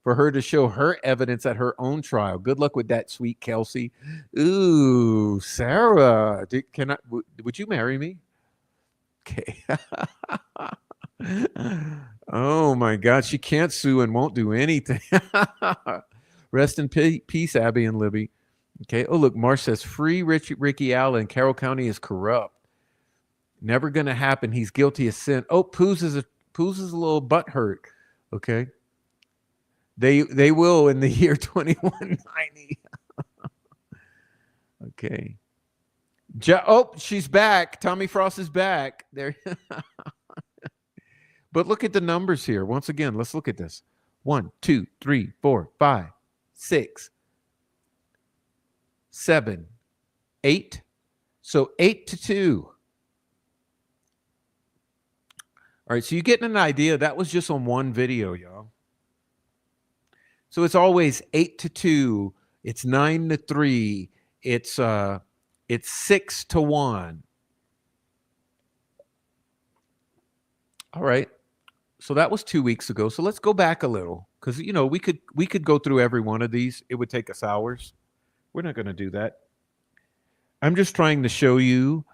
her to show her evidence at her own trial. Good luck with that, sweet Kelsey. Ooh, Sarah, would you marry me? Okay. Oh my God, she can't sue and won't do anything. Rest in peace, Abby and Libby. Okay. Oh, look, Marsh says free Ricky Allen. Carroll County is corrupt. Never going to happen. He's guilty of sin. Oh, Poos is a little butthurt. Okay. They will in the year 2190. Okay. Oh, she's back. Tommy Frost is back. There. But look at the numbers here. Once again, let's look at this. 1, 2, 3, 4, 5, 6, 7, 8. So 8-2. All right, so you're getting an idea. That was just on one video, y'all. So it's always 8-2. It's 9-3. It's 6-1. All right. So that was 2 weeks ago. So let's go back a little, because we could go through every one of these. It would take us hours. We're not going to do that. I'm just trying to show you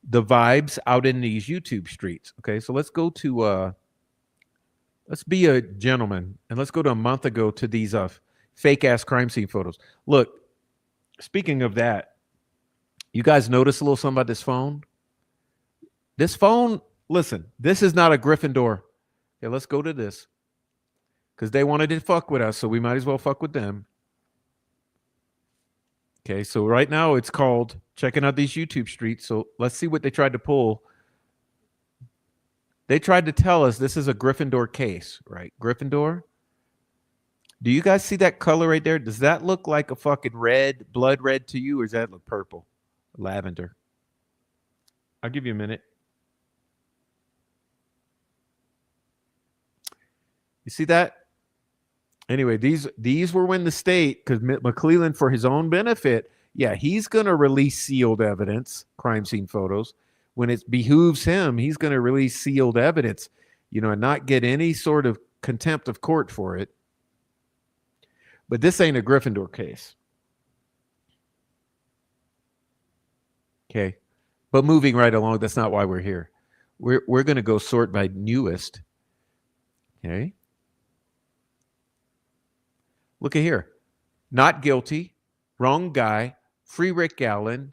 the vibes out in these YouTube streets. Okay, so let's go to let's be a gentleman, and let's go to a month ago to these fake ass crime scene photos. Look, speaking of that, you guys notice a little something about this phone? This phone, listen, this is not a Gryffindor. Okay, let's go to this, because they wanted to fuck with us, so we might as well fuck with them. Okay, so right now it's called checking out these YouTube streets. So let's see what they tried to pull. They tried to tell us this is a Gryffindor case, right? Gryffindor. Do you guys see that color right there? Does that look like a fucking red, blood red to you, or does that look purple? Lavender. I'll give you a minute. You see that? Anyway, these were when the state, because McClellan, for his own benefit, yeah, he's going to release sealed evidence, crime scene photos. When it behooves him, he's going to release sealed evidence, and not get any sort of contempt of court for it. But this ain't a Gryffindor case. Okay. But moving right along, that's not why we're here. We're going to go sort by newest. Okay. Look at here. Not guilty. Wrong guy. Free Rick Allen.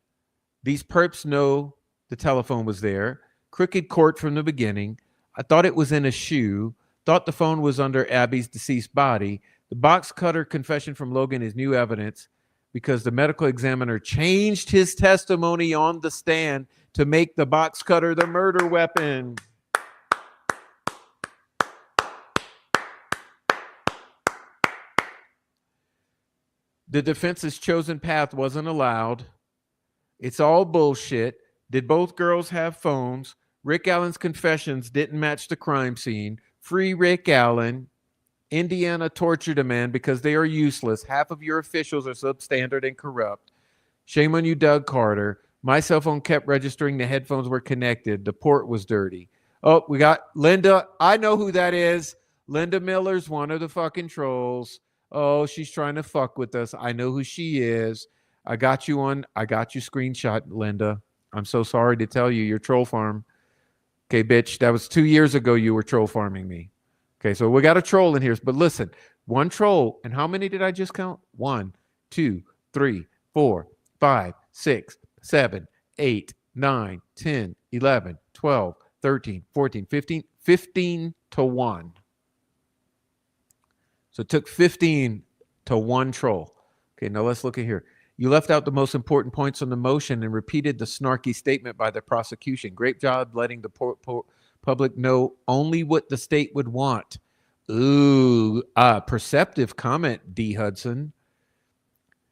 These perps know the telephone was there. Crooked court from the beginning. I thought it was in a shoe. Thought the phone was under Abby's deceased body. The box cutter confession from Logan is new evidence because the medical examiner changed his testimony on the stand to make the box cutter the murder weapon. The defense's chosen path wasn't allowed. It's all bullshit. Did both girls have phones? Rick Allen's confessions didn't match the crime scene. Free Rick Allen. Indiana tortured a man because they are useless. Half of your officials are substandard and corrupt. Shame on you, Doug Carter. My cell phone kept registering the headphones were connected. The port was dirty. Oh, we got Linda. I know who that is. Linda Miller's one of the fucking trolls. Oh, she's trying to fuck with us. I know who she is. I got you screenshot, Linda. I'm so sorry to tell you, you're troll farm. Okay, bitch, that was 2 years ago you were troll farming me. Okay, so we got a troll in here. But listen, one troll, and how many did I just count? 1, 2, 3, 4, 5, 6, 7, 8, 9, 10, 11, 12, 13, 14, 15, 15 to 1. So it took 15 to 1 troll. Okay, now let's look at here. You left out the most important points on the motion and repeated the snarky statement by the prosecution. Great job letting the public know only what the state would want. Ooh, perceptive comment, D. Hudson.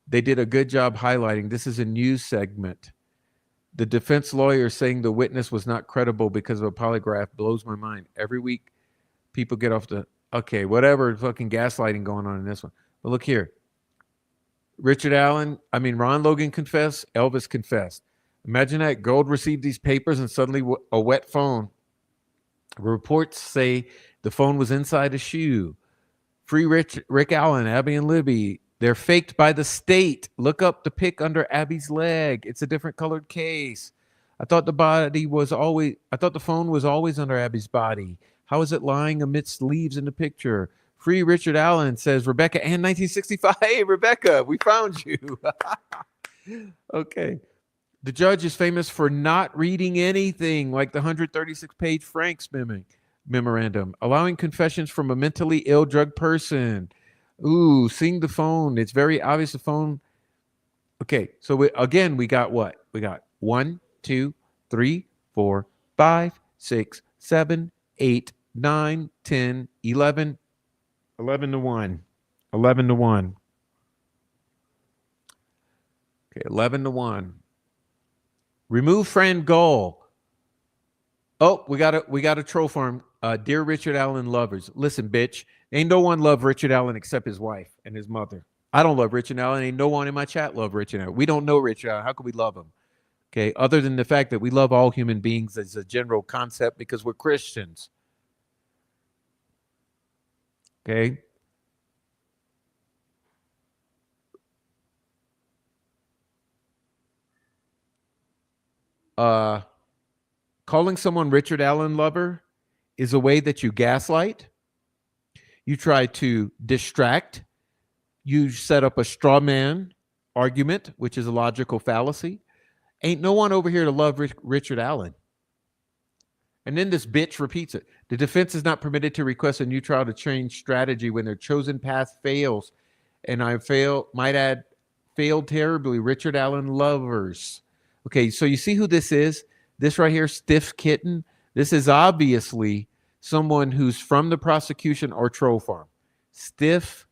They did a good job highlighting. This is a news segment. The defense lawyer saying the witness was not credible because of a polygraph blows my mind. Every week, people get off the, okay, whatever fucking gaslighting going on in this one. But look here. Ron Logan confessed, Elvis confessed. Imagine that. Gold received these papers and suddenly a wet phone. Reports say the phone was inside a shoe. Free Rick Allen, Abby and Libby. They're faked by the state. Look up the pic under Abby's leg. It's a different colored case. I thought the phone was always under Abby's body. How is it lying amidst leaves in the picture? Free Richard Allen, says Rebecca and 1965. Hey, Rebecca, we found you. Okay. The judge is famous for not reading anything, like the 136-page Frank's memorandum, allowing confessions from a mentally ill drug person. Ooh, seeing the phone. It's very obvious the phone. Okay, so we got what? We got 1, 2, 3, 4, 5, 6, 7, 8, 9, 10, 11. 11 to 1. 11 to 1. Okay, 11 to 1. Remove friend goal. Oh, we got a troll farm. Dear Richard Allen lovers. Listen, bitch. Ain't no one love Richard Allen except his wife and his mother. I don't love Richard Allen. Ain't no one in my chat love Richard Allen. We don't know Richard Allen. How could we love him? Okay, other than the fact that we love all human beings as a general concept because we're Christians. Okay. Calling someone Richard Allen lover is a way that you gaslight. You try to distract. You set up a straw man argument, which is a logical fallacy. Ain't no one over here to love Richard Allen. And then this bitch repeats it. The defense is not permitted to request a new trial to change strategy when their chosen path fails. And might add, failed terribly. Richard Allen lovers. Okay, so you see who this is? This right here, Stiff Kitten. This is obviously someone who's from the prosecution or troll farm. Stiff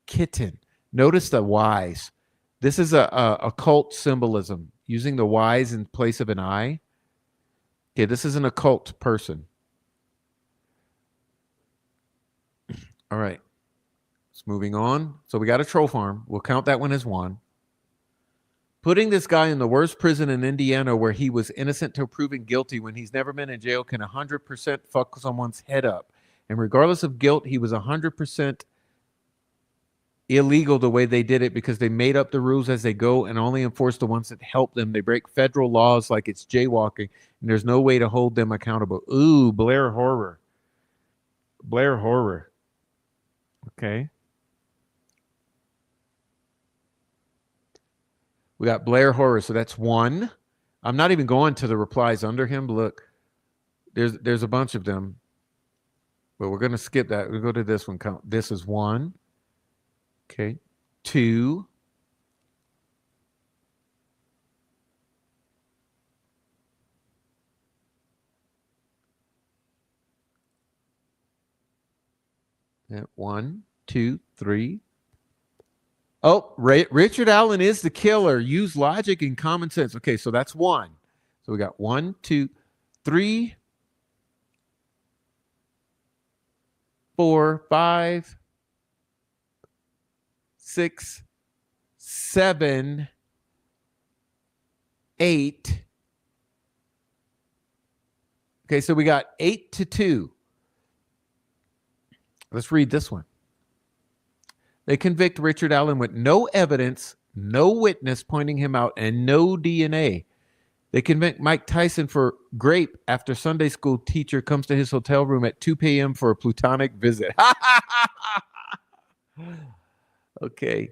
Kitten. Notice the Y's. This is a occult symbolism, using the Y's in place of an I. Okay, this is an occult person. All right. It's moving on. So we got a troll farm. We'll count that one as 1. Putting this guy in the worst prison in Indiana where he was innocent till proven guilty when he's never been in jail can 100% fuck someone's head up. And regardless of guilt, he was 100% illegal the way they did it because they made up the rules as they go and only enforce the ones that help them. They break federal laws like it's jaywalking, and there's no way to hold them accountable. Ooh, Blair Horror. Blair Horror. Okay. We got Blair Horror, so that's 1. I'm not even going to the replies under him. Look, there's a bunch of them, but we're going to skip that. We'll go to this one. Count. This is 1. Okay. 2. Yeah, 1, 2, 3. Oh, Richard Allen is the killer. Use logic and common sense. Okay, so that's 1. So we got 1, 2, 3, 4, 5, 6, 7, 8. Okay, so we got 8 to 2. Let's read this one. They convict Richard Allen with no evidence, no witness pointing him out, and no DNA. They convict Mike Tyson for grape after Sunday school teacher comes to his hotel room at 2 p.m. for a plutonic visit. Okay.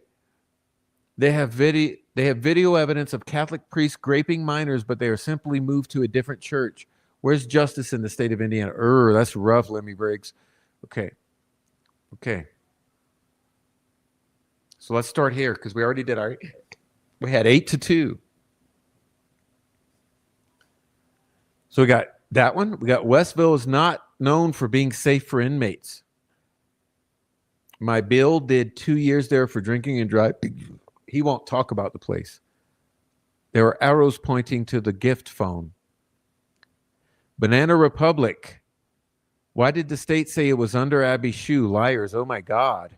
They have video evidence of Catholic priests raping minors, but they are simply moved to a different church. Where's justice in the state of Indiana? That's rough, Lemmy Briggs. Okay. So let's start here because we already did we had 8-2. So we got that one. We got Westville is not known for being safe for inmates. My Bill did 2 years there for drinking and driving. He won't talk about the place. There are arrows pointing to the gift phone. Banana Republic. Why did the state say it was under Abby's shoe? Liars. Oh, my God.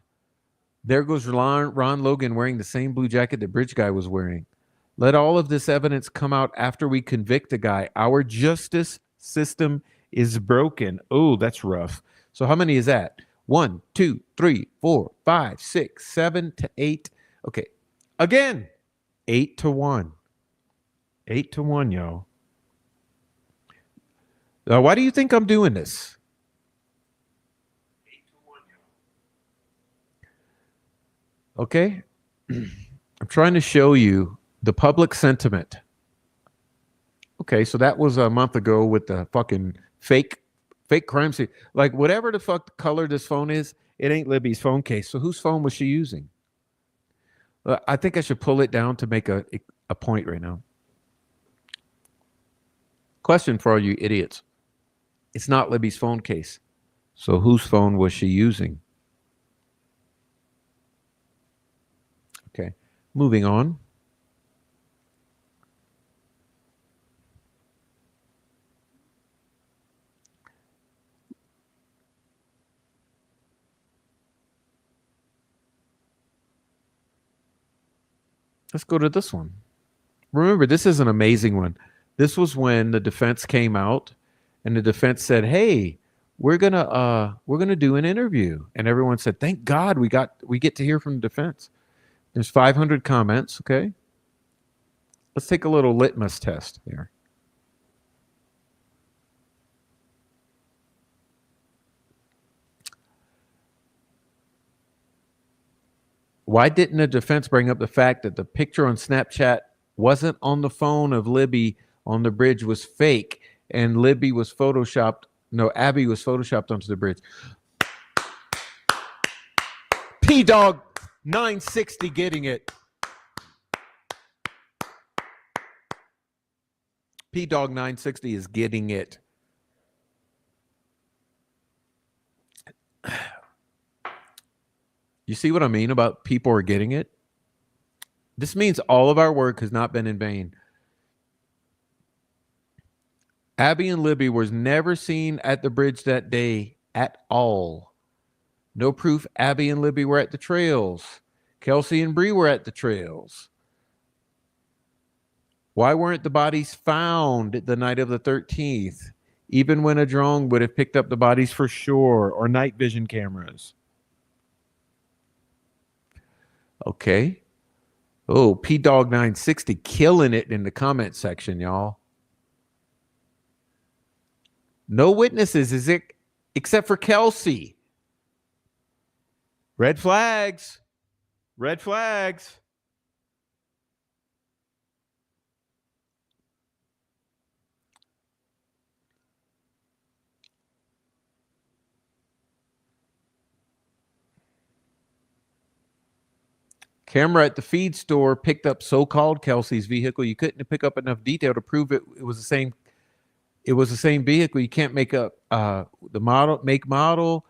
There goes Ron Logan wearing the same blue jacket the bridge guy was wearing. Let all of this evidence come out after we convict a guy. Our justice system is broken. Oh, that's rough. So how many is that? 1, 2, 3, 4, 5, 6, 7 to 8. Okay. Again, 8-1. 8-1, y'all. Now, why do you think I'm doing this? 8-1, y'all. Okay. I'm trying to show you the public sentiment. Okay, so that was a month ago with the fucking fake crime scene. Like, whatever the fuck color this phone is, it ain't Libby's phone case. So whose phone was she using? I think I should pull it down to make a point right now. Question for all you idiots. It's not Libby's phone case. So whose phone was she using? Okay, moving on. Let's go to this one. Remember, this is an amazing one. This was when the defense came out and the defense said, hey, we're gonna do an interview. And everyone said, thank God we get to hear from the defense. There's 500 comments, okay? Let's take a little litmus test here. Why didn't the defense bring up the fact that the picture on Snapchat wasn't on the phone of Libby on the bridge, was fake, and Abby was photoshopped onto the bridge? P-Dog 960 getting it. P-Dog 960 is getting it. You see what I mean about people are getting it? This means all of our work has not been in vain. Abby and Libby was never seen at the bridge that day at all. No proof Abby and Libby were at the trails. Kelsey and Bree were at the trails. Why weren't the bodies found the night of the 13th, even when a drone would have picked up the bodies for sure, or night vision cameras? Okay. Oh, P-Dog 960 killing it in the comment section, y'all. No witnesses, is it? Except for Kelsey. Red flags. Red flags. Camera at the feed store picked up so-called Kelsey's vehicle. You couldn't pick up enough detail to prove it was the same. It was the same vehicle. You can't make up the model, make, model.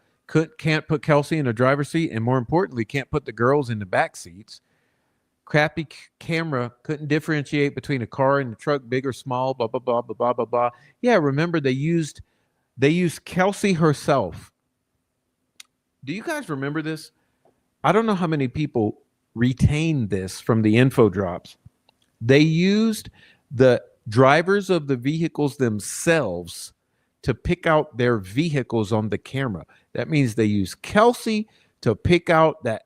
Can't put Kelsey in the driver's seat, and more importantly, can't put the girls in the back seats. Crappy camera couldn't differentiate between a car and a truck, big or small. Blah blah blah blah blah blah blah. Yeah, remember they used Kelsey herself. Do you guys remember this? I don't know how many people retained this from the info drops. They used the drivers of the vehicles themselves to pick out their vehicles on the camera. That means they use Kelsey to pick out that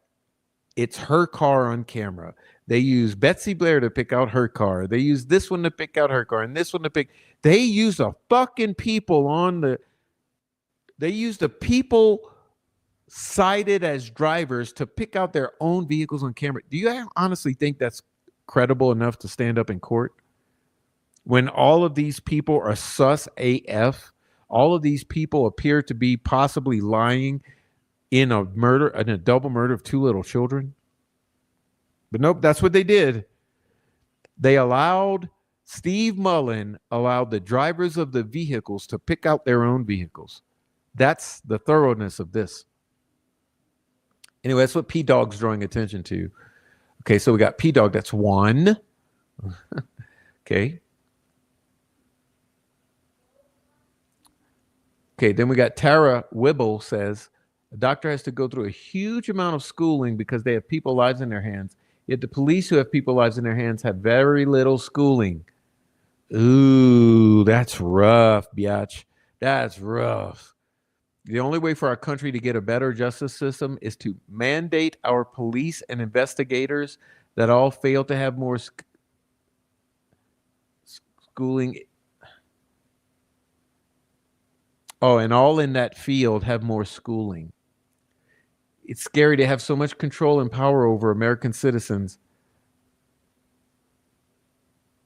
it's her car on camera. They use Betsy Blair to pick out her car. They use this one to pick out her car and this one to pick. They use the fucking people on the. They use the people cited as drivers to pick out their own vehicles on camera. Do you honestly think that's credible enough to stand up in court? When all of these people are sus AF, all of these people appear to be possibly lying in a double murder of 2 little children. But nope, that's what they did. Steve Mullen allowed the drivers of the vehicles to pick out their own vehicles. That's the thoroughness of this. Anyway, that's what P-Dog's drawing attention to. Okay, so we got P-Dog, that's 1. Okay. Okay, then we got Tara Wibble says, a doctor has to go through a huge amount of schooling because they have people's lives in their hands. Yet the police who have people's lives in their hands have very little schooling. Ooh, that's rough, biatch. That's rough. The only way for our country to get a better justice system is to mandate our police and investigators that all fail to have more schooling. Oh, and all in that field have more schooling. It's scary to have so much control and power over American citizens.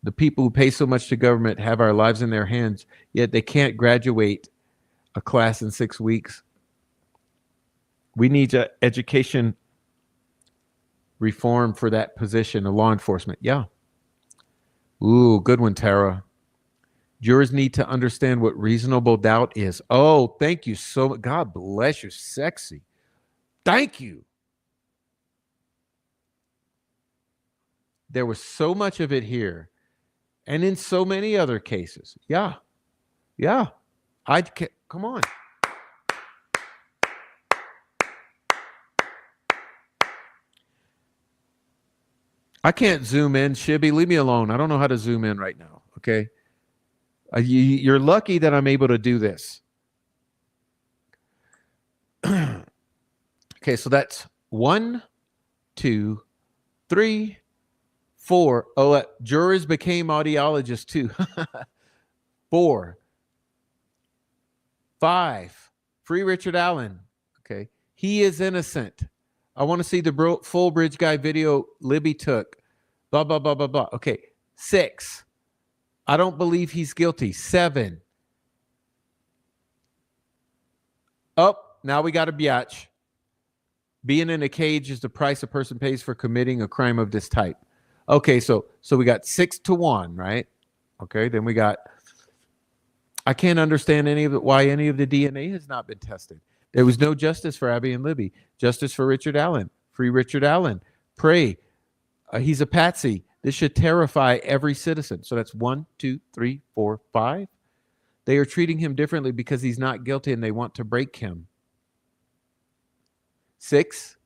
The people who pay so much to government have our lives in their hands, yet they can't graduate a class in 6 weeks. We need education reform for that position of law enforcement. Yeah. Ooh, good one, Tara. Jurors need to understand what reasonable doubt is. Oh, thank you so much. God bless you. Sexy. Thank you. There was so much of it here and in so many other cases. Yeah. Yeah. Come on. I can't zoom in. Shibby, leave me alone. I don't know how to zoom in right now. Okay. You're lucky that I'm able to do this. Okay, so that's 1, 2, 3, 4. Oh, jurors became audiologists too. 4, 5. Free Richard Allen. Okay, he is innocent. I want to see the full bridge guy video Libby took. Blah, blah, blah, blah, blah. Okay, 6. I don't believe he's guilty. 7. Oh, now we got a biatch. Being in a cage is the price a person pays for committing a crime of this type. Okay, so we got 6-1, right? Okay, then we got, I can't understand why any of the DNA has not been tested. There was no justice for Abby and Libby. Justice for Richard Allen. Free Richard Allen. Pray. He's a patsy. This should terrify every citizen. So that's 1, 2, 3, 4, 5. They are treating him differently because he's not guilty and they want to break him. 6,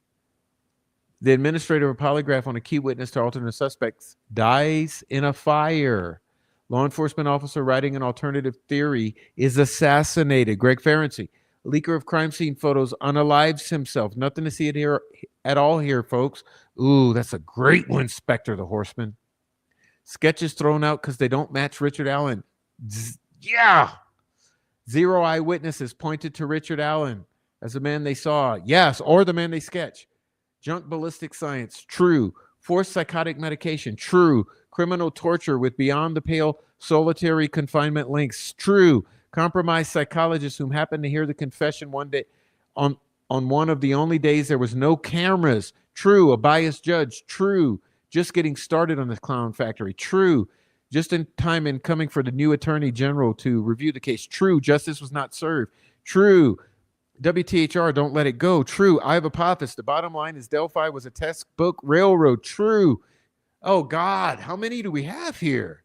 the administrator of a polygraph on a key witness to alternate suspects dies in a fire. Law enforcement officer writing an alternative theory is assassinated. Greg Ferenczi, leaker of crime scene photos, unalives himself. Nothing to see it here at all here, folks. Ooh, that's a great one, Spectre the Horseman. Sketches thrown out because they don't match Richard Allen. Yeah. 0 eyewitnesses pointed to Richard Allen as the man they saw. Yes, or the man they sketch. Junk ballistic science. True. Forced psychotic medication. True. Criminal torture with beyond the pale solitary confinement links. True. Compromised psychologists whom happened to hear the confession one day on one of the only days there was no cameras. True. A biased judge. True. Just getting started on the clown factory. True. Just in time in coming for the new attorney general to review the case. True. Justice was not served. True. WTHR, don't let it go. True. I have Apophis. The bottom line is Delphi was a textbook railroad. True. Oh, God. How many do we have here?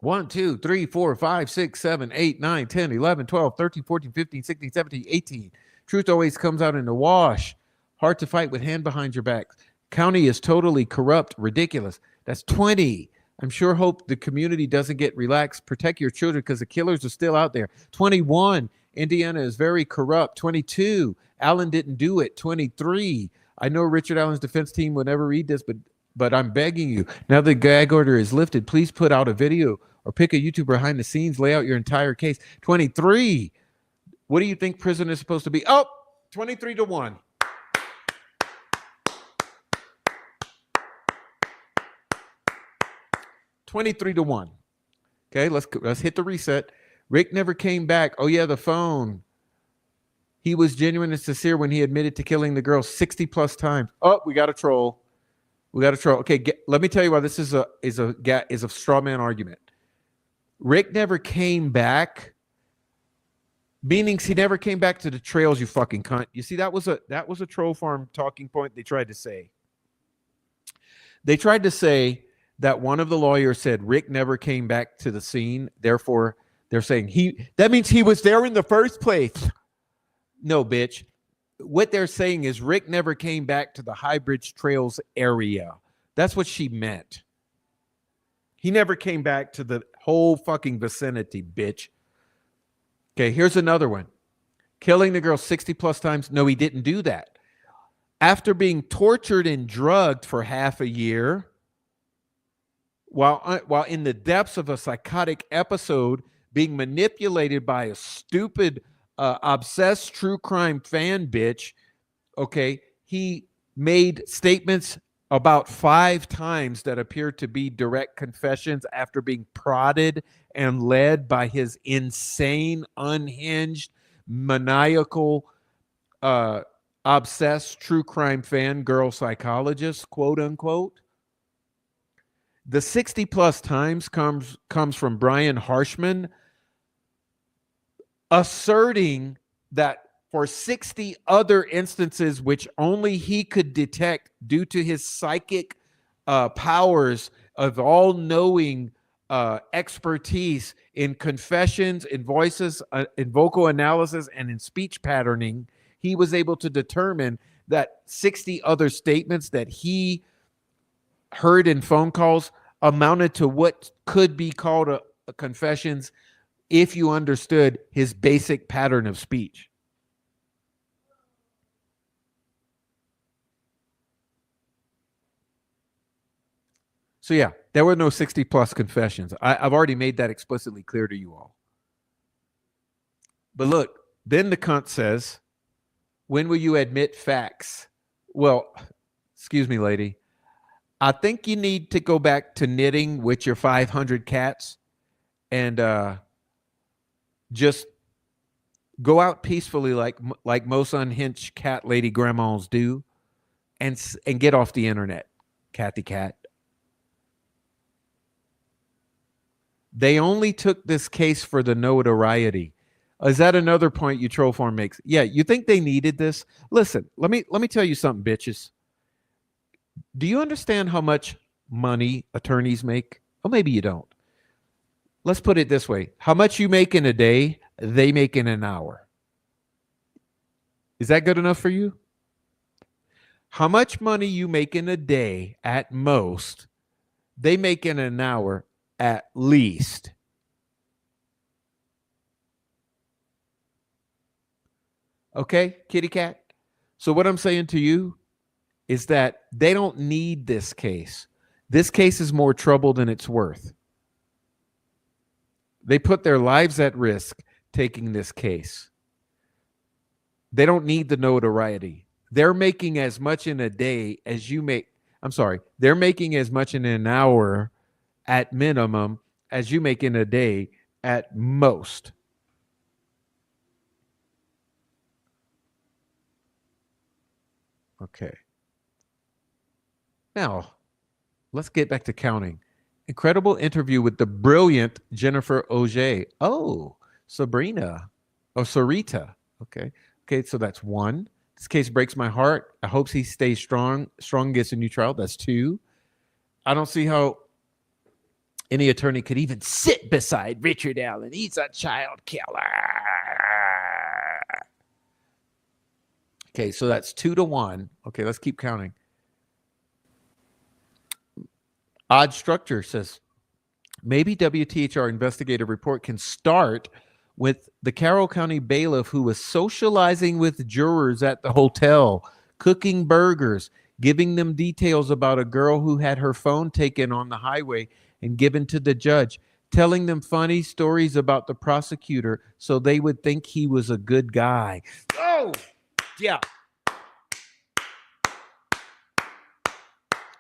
1, 2, 3, 4, 5, 6, 7, 8, 9, 10, 11, 12, 13, 14, 15, 16, 17, 18. Truth always comes out in the wash. Hard to fight with hand behind your back. County is totally corrupt. Ridiculous. That's 20. I'm sure hope the community doesn't get relaxed. Protect your children because the killers are still out there. 21. Indiana is very corrupt. 22. Allen didn't do it. 23. I know Richard Allen's defense team would never read this, but I'm begging you. Now the gag order is lifted. Please put out a video or pick a YouTuber behind the scenes. Lay out your entire case. 23. What do you think prison is supposed to be? Oh, 23-1. $23-1. Okay, let's hit the reset. Rick never came back. Oh yeah, the phone. He was genuine and sincere when he admitted to killing the girl 60 plus times. Oh, we got a troll. Okay, let me tell you why this is a straw man argument. Rick never came back, meaning he never came back to the trails. You fucking cunt. You see, that was a troll farm talking point. They tried to say that one of the lawyers said Rick never came back to the scene. Therefore, they're saying that means he was there in the first place. No, bitch. What they're saying is Rick never came back to the High Bridge Trails area. That's what she meant. He never came back to the whole fucking vicinity, bitch. Okay, here's another one. Killing the girl 60 plus times. No, he didn't do that. After being tortured and drugged for half a year, while in the depths of a psychotic episode, being manipulated by a stupid, obsessed true crime fan bitch, okay, he made statements about 5 times that appeared to be direct confessions after being prodded and led by his insane, unhinged, maniacal, obsessed true crime fan girl psychologist, quote unquote. The 60 plus times comes from Brian Harshman asserting that for 60 other instances, which only he could detect due to his psychic powers of all-knowing expertise in confessions, in voices, in vocal analysis, and in speech patterning, he was able to determine that 60 other statements that he heard in phone calls amounted to what could be called a confessions if you understood his basic pattern of speech. So yeah, there were no 60 plus confessions. I've already made that explicitly clear to you all. But look, then the cunt says, when will you admit facts? Well, excuse me, lady. I think you need to go back to knitting with your 500 cats and just go out peacefully like most unhinged cat lady grandmas do and get off the internet, Cathy Cat. They only took this case for the notoriety. Is that another point you troll farm makes? Yeah, you think they needed this? Listen, let me tell you something, bitches. Do you understand how much money attorneys make? Or maybe you don't. Let's put it this way. How much you make in a day, they make in an hour. Is that good enough for you? How much money you make in a day at most, they make in an hour at least. Okay, kitty cat? So what I'm saying to you is that they don't need this case. This case is more trouble than it's worth. They put their lives at risk taking this case. They don't need the notoriety. They're making as much in a day as you make. I'm sorry. They're making as much in an hour at minimum as you make in a day at most. Okay. Now, let's get back to counting. Incredible interview with the brilliant Jennifer Auger. Oh, Sabrina. Oh, Sarita. Okay. Okay, so that's 1. This case breaks my heart. I hope he stays strong. Strong gets a new trial. That's 2. I don't see how any attorney could even sit beside Richard Allen. He's a child killer. Okay, so that's 2-1. Okay, let's keep counting. Odd Structure says, maybe WTHR investigative report can start with the Carroll County bailiff who was socializing with jurors at the hotel, cooking burgers, giving them details about a girl who had her phone taken on the highway and given to the judge, telling them funny stories about the prosecutor so they would think he was a good guy. Oh, yeah.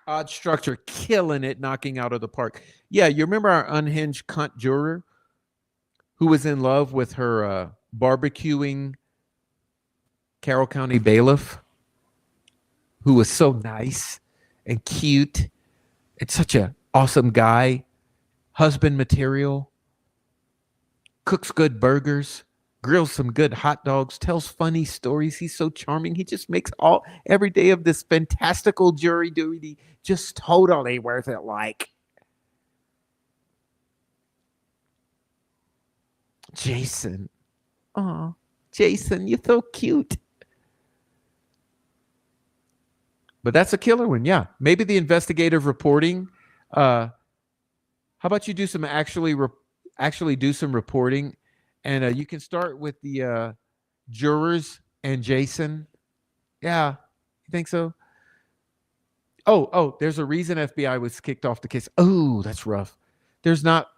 Odd structure, killing it, knocking out of the park. Yeah, you remember our unhinged cunt juror who was in love with her barbecuing Carroll County bailiff, who was so nice and cute and such a awesome guy, husband material, cooks good burgers, grills some good hot dogs, tells funny stories. He's so charming. He just makes every day of this fantastical jury duty just totally worth it. Like Jason. Oh, Jason, you're so cute. But that's a killer one. Yeah. Maybe the investigative reporting. How about you do some actually do some reporting, and you can start with the jurors and Jason. Yeah, you think so? Oh, there's a reason FBI was kicked off the case. Oh, that's rough. There's not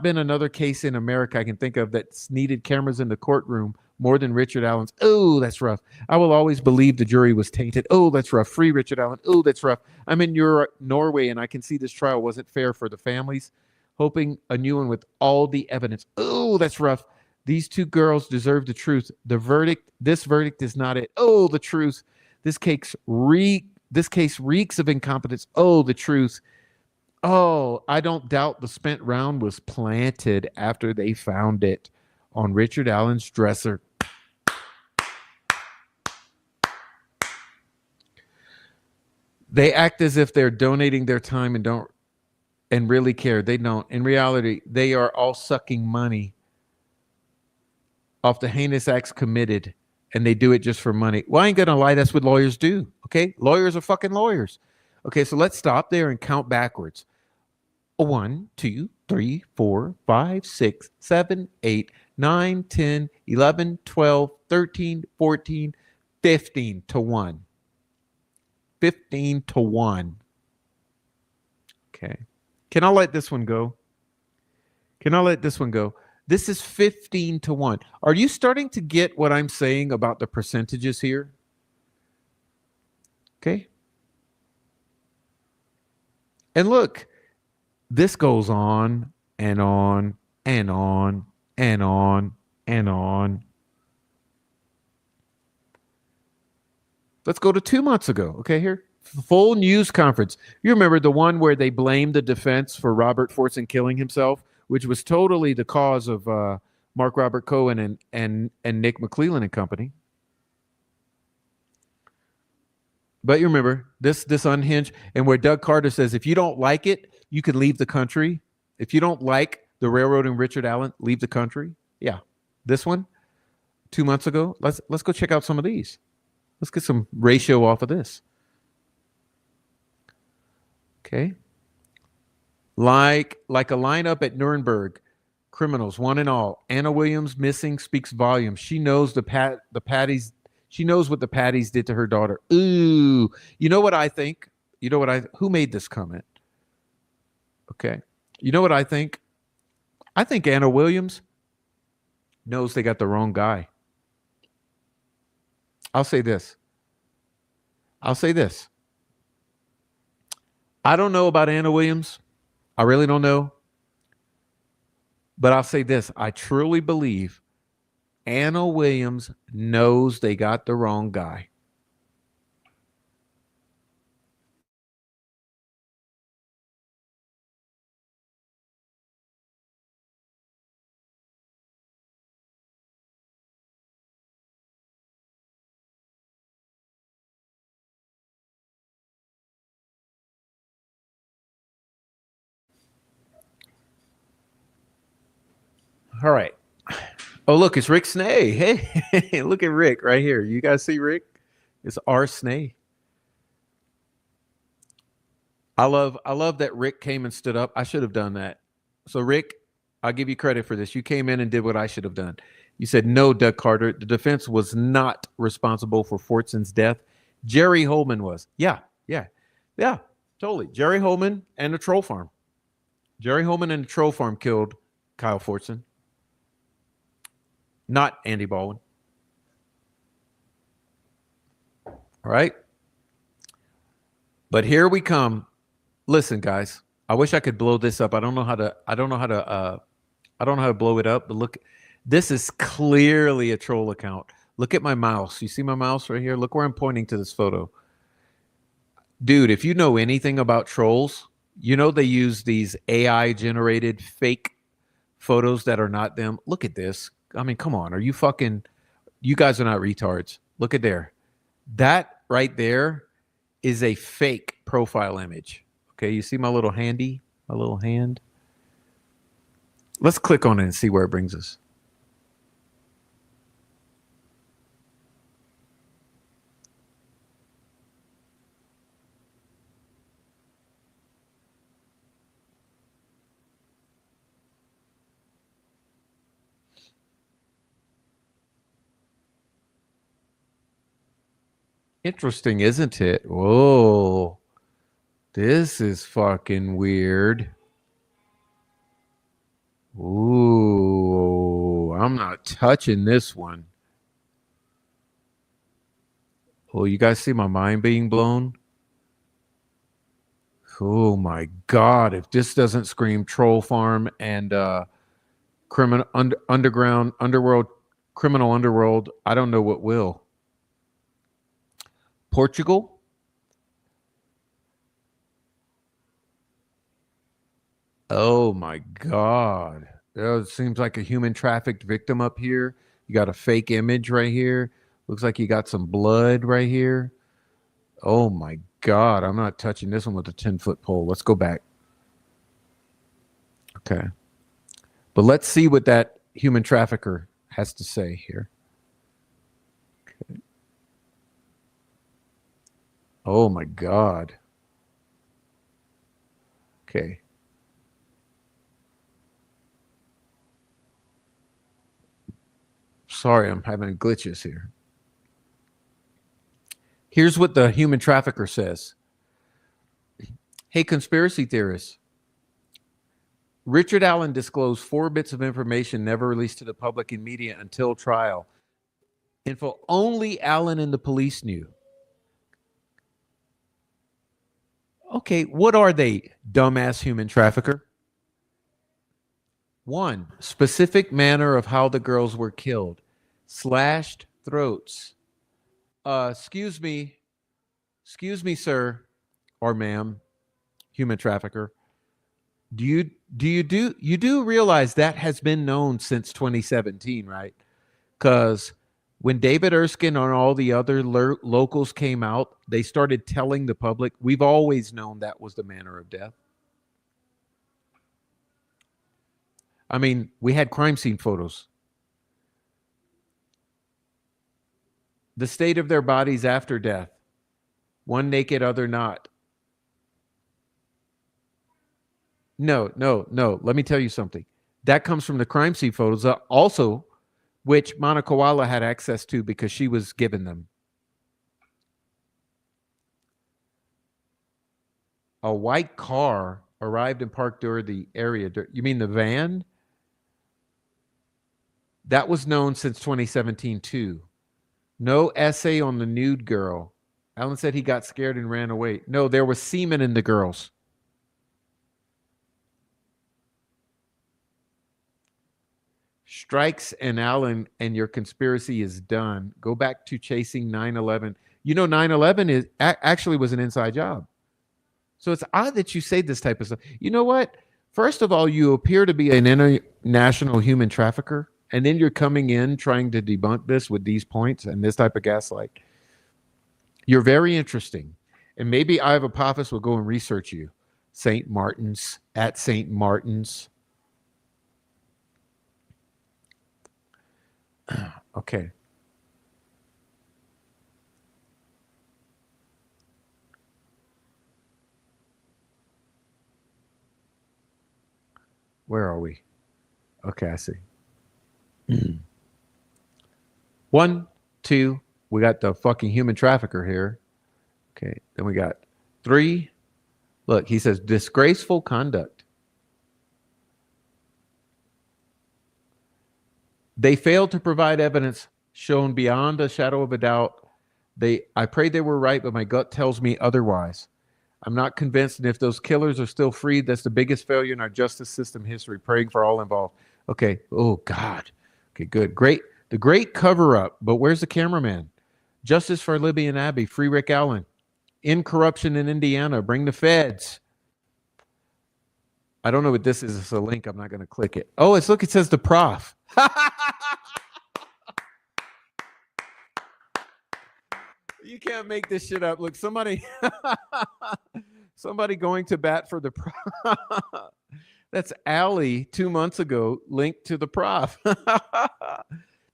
been another case in America I can think of that's needed cameras in the courtroom more than Richard Allen's. Oh, that's rough. I will always believe the jury was tainted. Oh, that's rough. Free Richard Allen. Oh, that's rough. I'm in Norway, and I can see this trial wasn't fair for the families, hoping a new one with all the evidence. Oh, that's rough. These two girls deserve the truth. This verdict is not it. Oh, the truth. This case reeks of incompetence. Oh, the truth. Oh, I don't doubt the spent round was planted after they found it on Richard Allen's dresser. They act as if they're donating their time and really care. They don't. In reality, they are all sucking money off the heinous acts committed, and they do it just for money. Well, I ain't gonna lie, that's what lawyers do. Okay, lawyers are fucking lawyers. Okay, so let's stop there and count backwards. 1, 2, 3, 4, 5, 6, 7, 8, 9, 10, 11, 12, 13, 14, 15 to 1. 15 to 1. Okay. Can I let this one go? This is 15 to 1. Are you starting to get what I'm saying about the percentages here? Okay. And look, this goes on and on and on and on and on. Let's go to 2 months ago. Okay, here. Full news conference. You remember the one where they blamed the defense for Robert Fortson killing himself, which was totally the cause of Mark Robert Cohen and Nick McClellan and company. But you remember this unhinged, and where Doug Carter says, if you don't like it, you could leave the country. If you don't like the railroad and Richard Allen, leave the country. Yeah, this one, 2 months ago. Let's go check out some of these. Let's get some ratio off of this. Okay. Like a lineup at Nuremberg, criminals, one and all. Anna Williams missing speaks volumes. She knows the Patties. She knows what the Patties did to her daughter. Ooh, you know what I think? Who made this comment? Okay. You know what I think? I think Anna Williams knows they got the wrong guy. I'll say this. I don't know about Anna Williams. I really don't know. But I'll say this. I truly believe Anna Williams knows they got the wrong guy. All right. Oh, look, it's Rick Snay. Hey, look at Rick right here. You guys see Rick? It's R. Snay. I love that Rick came and stood up. I should have done that. So Rick, I'll give you credit for this. You came in and did what I should have done. You said, no, Doug Carter, the defense was not responsible for Fortson's death. Jerry Holman was. Yeah, totally. Jerry Holman and the Troll Farm. Jerry Holman and the Troll Farm killed Kyle Fortson, not Andy Baldwin. All right. But here we come. Listen, guys, I wish I could blow this up. I don't know how to blow it up, but look, this is clearly a troll account. Look at my mouse. You see my mouse right here? Look where I'm pointing to this photo. Dude, if you know anything about trolls, you know they use these AI generated fake photos that are not them. Look at this. I mean, come on. You guys are not retards. Look at there. That right there is a fake profile image. Okay, you see my little handy, my little hand? Let's click on it and see where it brings us. Interesting, isn't it? Whoa, this is fucking weird. Ooh, I'm not touching this one. Oh, you guys see my mind being blown? Oh my God, if this doesn't scream troll farm and criminal underworld, criminal underworld, I don't know what will. Portugal? Oh my God. It seems like a human trafficked victim up here. You got a fake image right here. Looks like you got some blood right here. Oh my God. I'm not touching this one with a 10-foot pole. Let's go back. Okay. But let's see what that human trafficker has to say here. Okay. Oh my God. Okay. Sorry, I'm having glitches here. Here's what the human trafficker says. Hey, conspiracy theorists. Richard Allen disclosed 4 bits of information never released to the public and media until trial. Info only Allen and the police knew. Okay, what are they, dumbass human trafficker? 1, specific manner of how the girls were killed. Slashed throats. Excuse me, sir, or ma'am, human trafficker. You do realize that has been known since 2017, right? Because when David Erskine and all the other locals came out, they started telling the public, we've always known that was the manner of death. I mean, we had crime scene photos. The state of their bodies after death. One naked, other not. No. Let me tell you something. That comes from the crime scene photos, also, which Mana Koala had access to because she was given them. A white car arrived and parked near the area. You mean the van? That was known since 2017 too. No essay on the nude girl. Allen said he got scared and ran away. No, there was semen in the girls. Strikes and Allen, and your conspiracy is done. Go back to chasing 9/11. You know, 9/11 is actually was an inside job. So it's odd that you say this type of stuff. You know what? First of all, you appear to be an international human trafficker, and then you're coming in trying to debunk this with these points and this type of gaslight. You're very interesting. And maybe I have a Apophis will go and research you. St. Martin's, at St. Martin's. Okay. Where are we? Okay, I see. 1, 2. We got the fucking human trafficker here. Okay, then we got 3. Look, he says disgraceful conduct. They failed to provide evidence shown beyond a shadow of a doubt. I pray they were right, but my gut tells me otherwise. I'm not convinced, and if those killers are still free, that's the biggest failure in our justice system history. Praying for all involved. Okay. Oh, God. Okay, good. Great. The great cover-up, but where's the cameraman? Justice for Libby and Abby. Free Rick Allen. End corruption in Indiana. Bring the feds. I don't know what this is. It's a link. I'm not going to click it. Oh, look, it says the prof. You can't make this shit up. Look, somebody going to bat for the prof. That's Allie 2 months ago, linked to the prof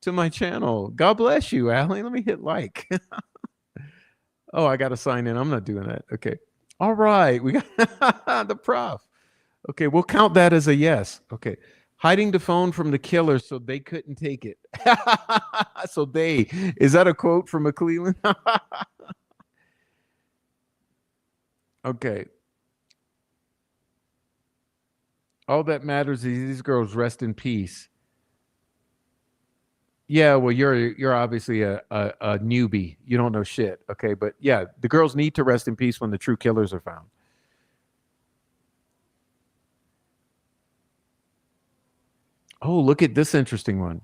to my channel. God bless you, Allie. Let me hit like. Oh, I got to sign in. I'm not doing that. Okay. All right. We got the prof. Okay. We'll count that as a yes. Okay. Hiding the phone from the killer so they couldn't take it. Is that a quote from McClellan? Okay. All that matters is these girls rest in peace. Yeah, well, you're obviously a newbie. You don't know shit. Okay, but yeah, the girls need to rest in peace when the true killers are found. Oh, look at this interesting one.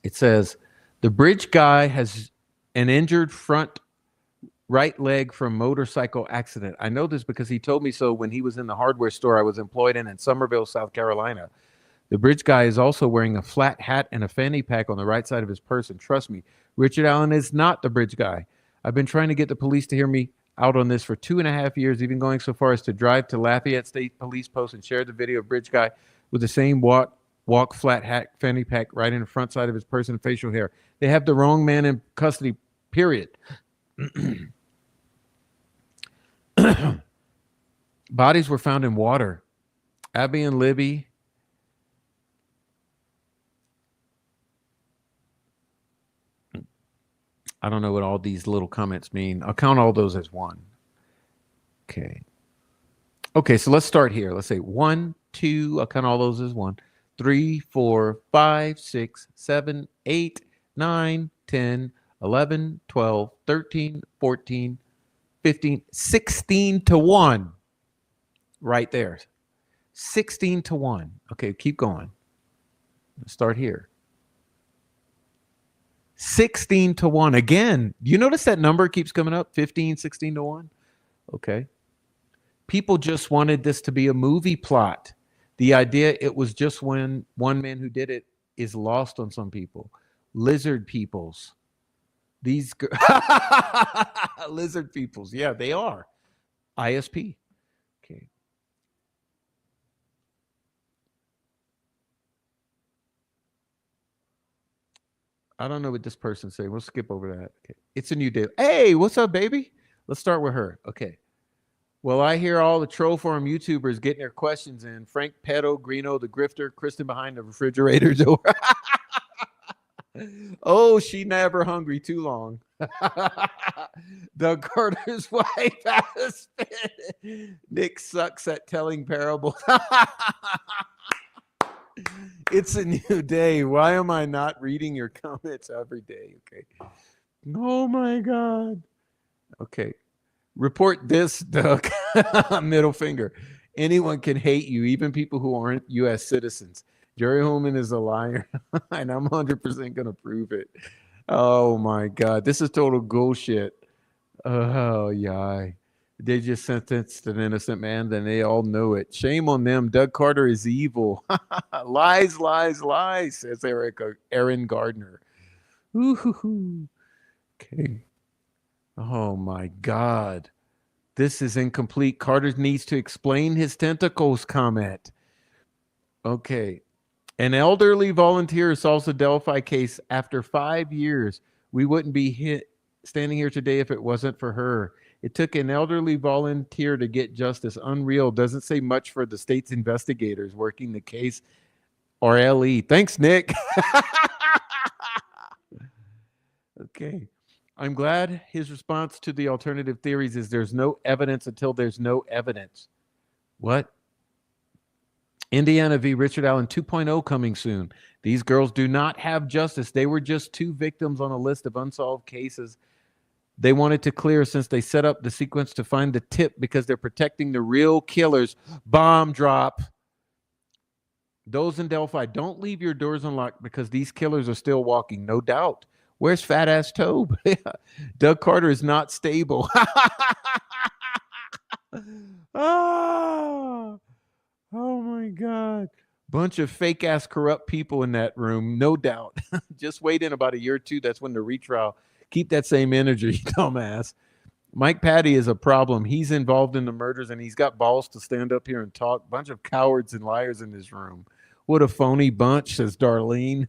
It says, the bridge guy has an injured front right leg from motorcycle accident. I know this because he told me so when he was in the hardware store I was employed in Somerville, South Carolina. The bridge guy is also wearing a flat hat and a fanny pack on the right side of his person. Trust me, Richard Allen is not the bridge guy. I've been trying to get the police to hear me out on this for 2.5 years, even going so far as to drive to Lafayette State Police Post and share the video of bridge guy with the same walk, flat hat, fanny pack right in the front side of his person, facial hair. They have the wrong man in custody, period. Bodies were found in water. Abby and Libby. I don't know what all these little comments mean. I'll count all those as one. Okay. Okay, so let's start here. Let's say 1, 2. I'll count all those as 1. 3, 4, 5, 6, 7, 8, 9, 10, 11, 12, 13, 14, 15, 16 to 1. Right there. 16 to 1. Okay, keep going. Let's start here. 16 to 1. Again, you notice that number keeps coming up? 15, 16 to 1? Okay. People just wanted this to be a movie plot. The idea it was just when one man who did it is lost on some people. Lizard peoples. These lizard peoples. Yeah, they are. ISP. Okay. I don't know what this person's saying. We'll skip over that. Okay. It's a new day. Hey, what's up, baby? Let's start with her. Okay. Well, I hear all the troll forum YouTubers getting their questions in. Frank Petto, Greeno, the grifter, Kristen behind the refrigerator door. Oh, she never hungry too long. Doug Carter's wife has been. Nick sucks at telling parables. It's a new day. Why am I not reading your comments every day? Okay. Oh my God. Okay. Report this, Doug. Middle finger. Anyone can hate you, even people who aren't U.S. citizens. Jerry Holman is a liar, and I'm 100% going to prove it. Oh my God. This is total bullshit. Oh, yeah. They just sentenced an innocent man, then they all know it. Shame on them. Doug Carter is evil. Lies, lies, lies, says Aaron Gardner. Ooh. Okay. Oh my God. This is incomplete. Carter needs to explain his tentacles comment. Okay. An elderly volunteer solves a Delphi case after 5 years. We wouldn't be standing here today if it wasn't for her. It took an elderly volunteer to get justice. Unreal. Doesn't say much for the state's investigators working the case or LE. Thanks, Nick. Okay. I'm glad his response to the alternative theories is there's no evidence until there's no evidence. What? Indiana v. Richard Allen 2.0 coming soon. These girls do not have justice. They were just two victims on a list of unsolved cases they wanted to clear since they set up the sequence to find the tip because they're protecting the real killers. Bomb drop. Those in Delphi, don't leave your doors unlocked because these killers are still walking, no doubt. Where's fat ass Tobe? Doug Carter is not stable. Oh, oh my God. Bunch of fake ass corrupt people in that room, no doubt. Just wait in about a year or two. That's when the retrial. Keep that same energy, dumbass. Mike Patty is a problem. He's involved in the murders and he's got balls to stand up here and talk. Bunch of cowards and liars in this room. What a phony bunch, says Darlene.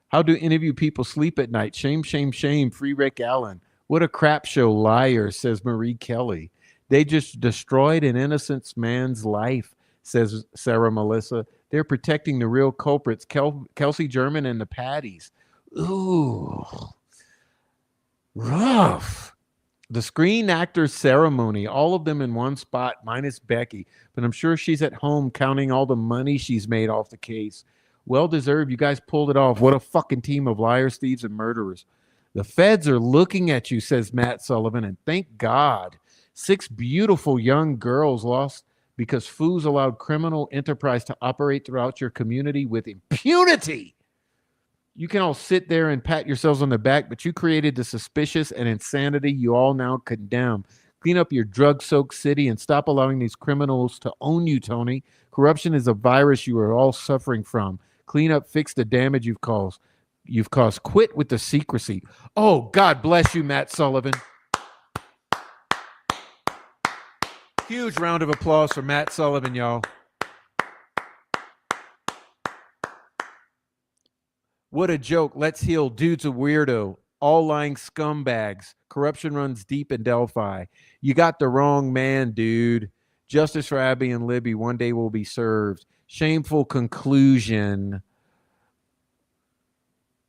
How do any of you people sleep at night? Shame, shame, shame. Free Rick Allen. What a crap show, liar, says Marie Kelly. They just destroyed an innocent man's life, says Sarah Melissa. They're protecting the real culprits, Kelsey German and the Patties. Ooh, rough. The Screen Actors Ceremony, all of them in one spot, minus Becky. But I'm sure she's at home counting all the money she's made off the case. Well deserved. You guys pulled it off. What a fucking team of liars, thieves, and murderers. The feds are looking at you, says Matt Sullivan, and thank God. 6 beautiful young girls lost because fools allowed criminal enterprise to operate throughout your community with impunity. You can all sit there and pat yourselves on the back, but you created the suspicious and insanity you all now condemn. Clean up your drug-soaked city and stop allowing these criminals to own you, Tony. Corruption is a virus you are all suffering from. Clean up, fix the damage you've caused. Quit with the secrecy. Oh, God bless you, Matt Sullivan. Huge round of applause for Matt Sullivan, y'all. What a joke. Let's heal. Dude's a weirdo. All lying scumbags. Corruption runs deep in Delphi. You got the wrong man, dude. Justice for Abby and Libby one day will be served. Shameful conclusion.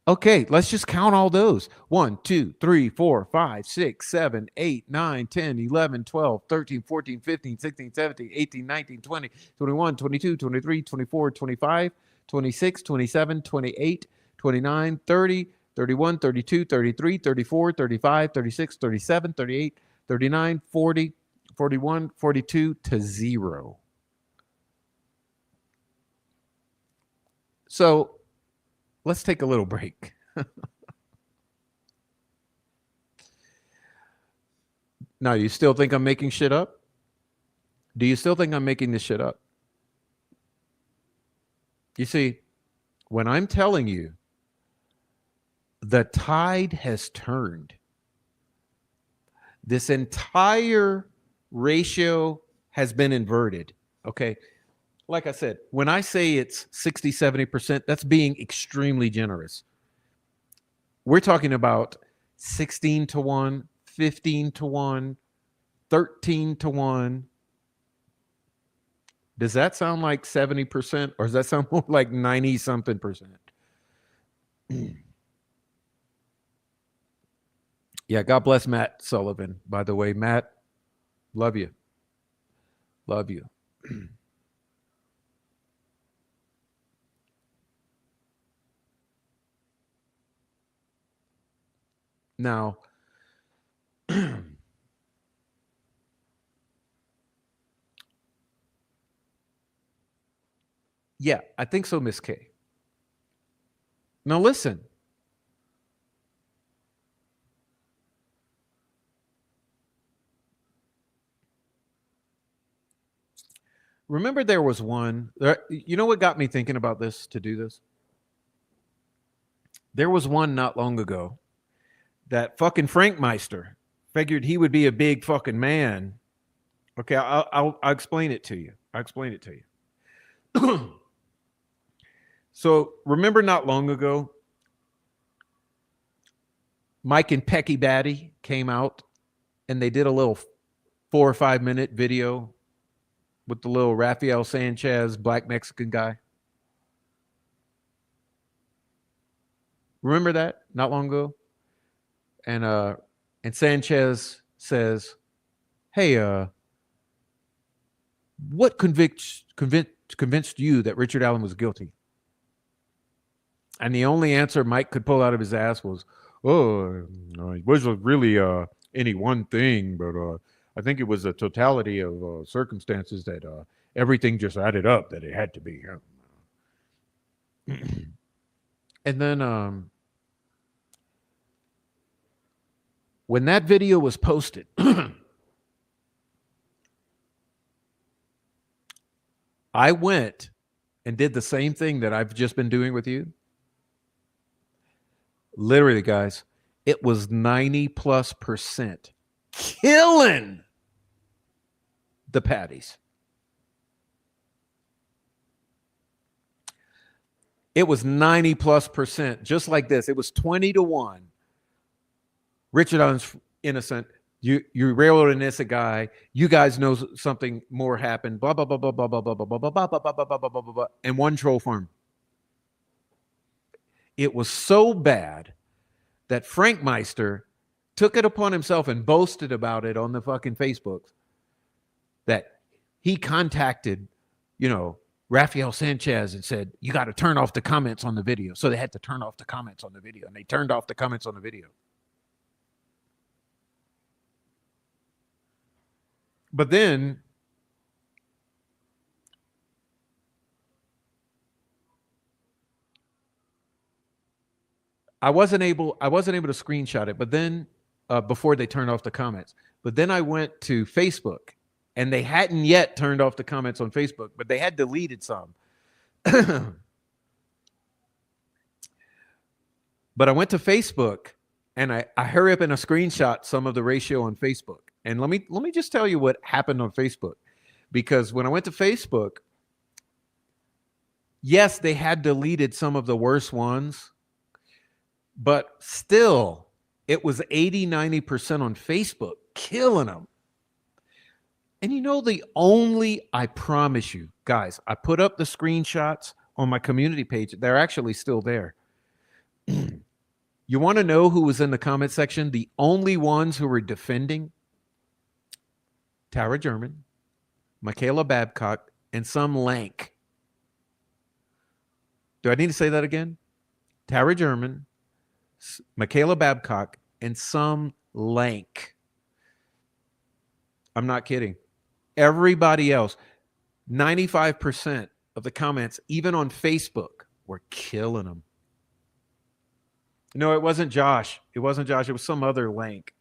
Okay, let's just count all those. 1, 2, 3, 4, 5, 6, 7, 8, 9, 10, 11, 12, 13, 14, 15, 16, 17, 18, 19, 20, 21, 22, 23, 24, 25, 26, 27, 28, 29, 30, 31, 32, 33, 34, 35, 36, 37, 38, 39, 40, 41, 42 to 0. So let's take a little break. Now, you still think I'm making shit up? Do you still think I'm making this shit up? You see, when I'm telling you the tide has turned, this entire ratio has been inverted, okay? Like I said, when I say it's 60, 70%, that's being extremely generous. We're talking about 16 to 1, 15 to 1, 13 to 1. Does that sound like 70% or does that sound more like 90 something percent? Yeah, God bless Matt Sullivan. By the way, Matt, love you. Love you. Now, yeah, I think so, Miss K. Now, listen. Remember there was one, you know what got me thinking about this, to do this? There was one not long ago that fucking Frank Meister figured he would be a big fucking man. Okay, I'll explain it to you. I'll explain it to you. So remember not long ago, Mike and Pecky Batty came out and they did a little 4 or 5 minute video with the little Rafael Sanchez, black Mexican guy. Remember that not long ago? And Sanchez says, "Hey, what convinced you that Richard Allen was guilty?" And the only answer Mike could pull out of his ass was, "Oh, it wasn't really any one thing, but I think it was a totality of circumstances that everything just added up that it had to be." And then when that video was posted, I went and did the same thing that I've just been doing with you. Literally, guys, it was 90+% killing the patties. It was 90+%, just like this. It was 20-1. Richard Allen's innocent. You railroad an innocent guy. You guys know something more happened. Blah blah blah blah blah blah blah blah blah blah blah blah blah blah blah blah blah. And one troll farm. It was so bad that Frank Meister took it upon himself and boasted about it on the fucking Facebook that he contacted, Rafael Sanchez and said, "You got to turn off the comments on the video." So they had to turn off the comments on the video, and they turned off the comments on the video. But then I wasn't able to screenshot it, but then before they turned off the comments. But then I went to Facebook, and they hadn't yet turned off the comments on Facebook, but they had deleted some. But I went to Facebook, and I hurry up and I screenshot some of the ratio on Facebook. And let me just tell you what happened on Facebook. Because when I went to Facebook, yes, they had deleted some of the worst ones, but still, it was 80-90% on Facebook, killing them. And I promise you, guys, I put up the screenshots on my community page. They're actually still there. You want to know who was in the comment section? The only ones who were defending? Tara German, Michaela Babcock, and some lank. Do I need to say that again? Tara German, Michaela Babcock, and some lank. I'm not kidding. Everybody else, 95% of the comments, even on Facebook, were killing them. No, it wasn't Josh. It wasn't Josh. It was some other lank.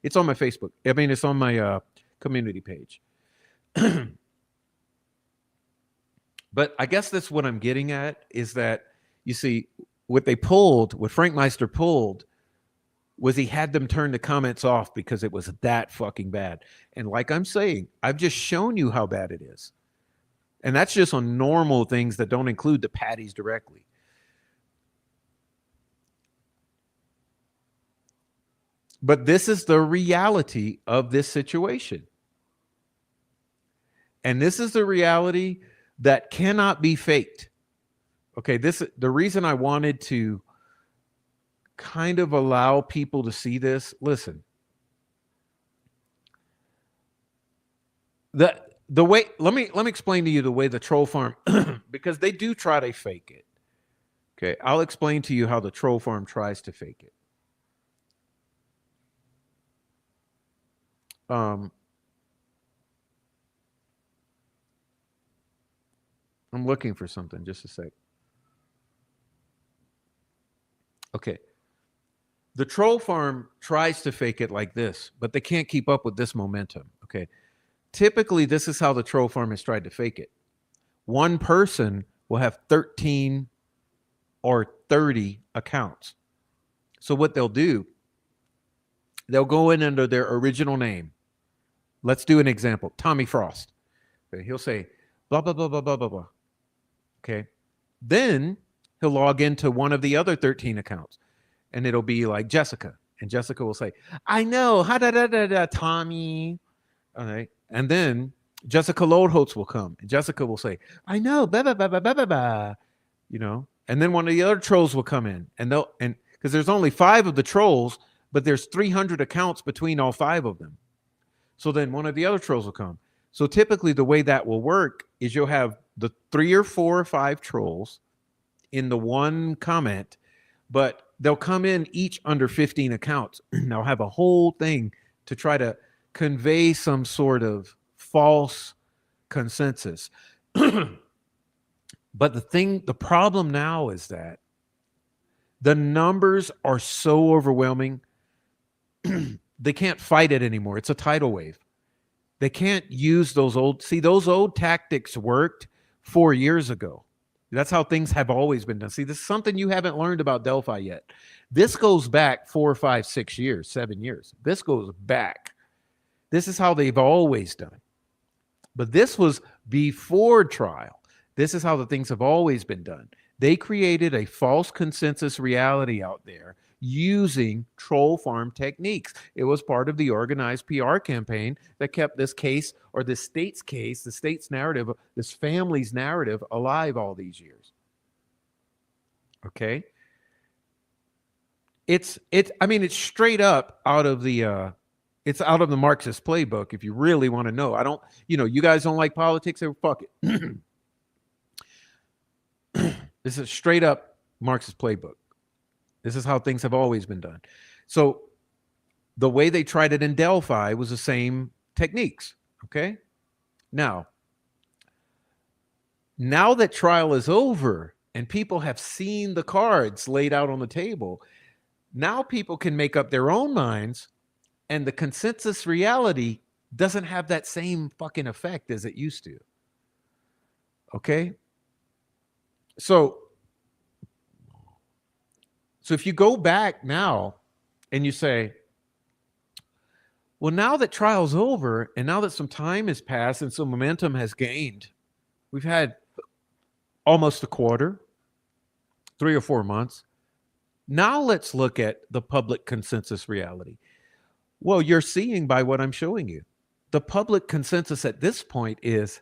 It's on my Facebook. I mean, it's on my community page. But I guess that's what I'm getting at is that, you see, what Frank Meister pulled, was he had them turn the comments off because it was that fucking bad. And like I'm saying, I've just shown you how bad it is. And that's just on normal things that don't include the patties directly. But this is the reality of this situation. And this is the reality that cannot be faked. Okay, the reason I wanted to kind of allow people to see this. Listen, the way let me explain to you the way the troll farm, because they do try to fake it. Okay, I'll explain to you how the troll farm tries to fake it. I'm looking for something. Just a sec. Okay. The troll farm tries to fake it like this, but they can't keep up with this momentum. Okay. Typically, this is how the troll farm has tried to fake it. One person will have 13 or 30 accounts. So what they'll do, they'll go in under their original name. Let's do an example. Tommy Frost. Okay. He'll say, blah, blah, blah, blah, blah, blah, blah. Okay. Then he'll log into one of the other 13 accounts, and it'll be like Jessica. And Jessica will say, "I know, ha da da da da, Tommy." All right. And then Jessica Lodeholtz will come, and Jessica will say, "I know, blah, blah, blah, blah, blah, blah." And then one of the other trolls will come in, and because there's only 5 of the trolls, but there's 300 accounts between all 5 of them. So then one of the other trolls will come. So typically the way that will work is you'll have the 3 or 4 or 5 trolls in the one comment, but they'll come in each under 15 accounts. They'll have a whole thing to try to convey some sort of false consensus. But the problem now is that the numbers are so overwhelming, they can't fight it anymore. It's a tidal wave. They can't use those old tactics worked 4 years ago. That's how things have always been done. See, this is something you haven't learned about Delphi yet. This goes back 4, 5, 6 years, 7 years. This goes back. This is how they've always done. But this was before trial. This is how the things have always been done. They created a false consensus reality out there using troll farm techniques. It was part of the organized PR campaign that kept this case, or this state's case, the state's narrative, this family's narrative alive all these years. Okay? It's straight up out of the it's out of the Marxist playbook if you really want to know. You guys don't like politics, so fuck it. This is straight up Marxist playbook. This is how things have always been done. So the way they tried it in Delphi was the same techniques. Okay. Now that trial is over and people have seen the cards laid out on the table, now people can make up their own minds, and the consensus reality doesn't have that same fucking effect as it used to. Okay. So if you go back now and you say, well, now that trial's over and now that some time has passed and some momentum has gained, we've had almost a quarter, 3 or 4 months. Now let's look at the public consensus reality. Well, you're seeing by what I'm showing you. The public consensus at this point is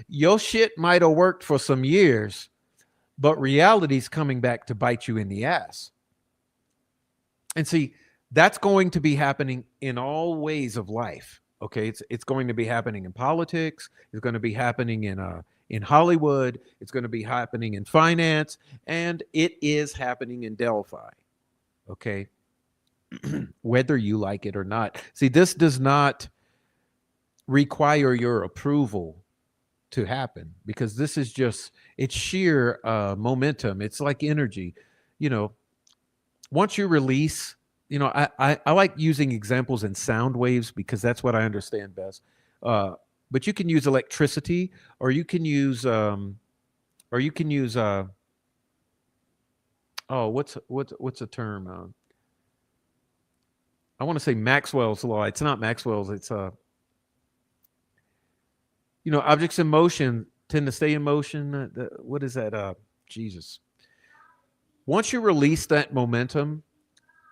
your shit might have worked for some years, but reality's coming back to bite you in the ass. And see, that's going to be happening in all ways of life. Okay, it's going to be happening in politics. It's going to be happening in Hollywood. It's going to be happening in finance, and it is happening in Delphi. Okay, whether you like it or not. See, this does not require your approval to happen, because this is just, it's sheer momentum. It's like energy. Once you release, I like using examples in sound waves because that's what I understand best. But you can use electricity, or you can use what's a term? I want to say Maxwell's law. It's not Maxwell's. It's objects in motion tend to stay in motion. What is that? Jesus. Once you release that momentum,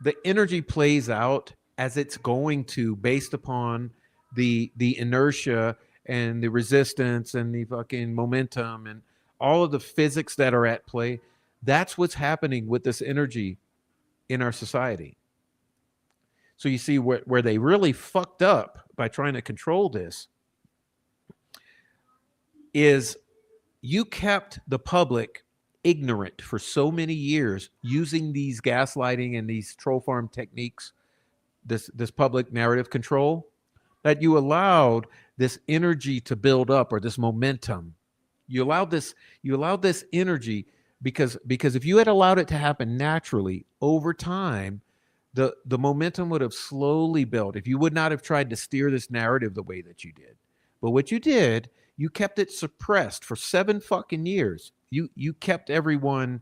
the energy plays out as it's going to, based upon the inertia and the resistance and the fucking momentum and all of the physics that are at play. That's what's happening with this energy in our society. So you see where they really fucked up by trying to control this is you kept the public ignorant for so many years using these gaslighting and these troll farm techniques, this public narrative control, that you allowed this energy to build up, or this momentum. You allowed this energy because if you had allowed it to happen naturally over time, the momentum would have slowly built if you would not have tried to steer this narrative the way that you did. But what you did, you kept it suppressed for 7 fucking years. You kept everyone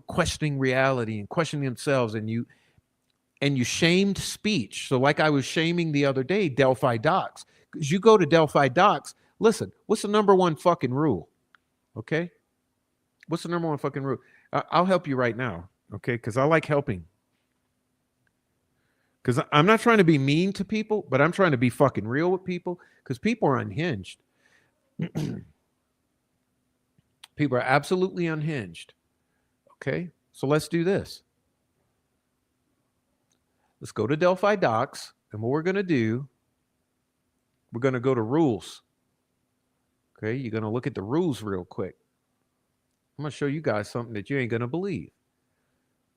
questioning reality and questioning themselves, and you shamed speech. So like I was shaming the other day, Delphi docs. Because you go to Delphi docs, listen, what's the number one fucking rule? Okay? What's the number one fucking rule? I'll help you right now, okay? Because I like helping. Because I'm not trying to be mean to people, but I'm trying to be fucking real with people, because people are unhinged. People are absolutely unhinged. Okay? So let's do this. Let's go to Delphi docs, and what we're going to do, we're going to go to rules. Okay? You're going to look at the rules real quick. I'm going to show you guys something that you ain't going to believe.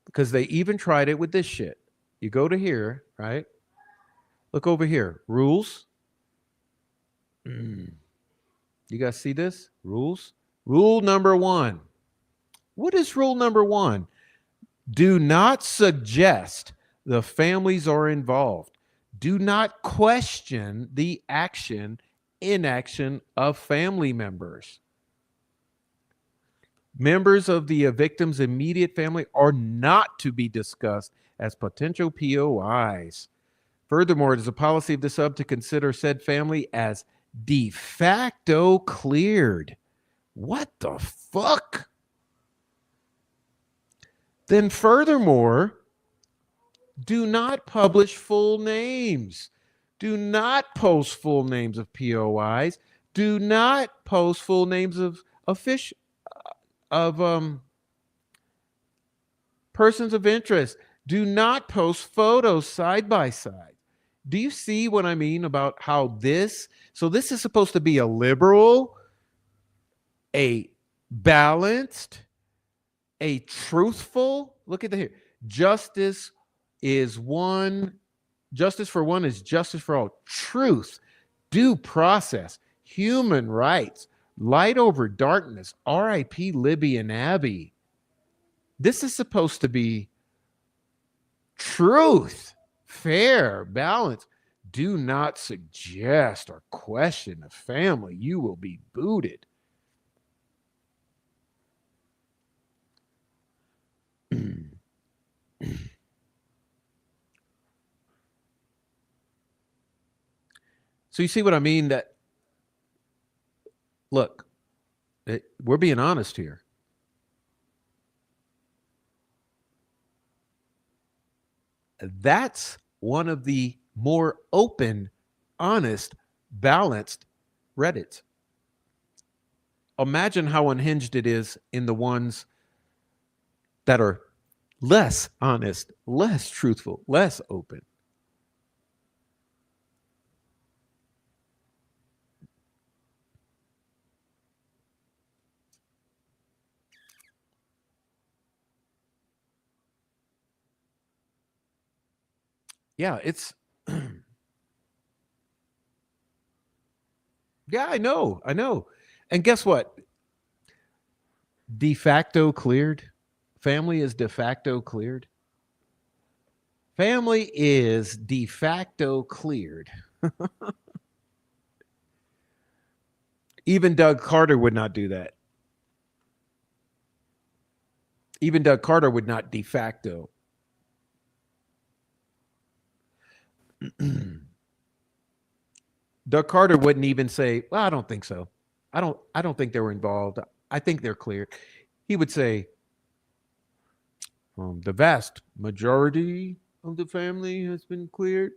Because they even tried it with this shit. You go to here, right? Look over here. Rules. You guys see this? Rules. Rule number 1. What is rule number 1? Do not suggest the families are involved. Do not question the action, inaction of family members. Members of the victim's immediate family are not to be discussed as potential POIs. Furthermore, it is a policy of the sub to consider said family as de facto cleared. What the fuck? Then furthermore, do not publish full names. Do not post full names of POIs. Do not post full names of persons of interest. Do not post photos side by side. Do you see what I mean about how this? So this is supposed to be a liberal, a balanced, a truthful. Look at the here. Justice for one is justice for all. Truth, due process, human rights, light over darkness, R.I.P. Libby and Abby. This is supposed to be truth, fair, balance. Do not suggest or question a family. You will be booted. So you see what I mean? That, look, we're being honest here. That's one of the more open, honest, balanced Reddits. Imagine how unhinged it is in the ones that are less honest, less truthful, less open. Yeah, it's yeah, I know. And guess what? De facto cleared. Family is de facto cleared. Family is de facto cleared. Even Doug Carter would not do that. Even Doug Carter would not de facto. Doug Carter wouldn't even say, well, I don't think so. I don't think they were involved. I think they're clear. He would say, the vast majority of the family has been cleared.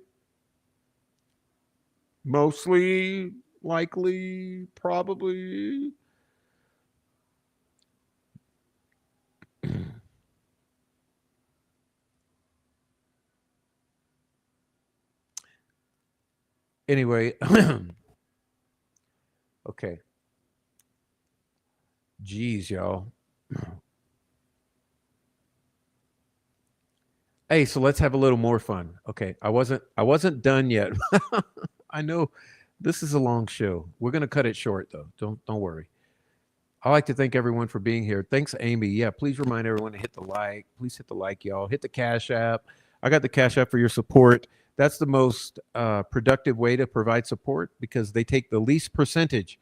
Mostly, likely, probably. Anyway, okay. Jeez, y'all. Hey, so let's have a little more fun. Okay, I wasn't done yet. I know this is a long show. We're gonna cut it short though. Don't worry. I like to thank everyone for being here. Thanks, Amy. Yeah, please remind everyone to hit the like. Please hit the like, y'all. Hit the Cash App. I got the Cash App for your support. That's the most productive way to provide support because they take the least percentage.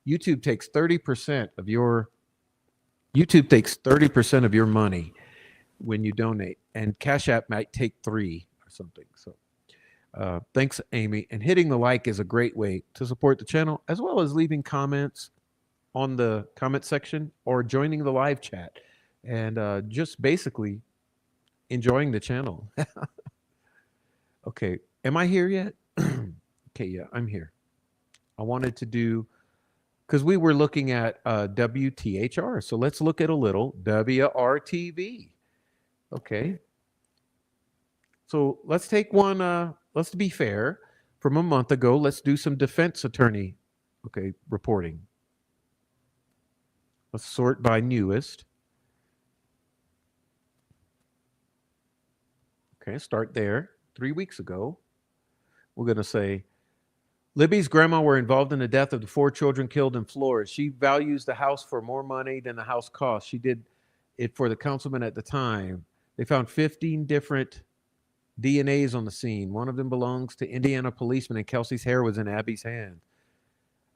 YouTube takes 30% of your money when you donate, and Cash App might take 3 or something. So thanks, Amy. And hitting the like is a great way to support the channel, as well as leaving comments on the comment section or joining the live chat and just basically enjoying the channel. Okay, am I here yet? Okay, yeah, I'm here. I wanted to do, because we were looking at WTHR, so let's look at a little WRTV. Okay. So let's take one, let's be fair, from a month ago. Let's do some defense attorney, okay, reporting. Let's sort by newest. Okay, start there. 3 weeks ago, we're going to say, Libby's grandma were involved in the death of the 4 children killed in Florida. She values the house for more money than the house cost. She did it for the councilman at the time. They found 15 different DNAs on the scene. One of them belongs to Indiana policeman, and Kelsey's hair was in Abby's hand.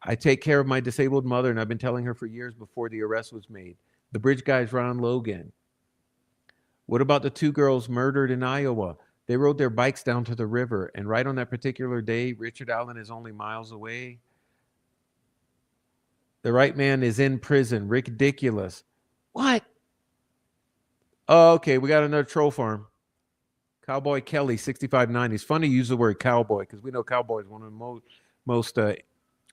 I take care of my disabled mother, and I've been telling her for years before the arrest was made. The bridge guy's Ron Logan. What about the 2 girls murdered in Iowa? They rode their bikes down to the river, and right on that particular day, Richard Allen is only miles away. The right man is in prison. Ridiculous. What? Oh, okay, we got another troll farm. Cowboy Kelly, 6590. It's funny to use the word cowboy because we know cowboy is one of the most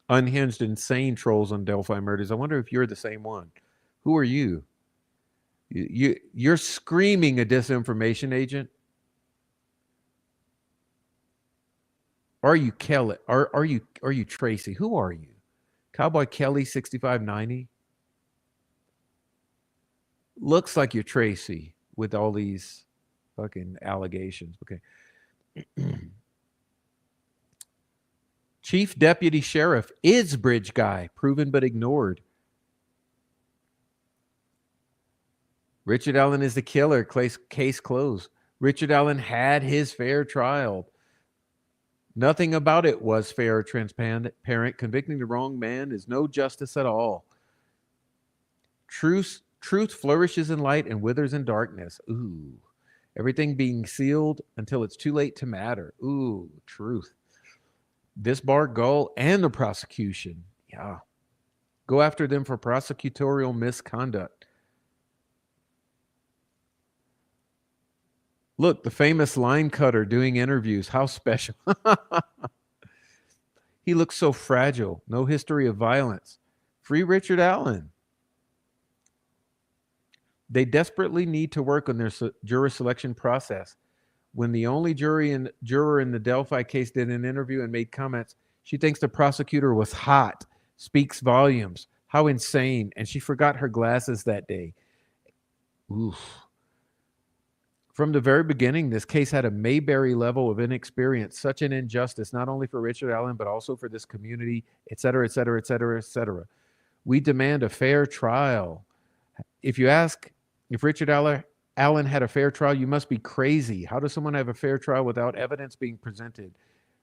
unhinged, insane trolls on Delphi Murders. I wonder if you're the same one. Who are you? You're screaming a disinformation agent. Are you Kelly? Are you Tracy? Who are you? Cowboy Kelly 6590. Looks like you're Tracy with all these fucking allegations. Okay. Chief Deputy Sheriff is bridge guy, proven but ignored. Richard Allen is the killer. Case closed. Richard Allen had his fair trial. Nothing about it was fair or transparent. Convicting the wrong man is no justice at all. Truth flourishes in light and withers in darkness. Ooh. Everything being sealed until it's too late to matter. Ooh, truth. This bar Gull and the prosecution. Yeah. Go after them for prosecutorial misconduct. Look, the famous line cutter doing interviews. How special. He looks so fragile. No history of violence. Free Richard Allen. They desperately need to work on their juror selection process. When the only juror in the Delphi case did an interview and made comments, she thinks the prosecutor was hot, speaks volumes. How insane. And she forgot her glasses that day. Oof. From the very beginning, this case had a Mayberry level of inexperience, such an injustice, not only for Richard Allen, but also for this community, et cetera, et cetera, et cetera, et cetera. We demand a fair trial. If you ask if Richard Allen had a fair trial, you must be crazy. How does someone have a fair trial without evidence being presented?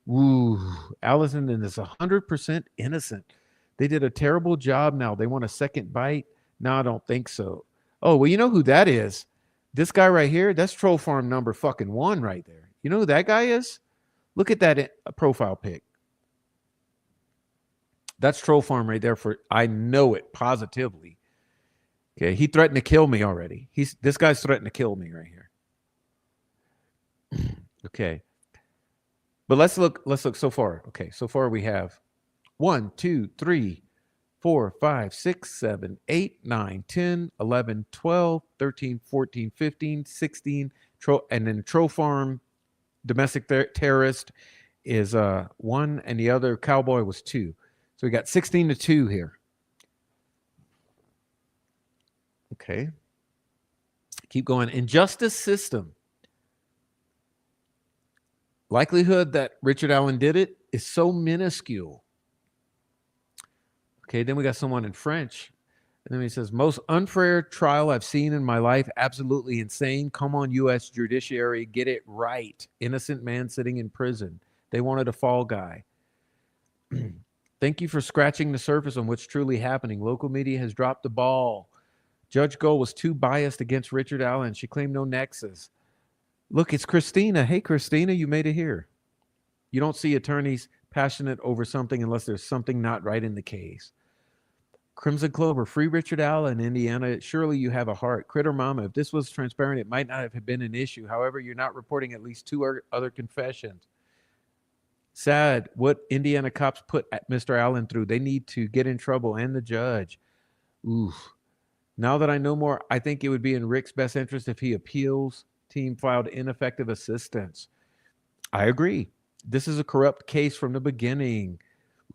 Ooh, Allison is 100% innocent. They did a terrible job now. They want a second bite? No, I don't think so. Oh, well, you know who that is? This guy right here, that's troll farm number fucking 1 right there. You know who that guy is? Look at that profile pic. That's troll farm right there I know it positively. Okay, he threatened to kill me already. This guy's threatened to kill me right here. Okay. But let's look so far. Okay, so far we have 1, 2, 3, 4, 5, 6, 7, 8, 9, 10, 11, 12, 13, 14, 15, 16. And then troll farm domestic terrorist is 1, and the other cowboy was 2. So we got 16-2 here. Okay. Keep going. Injustice system. Likelihood that Richard Allen did it is so minuscule. Okay, then we got someone in French. And then he says, most unfair trial I've seen in my life. Absolutely insane. Come on, U.S. judiciary. Get it right. Innocent man sitting in prison. They wanted a fall guy. Thank you for scratching the surface on what's truly happening. Local media has dropped the ball. Judge Gold was too biased against Richard Allen. She claimed no nexus. Look, it's Christina. Hey, Christina, you made it here. You don't see attorneys passionate over something unless there's something not right in the case. Crimson Clover, free Richard Allen, Indiana. Surely you have a heart. Critter Mama, if this was transparent, it might not have been an issue. However, you're not reporting at least 2 other confessions. Sad what Indiana cops put Mr. Allen through. They need to get in trouble, and the judge. Oof. Now that I know more, I think it would be in Rick's best interest if he appeals. Team filed ineffective assistance. I agree. This is a corrupt case from the beginning.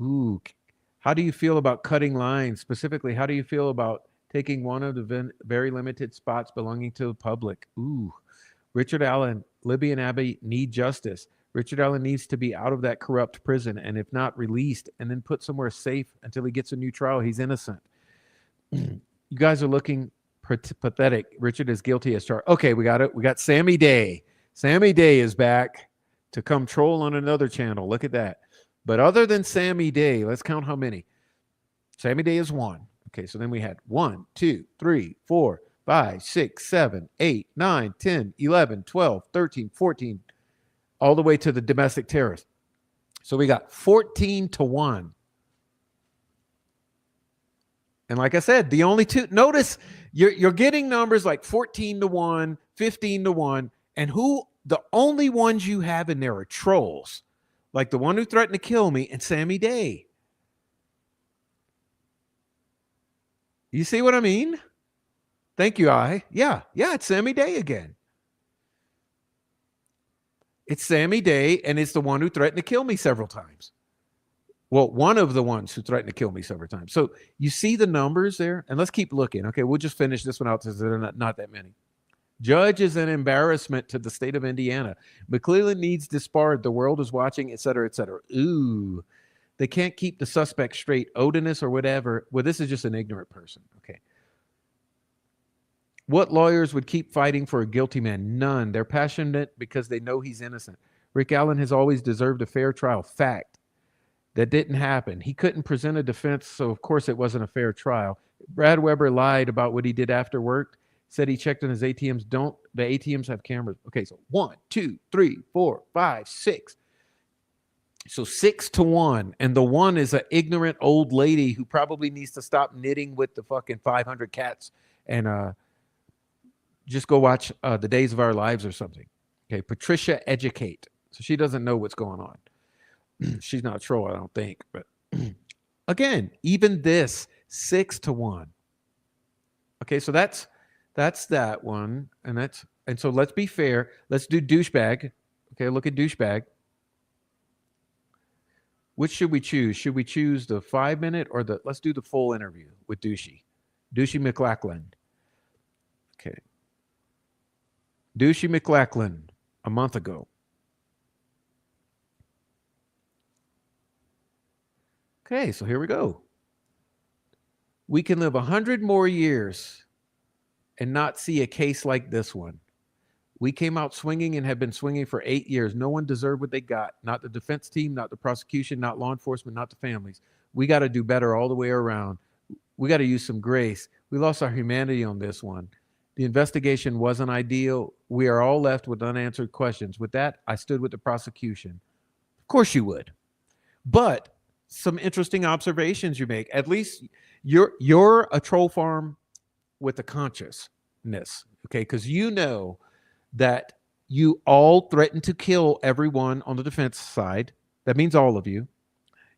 Ooh. How do you feel about cutting lines? Specifically, how do you feel about taking one of the very limited spots belonging to the public. Ooh. Richard Allen, Libby and Abby need justice. Richard Allen needs to be out of that corrupt prison, and if not, released and then put somewhere safe until he gets a new trial. He's innocent. You guys are looking pathetic. Richard is guilty as charged. Okay, we got it. We got Sammy Day. Sammy Day is back to come troll on another channel. Look at that. But other than Sammy Day, let's count how many. Sammy Day is one. Okay, so then we had 1, 2, 3, 4, 5, 6, 7, 8, 9, 10, 11, 12, 13, 14, all the way to the domestic terrorist. So we got 14 to 1. And like I said, the only two, notice you're getting numbers like 14 to 1, 15 to 1, and the only ones you have in there are trolls, like the one who threatened to kill me and Sammy Day. You see what I mean? Thank you, Yeah, it's Sammy Day again. It's Sammy Day, and it's the one who threatened to kill me several times. Well, one of the ones who threatened to kill me several times. So you see the numbers there? And let's keep looking. Okay, we'll just finish this one out because there are not that many. Judge is an embarrassment to the state of Indiana. McClellan needs disbarred. The world is watching, et cetera, et cetera. Ooh, they can't keep the suspect straight. Odinus or whatever. Well, this is just an ignorant person. Okay. What lawyers would keep fighting for a guilty man? None. They're passionate because they know he's innocent. Rick Allen has always deserved a fair trial. Fact. That didn't happen. He couldn't present a defense, so of course it wasn't a fair trial. Brad Weber lied about what he did after work. Said he checked on his ATMs. The ATMs have cameras. Okay, so 1, 2, 3, 4, 5, 6. So 6 to 1. And the one is an ignorant old lady who probably needs to stop knitting with the fucking 500 cats and just go watch The Days of Our Lives or something. Okay, Patricia Educate. So she doesn't know what's going on. She's not a troll, I don't think. But again, even this 6 to 1. Okay, so that's that one, and so let's be fair. Let's do douchebag. Okay, look at douchebag. Which should we choose? Should we choose the 5-minute or let's do the full interview with Douchey McLachlan. Okay, Douchey McLachlan a month ago. Okay, so here we go. We can live 100 more years and not see a case like this one. We came out swinging and have been swinging for 8 years. No one deserved what they got. Not the defense team, not the prosecution, not law enforcement, not the families. We got to do better all the way around. We got to use some grace. We lost our humanity on this one. The investigation wasn't ideal. We are all left with unanswered questions. With that, I stood with the prosecution. Of course you would. But some interesting observations you make. At least you're a troll farm with a consciousness, okay? Because you know that you all threatened to kill everyone on the defense side. That means all of you.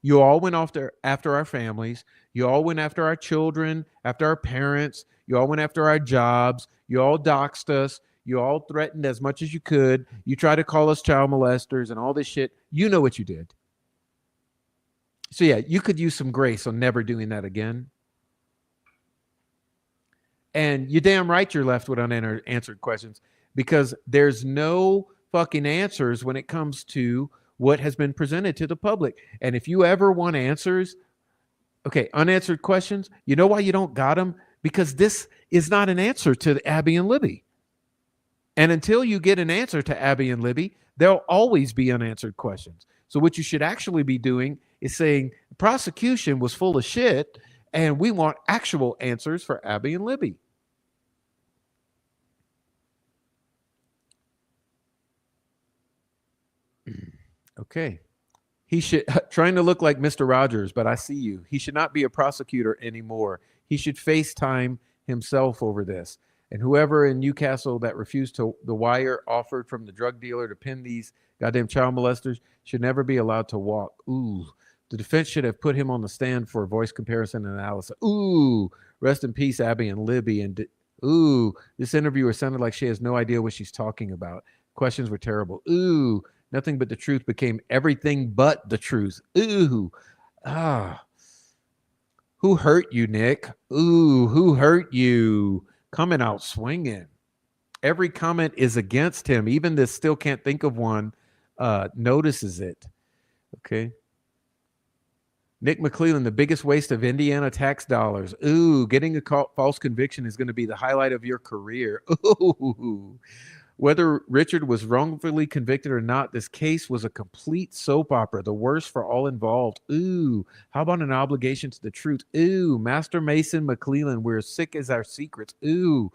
You all went after our families. You all went after our children, after our parents. You all went after our jobs. You all doxed us. You all threatened as much as you could. You tried to call us child molesters and all this shit. You know what you did. So yeah, you could use some grace on never doing that again. And you're damn right you're left with unanswered questions because there's no fucking answers when it comes to what has been presented to the public. And if you ever want answers, okay, unanswered questions, you know why you don't got them? Because this is not an answer to Abby and Libby. And until you get an answer to Abby and Libby, there'll always be unanswered questions. So what you should actually be doing is saying the prosecution was full of shit and we want actual answers for Abby and Libby. Okay. He should, trying to look like Mr. Rogers, but I see you. He should not be a prosecutor anymore. He should FaceTime himself over this. And whoever in Newcastle that refused to the wire offered from the drug dealer to pin these goddamn child molesters should never be allowed to walk. Ooh. The defense should have put him on the stand for a voice comparison and analysis. Ooh. Rest in peace, Abby and Libby. And ooh, this interviewer sounded like she has no idea what she's talking about. Questions were terrible. Ooh. Nothing but the truth became everything but the truth. Ooh. Ah. Who hurt you, Nick? Ooh, who hurt you? Coming out swinging. Every comment is against him. Even this still can't think of one notices it. Okay. Nick McClellan, the biggest waste of Indiana tax dollars. Ooh, getting a false conviction is going to be the highlight of your career. Ooh. Whether Richard was wrongfully convicted or not, this case was a complete soap opera, the worst for all involved. Ooh, how about an obligation to the truth? Ooh, Master Mason McClellan, we're as sick as our secrets. Ooh,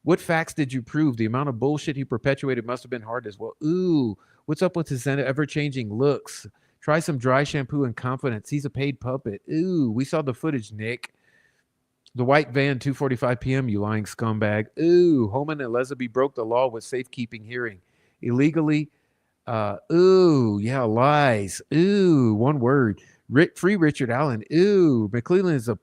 what facts did you prove? The amount of bullshit he perpetuated must have been hard as well. Ooh, what's up with his ever-changing looks? Try some dry shampoo and confidence. He's a paid puppet. Ooh, we saw the footage, Nick. The white van, 2:45 p.m., you lying scumbag. Ooh, Holman and Leslie broke the law with safekeeping hearing. Illegally, ooh, yeah, lies. Ooh, one word. Free Richard Allen. Ooh, McClellan is a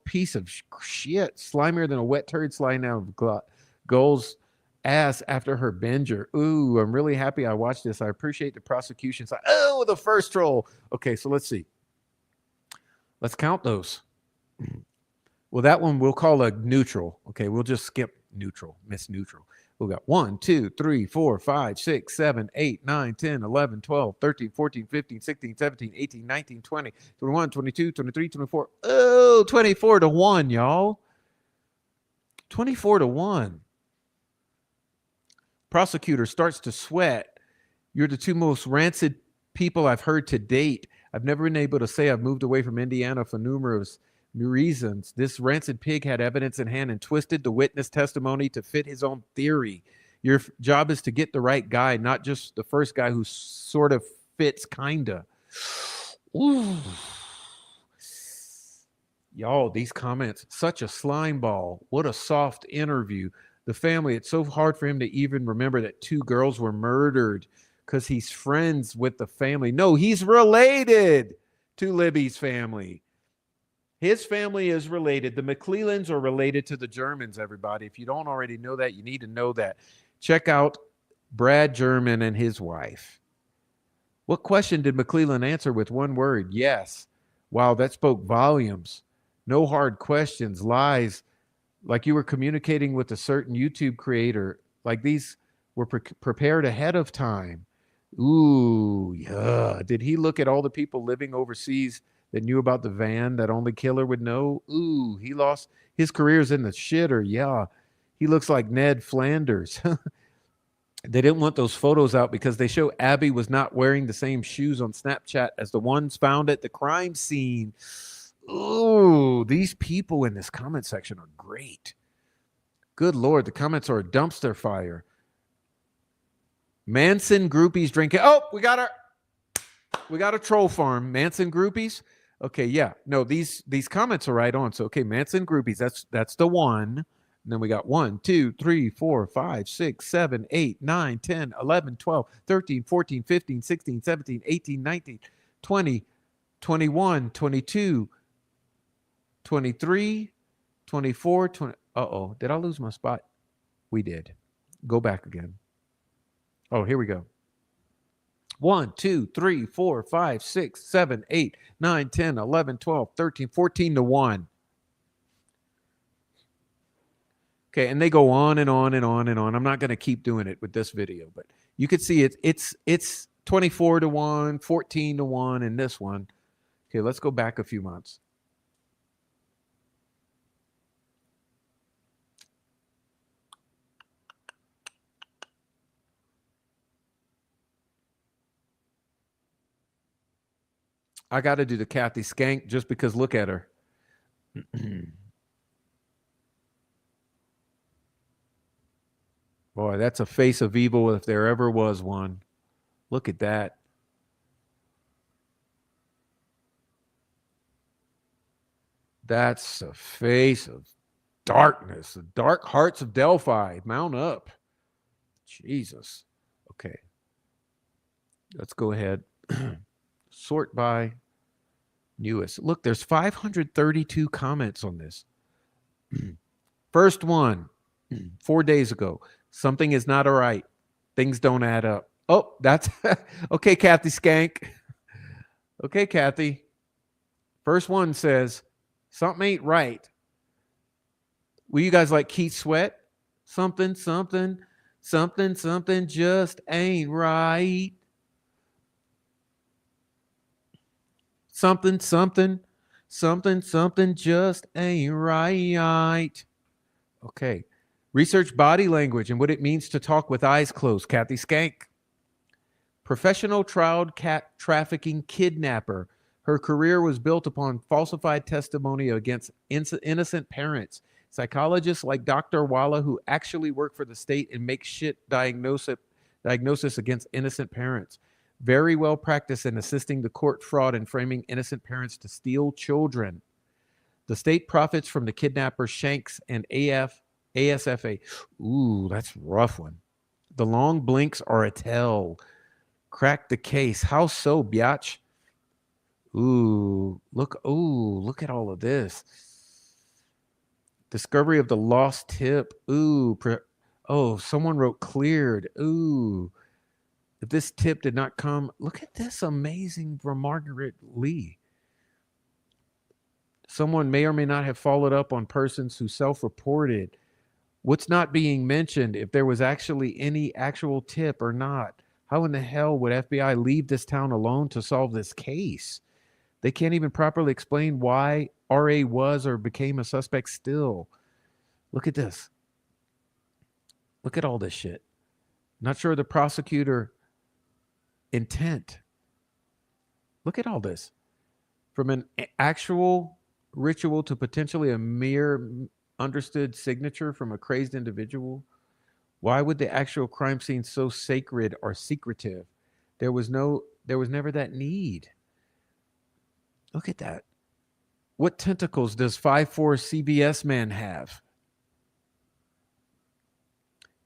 piece of shit. Slimier than a wet turd sliding out of Goal's ass after her binger. Ooh, I'm really happy I watched this. I appreciate the prosecution side. Oh, the first troll. Okay, so let's see. Let's count those. Well, that one we'll call a neutral. Okay, we'll just skip neutral, miss neutral. We'll got 1, 2, 3, 4, 5, 6, 7, 8, 9, 10, 11, 12, 13, 14, 15, 16, 17, 18, 19, 20, 21, 22, 23, 24. Oh, 24 to 1, y'all. 24 to 1. Prosecutor starts to sweat. You're the two most rancid people I've heard to date. I've never been able to say I've moved away from Indiana for numerous reasons. This rancid pig had evidence in hand and twisted the witness testimony to fit his own theory. Your job is to get the right guy, not just the first guy who sort of fits, kinda. Ooh. Y'all, these comments, such a slime ball. What a soft interview. The family, it's so hard for him to even remember that 2 girls were murdered because he's friends with the family. No, he's related to Libby's family. His family is related. The McClellans are related to the Germans, everybody. If you don't already know that, you need to know that. Check out Brad German and his wife. What question did McClellan answer with one word? Yes. Wow, that spoke volumes. No hard questions, lies, like you were communicating with a certain YouTube creator. Like these were prepared ahead of time. Ooh, yeah. Did he look at all the people living overseas that knew about the van that only killer would know? Ooh, he lost his career's in the shitter. Yeah. He looks like Ned Flanders. They didn't want those photos out because they show Abby was not wearing the same shoes on Snapchat as the ones found at the crime scene. Ooh, these people in this comment section are great. Good Lord, the comments are a dumpster fire. Manson groupies drinking. Oh, we got a troll farm. Manson groupies. Okay, yeah. No, these comments are right on. So okay, Manson groupies. That's the one. And then we got 1, 2, 3, 4, 5, 6, 7, 8, 9, 10, 11, 12, 13, 14, 15, 16, 17, 18, 19, 20, 21, 22, 23, 24, 20. Uh-oh, did I lose my spot? We did. Go back again. Oh, here we go. 1, 2, 3, 4, 5, 6, 7, 8, 9, 10, 11, 12, 13, 14 to 1. Okay, and they go on and on and on and on. I'm not going to keep doing it with this video, but you can see it's 24 to 1, 14 to 1 in this one. Okay, let's go back a few months. I got to do the Kathy Skank just because look at her. Boy, that's a face of evil if there ever was one. Look at that. That's a face of darkness. The dark hearts of Delphi. Mount up. Jesus. Okay. Let's go ahead. Sort by newest. Look, there's 532 comments on this. First one, 4 days ago. Something is not all right. Things don't add up. Oh, that's okay, Kathy Skank. Okay, Kathy. First one says, Something ain't right. Will you guys like Keith Sweat? Something, something, something, something just ain't right. Something, something, something, something just ain't right. Okay. Research body language and what it means to talk with eyes closed. Kathy Skank. Professional child trafficking kidnapper. Her career was built upon falsified testimony against innocent parents. Psychologists like Dr. Walla, who actually work for the state and make shit diagnosis against innocent parents. Very well practiced in assisting the court fraud and framing innocent parents to steal children. The state profits from the kidnapper Shanks and ASFA. Ooh, that's a rough one. The long blinks are a tell. Crack the case. How so, biatch? Ooh, look at all of this. Discovery of the lost tip. Ooh, someone wrote cleared. Ooh, if this tip did not come, look at this amazing from Margaret Lee. Someone may or may not have followed up on persons who self-reported. What's not being mentioned, if there was actually any actual tip or not. How in the hell would FBI leave this town alone to solve this case? They can't even properly explain why RA was or became a suspect still. Look at this. Look at all this shit. Not sure the prosecutor intent. Look at all this. From an actual ritual to potentially a mere understood signature from a crazed individual. Why would the actual crime scene so sacred or secretive? There was never that need. Look at that. What tentacles does 5'4" CBS man have?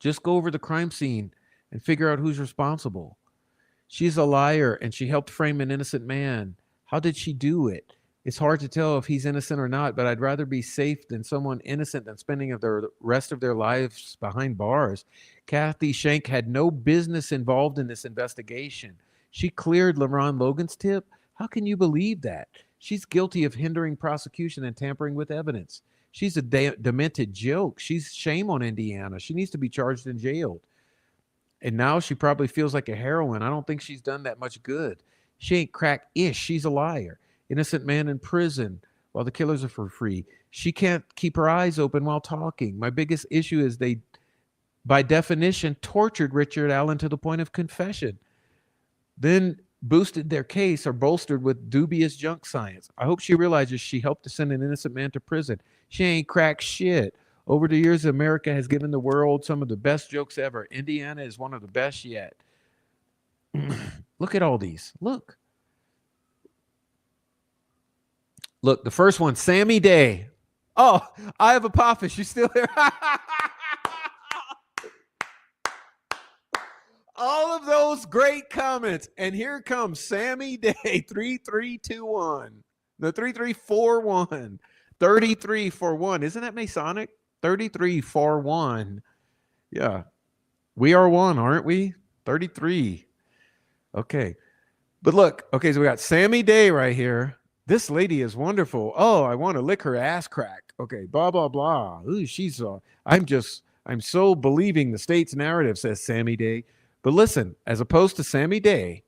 Just go over the crime scene and figure out who's responsible. She's a liar and she helped frame an innocent man. How did she do it? It's hard to tell if he's innocent or not, but I'd rather be safe than someone innocent than spending the rest of their lives behind bars. Kathy Shank had no business involved in this investigation. She cleared LeRon Logan's tip. How can you believe that? She's guilty of hindering prosecution and tampering with evidence. She's a demented joke. She's shame on Indiana. She needs to be charged and jailed. And now she probably feels like a heroine. I don't think she's done that much good. She ain't crack-ish. She's a liar. Innocent man in prison while the killers are for free. She can't keep her eyes open while talking. My biggest issue is they, by definition, tortured Richard Allen to the point of confession. Then boosted their case or bolstered with dubious junk science. I hope she realizes she helped to send an innocent man to prison. She ain't crack shit. Over the years, America has given the world some of the best jokes ever. Indiana is one of the best yet. Look at all these. Look, the first one, Sammy Day. Oh, I have Apophis. You still there? All of those great comments. And here comes Sammy Day, 3321. The 3341. 3341. Isn't that Masonic? 3341. Yeah. We are one, aren't we? 33. Okay. But look, okay, so we got Sammy Day right here. This lady is wonderful. Oh, I want to lick her ass crack. Okay, blah, blah, blah. Ooh, I'm so believing the state's narrative, says Sammy Day. But listen, as opposed to Sammy Day,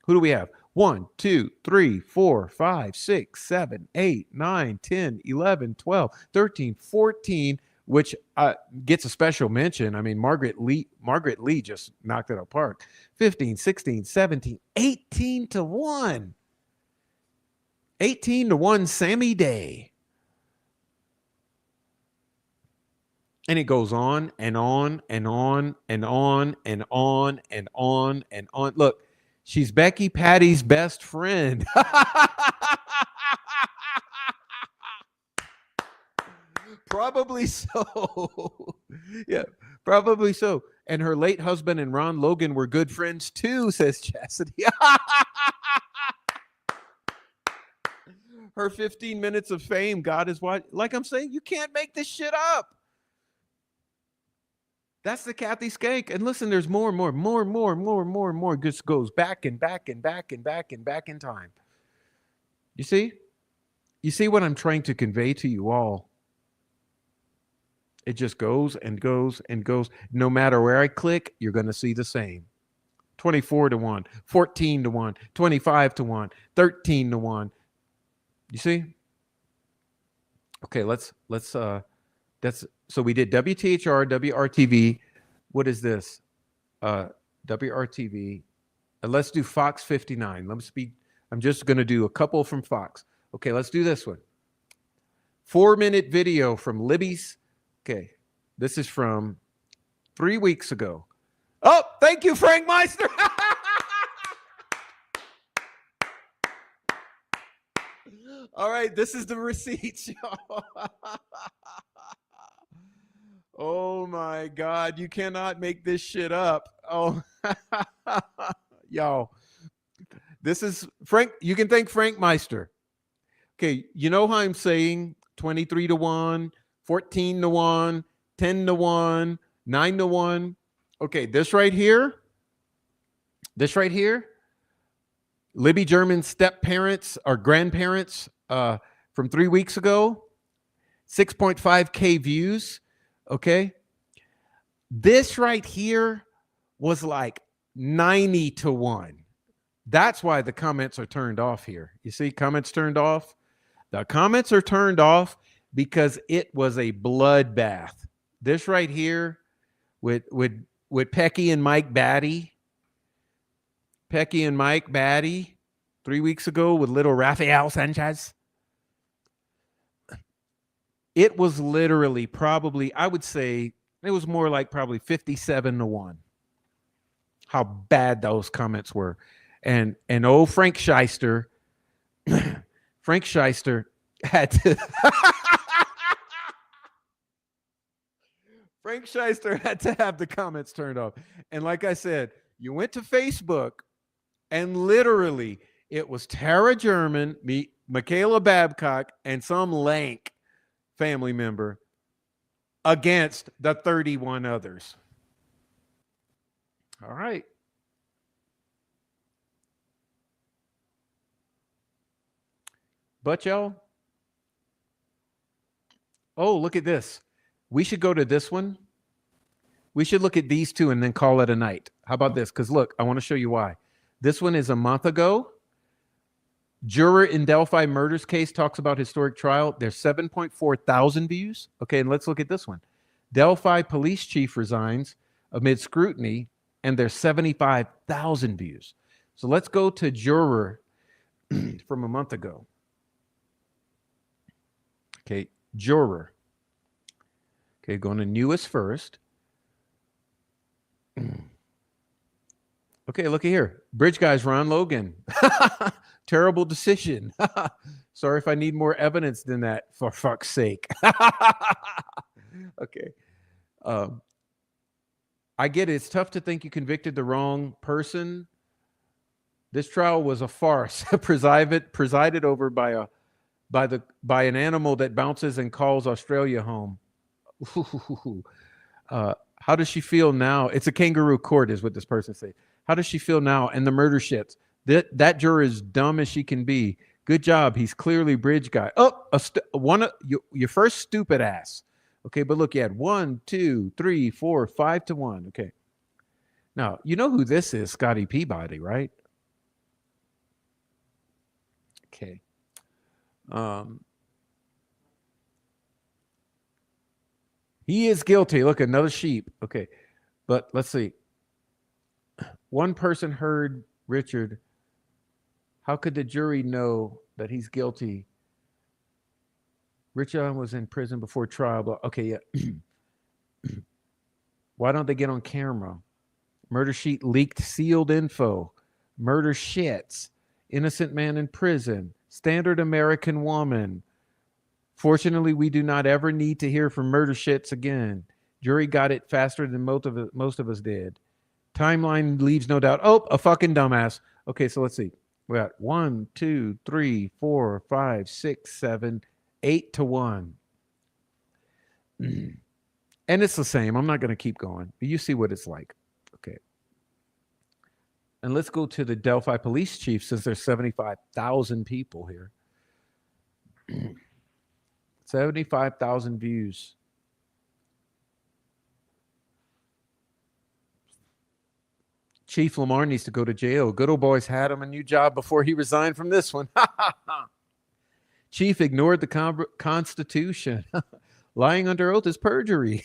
who do we have? 1, 2, 3, 4, 5, 6, 7, 8, 9, 10, 11, 12, 13, 14, which gets a special mention. I mean, Margaret Lee just knocked it out of the park. 15, 16, 17, 18 to 1. 18 to 1, Sammy Day. And it goes on and on and on and on and on and on and on. Look, she's Becky Patty's best friend. Probably so. Yeah, probably so. And her late husband and Ron Logan were good friends too, says Chastity. Her 15 minutes of fame, God is what? Like I'm saying, you can't make this shit up. That's the Kathy Skank. And listen, there's more and more. Just goes back and back and back and back and back in time. You see? You see what I'm trying to convey to you all? It just goes and goes and goes. No matter where I click, you're going to see the same. 24 to 1, 14 to 1, 25 to 1, 13 to 1. You see? Okay, that's so we did WTHR, WRTV. What is this? WRTV. Let's do Fox 59. I'm just going to do a couple from Fox. Okay, let's do this one. 4-minute video from Libby's. Okay, this is from 3 weeks ago. Oh, thank you, Frank Meister. All right, this is the receipts. Oh my God, you cannot make this shit up. Oh, y'all. This is Frank. You can thank Frank Meister. Okay, you know how I'm saying 23 to 1, 14 to 1, 10 to 1, 9 to 1. Okay, this right here, Libby German's step parents or grandparents from 3 weeks ago, 6.5K views. Okay, this right here was like 90 to 1. That's why the comments are turned off here. You see, comments turned off. The comments are turned off because it was a bloodbath. This right here with Pecky and Mike Batty. Pecky and Mike Batty 3 weeks ago with little Rafael Sanchez. It was literally probably, I would say, it was more like probably 57 to 1. How bad those comments were. And old Frank Shyster, Frank Shyster had to Frank Shyster had to have the comments turned off. And like I said, you went to Facebook and literally it was Tara German, me, Michaela Babcock, and some lank family member against the 31 others. All right. But y'all, oh, look at this. We should go to this one. We should look at these two and then call it a night. How about this? Because look, I want to show you why. This one is a month ago. Juror in Delphi murders case talks about historic trial. There's 7.4 thousand views. Okay, and let's look at this one. Delphi police chief resigns amid scrutiny, and there's 75,000 views. So let's go to juror from a month ago. Okay, juror. Okay, going to newest first. Okay, look here. Bridge guys, Ron Logan. Terrible decision. Sorry if I need more evidence than that, for fuck's sake. Okay. I get it. It's tough to think you convicted the wrong person. This trial was a farce, presided over by an animal that bounces and calls Australia home. How does she feel now? It's a kangaroo court, is what this person said. How does she feel now? And the murder shits. That juror is dumb as she can be. Good job. He's clearly bridge guy. Oh, your first stupid ass. Okay, but look, you had 1, 2, 3, 4, 5 to 1. Okay. Now, you know who this is, Scotty Peabody, right? Okay. He is guilty. Look, another sheep. Okay. But let's see. One person heard Richard. How could the jury know that he's guilty? Richard was in prison before trial. But okay, yeah. Why don't they get on camera? Murder sheet leaked sealed info. Murder shits. Innocent man in prison. Standard American woman. Fortunately, we do not ever need to hear from murder shits again. Jury got it faster than most of us did. Timeline leaves no doubt. Oh, a fucking dumbass. Okay, so let's see. We got 1, 2, 3, 4, 5, 6, 7, 8 to 1. And it's the same. I'm not going to keep going. But you see what it's like. Okay. And let's go to the Delphi police chief, since there's 75,000 people here. 75,000 views. Chief Lamar needs to go to jail. Good old boys had him a new job before he resigned from this one. Chief ignored the Constitution. Lying under oath is perjury.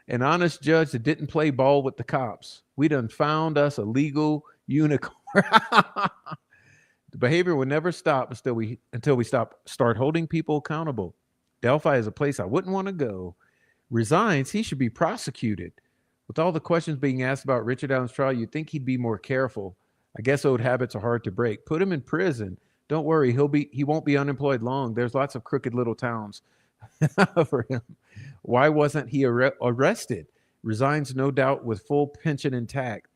An honest judge that didn't play ball with the cops. We done found us a legal unicorn. The behavior will never stop until we start holding people accountable. Delphi is a place I wouldn't want to go. Resigns, he should be prosecuted. With all the questions being asked about Richard Allen's trial, you'd think he'd be more careful. I guess old habits are hard to break. Put him in prison. Don't worry, he won't be unemployed long. There's lots of crooked little towns for him. Why wasn't he arrested? Resigns, no doubt, with full pension intact.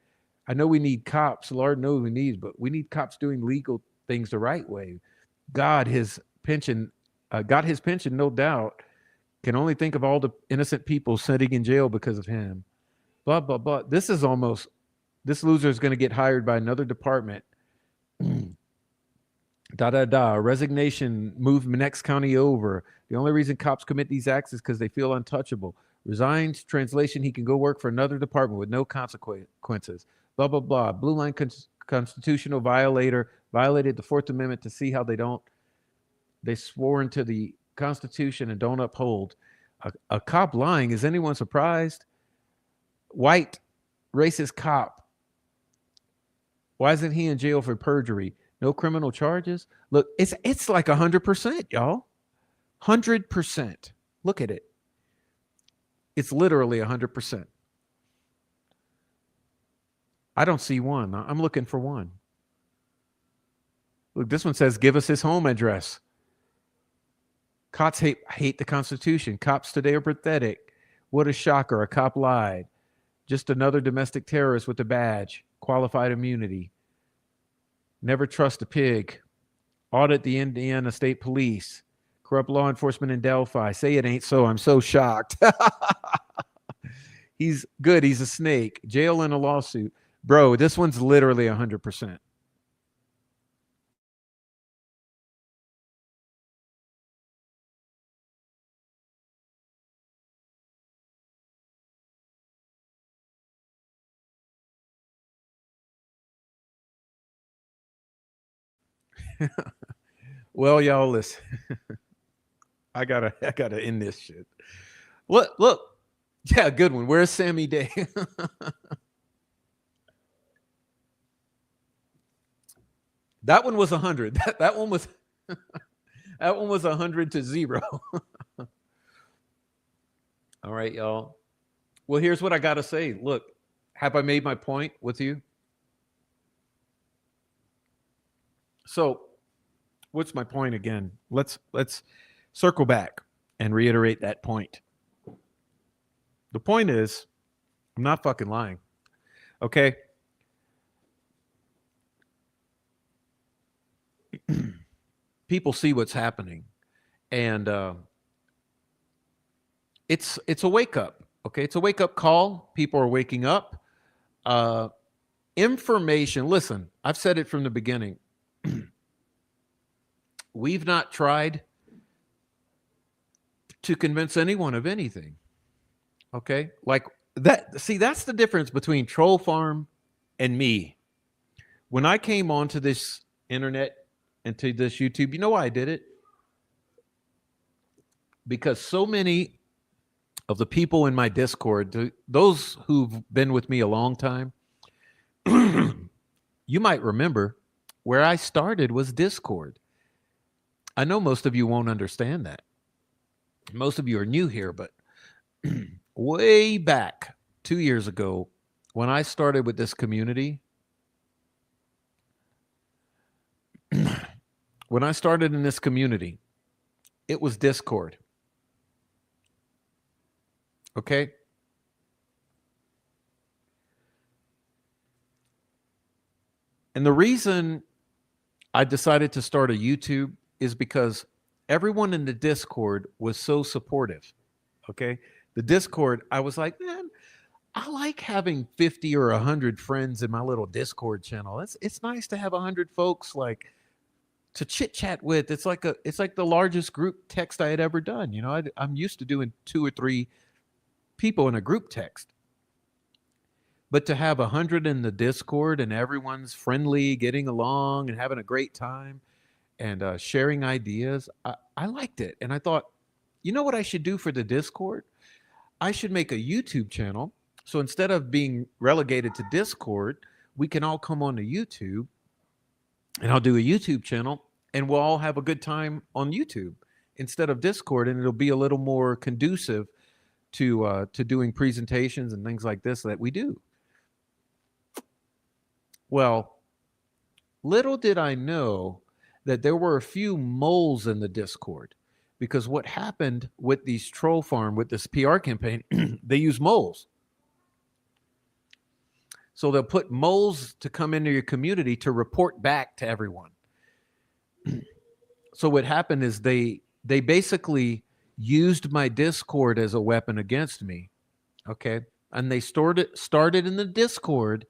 I know we need cops. Lord knows we need, but we need cops doing legal things the right way. God, his pension, got his pension, no doubt. Can only think of all the innocent people sitting in jail because of him. Blah, blah, blah. This loser is going to get hired by another department. Resignation, move next county over. The only reason cops commit these acts is because they feel untouchable. Resigns, translation, he can go work for another department with no consequences. Blah, blah, blah. Blue line constitutional violator, violated the Fourth Amendment to see how they swore into the Constitution and don't uphold. A cop lying, is anyone surprised? White racist cop. Why isn't he in jail for perjury? No criminal charges. Look, it's like 100%, y'all. 100%. Look at it. It's literally 100%. I don't see one. I'm looking for one. Look, this one says, give us his home address. Cops hate the Constitution. Cops today are pathetic. What a shocker. A cop lied. Just another domestic terrorist with a badge. Qualified immunity. Never trust a pig. Audit the Indiana State Police. Corrupt law enforcement in Delphi. Say it ain't so. I'm so shocked. He's good. He's a snake. Jail and a lawsuit. Bro, this one's literally 100%. Well, y'all, listen. I gotta end this shit. Look. Yeah, good one. Where's Sammy Day? That one was 100. That one was that one was 100 to 0. All right, y'all. Well, here's what I gotta say. Look, have I made my point with you? So, what's my point again? Let's circle back and reiterate that point. The point is, I'm not fucking lying. Okay? People see what's happening, and it's a wake up. Okay, it's a wake up call. People are waking up. Information. Listen, I've said it from the beginning. We've not tried to convince anyone of anything. Okay, like that. See, that's the difference between Troll Farm and me. When I came onto this internet and to this YouTube, you know why I did it? Because so many of the people in my Discord, those who've been with me a long time, you might remember where I started was Discord. I know most of you won't understand that. Most of you are new here, but way back 2 years ago, when I started with this community, when I started in this community, it was Discord. Okay? And the reason I decided to start a YouTube is because everyone in the Discord was so supportive. Okay? The Discord, I was like, man, I like having 50 or 100 friends in my little Discord channel. It's nice to have 100 folks like to chit chat with. It's like the largest group text I had ever done. You know, I'm used to doing 2 or 3 people in a group text, but to have 100 in the Discord and everyone's friendly, getting along, and having a great time and sharing ideas, I liked it. And I thought, you know what I should do for the Discord? I should make a YouTube channel. So instead of being relegated to Discord, we can all come on to YouTube, and I'll do a YouTube channel, and we'll all have a good time on YouTube instead of Discord, and it'll be a little more conducive to doing presentations and things like this that we do. Well, little did I know that there were a few moles in the Discord, because what happened with these troll farm, with this PR campaign, they use moles. So they'll put moles to come into your community to report back to everyone. So what happened is they basically used my Discord as a weapon against me. Okay. And they started in the Discord.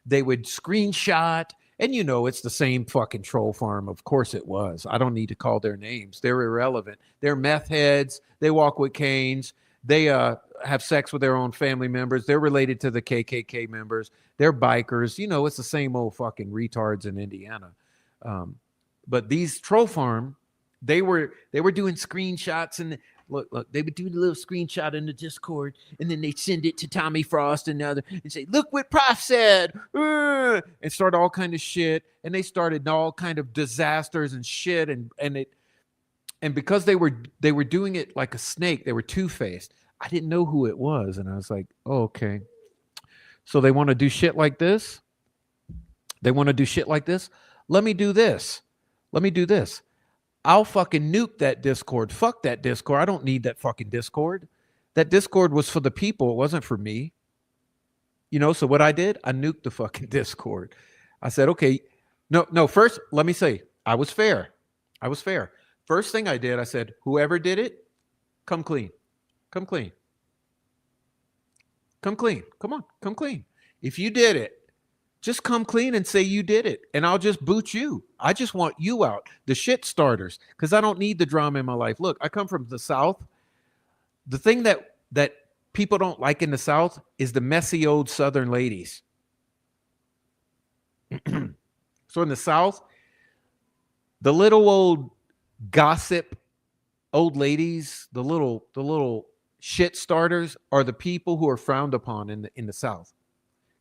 They would screenshot, and you know, it's the same fucking troll farm. Of course it was. I don't need to call their names. They're irrelevant. They're meth heads. They walk with canes. They have sex with their own family members. They're related to the KKK members. They're bikers. You know, it's the same old fucking retards in Indiana. But these troll farm, they were doing screenshots, and look, they would do the little screenshot in the Discord, and then they'd send it to Tommy Frost and the other, and say, "Look what Prof said," and start all kind of shit. And they started all kind of disasters and shit, and because they were doing it like a snake, they were two-faced. I didn't know who it was, and I was like, oh, okay. So they want to do shit like this? They want to do shit like this? Let me do this. Let me do this. I'll fucking nuke that Discord. Fuck that Discord. I don't need that fucking Discord. That Discord was for the people. It wasn't for me. You know, so what I did, I nuked the fucking Discord. I said, okay, no, first, let me say, I was fair. I was fair. First thing I did, I said, whoever did it, come clean. Come clean. Come clean. Come on, come clean. If you did it, just come clean and say you did it, and I'll just boot you. I just want you out, the shit starters, because I don't need the drama in my life. Look, I come from the South. The thing that people don't like in the South is the messy old Southern ladies. So in the South, the little old gossip old ladies, the little shit starters are the people who are frowned upon in the South.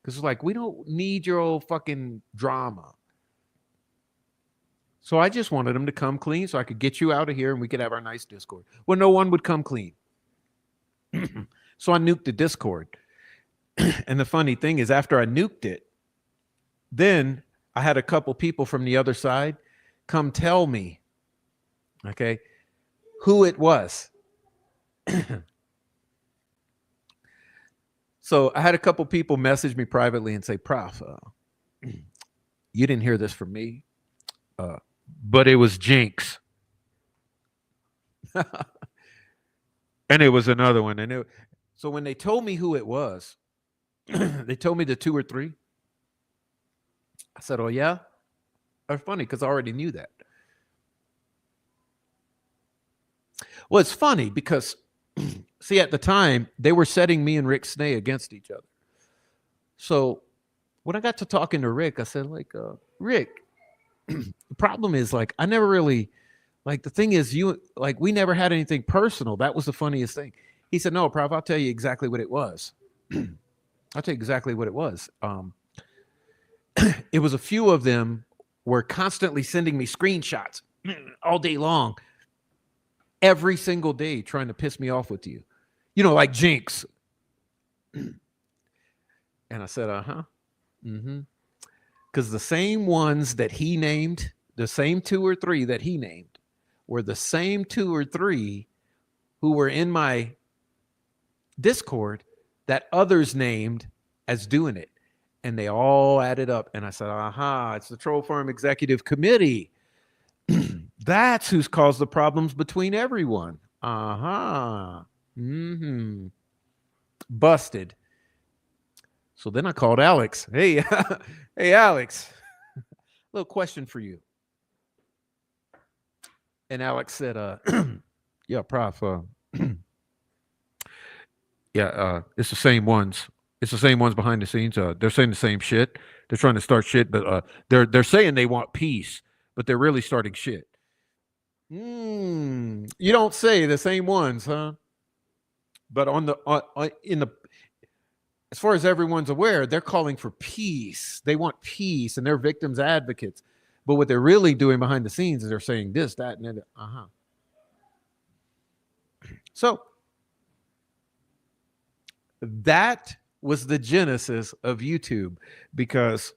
Because it's like, we don't need your old fucking drama. So I just wanted them to come clean so I could get you out of here and we could have our nice Discord. Well, no one would come clean. So I nuked the Discord. And the funny thing is, after I nuked it, then I had a couple people from the other side come tell me, okay, who it was. So I had a couple people message me privately and say, Prof, you didn't hear this from me, but it was Jinx. And it was another one. And so when they told me who it was, they told me the 2 or 3. I said, oh, yeah? That's funny because I already knew that. Well, it's funny because, see, at the time, they were setting me and Rick Snay against each other. So when I got to talking to Rick, I said, like, Rick, the problem is, like, I never really, like, the thing is, we never had anything personal. That was the funniest thing. He said, no, Prof, I'll tell you exactly what it was. I'll tell you exactly what it was. It was a few of them were constantly sending me screenshots all day long, every single day, trying to piss me off with you. You know, like Jinx. And I said, uh-huh. Mm-hmm. Because the same ones that he named, the same 2 or 3 that he named, were the same 2 or 3 who were in my Discord that others named as doing it. And they all added up. And I said, aha, it's the Troll Farm Executive Committee. That's who's caused the problems between everyone. Aha. Mm-hmm. Busted. So then I called Alex. Hey, hey, Alex. Little question for you. And Alex said, yeah, Prof, yeah, it's the same ones. It's the same ones behind the scenes. They're saying the same shit. They're trying to start shit, but they're saying they want peace, but they're really starting shit. You don't say, the same ones, huh? But on the in the as far as everyone's aware, they're calling for peace. They want peace, and they're victims advocates. But what they're really doing behind the scenes is they're saying this, that, and that. So that was the genesis of YouTube, because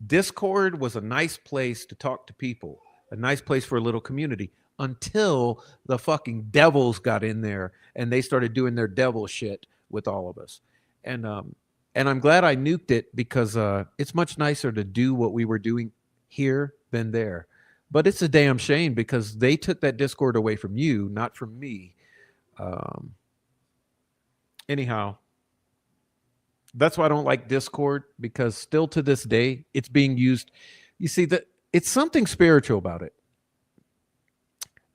Discord was a nice place to talk to people, a nice place for a little community, until the fucking devils got in there and they started doing their devil shit with all of us. And I'm glad I nuked it, because it's much nicer to do what we were doing here than there. But it's a damn shame, because they took that Discord away from you, not from me. Anyhow, that's why I don't like Discord, because still to this day, it's being used. You see, that it's something spiritual about it.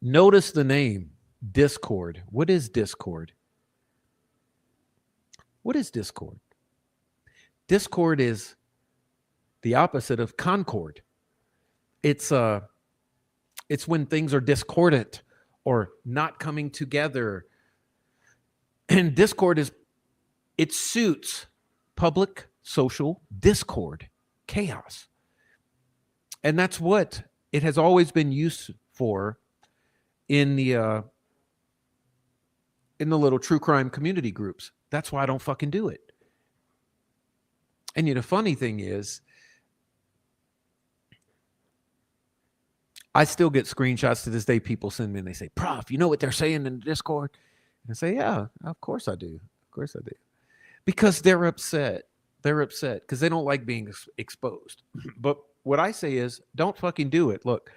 Notice the name, Discord. What is Discord? What is Discord? Discord is the opposite of concord. It's when things are discordant or not coming together. And Discord it suits public social discord, chaos. And that's what it has always been used for in the little true crime community groups. That's why I don't fucking do it. And the funny thing is, I still get screenshots to this day. People send me and they say, Prof, you know what they're saying in the Discord? And I say, yeah, of course I do. Of course I do. Because they're upset. They're upset because they don't like being exposed. But what I say is, don't fucking do it. Look,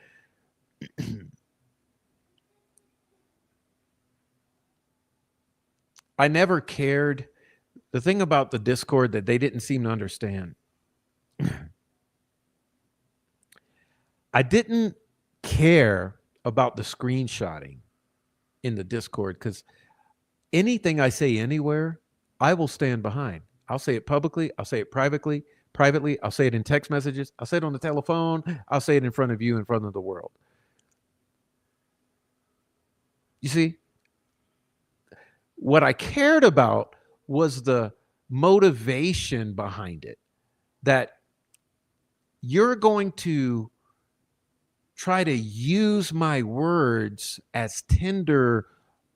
I never cared. The thing about the Discord that they didn't seem to understand, I didn't care about the screenshotting in the Discord, because anything I say anywhere, I will stand behind. I'll say it publicly. I'll say it privately. I'll say it in text messages. I'll say it on the telephone. I'll say it in front of you, in front of the world. You see, what I cared about was the motivation behind it, that you're going to try to use my words as tinder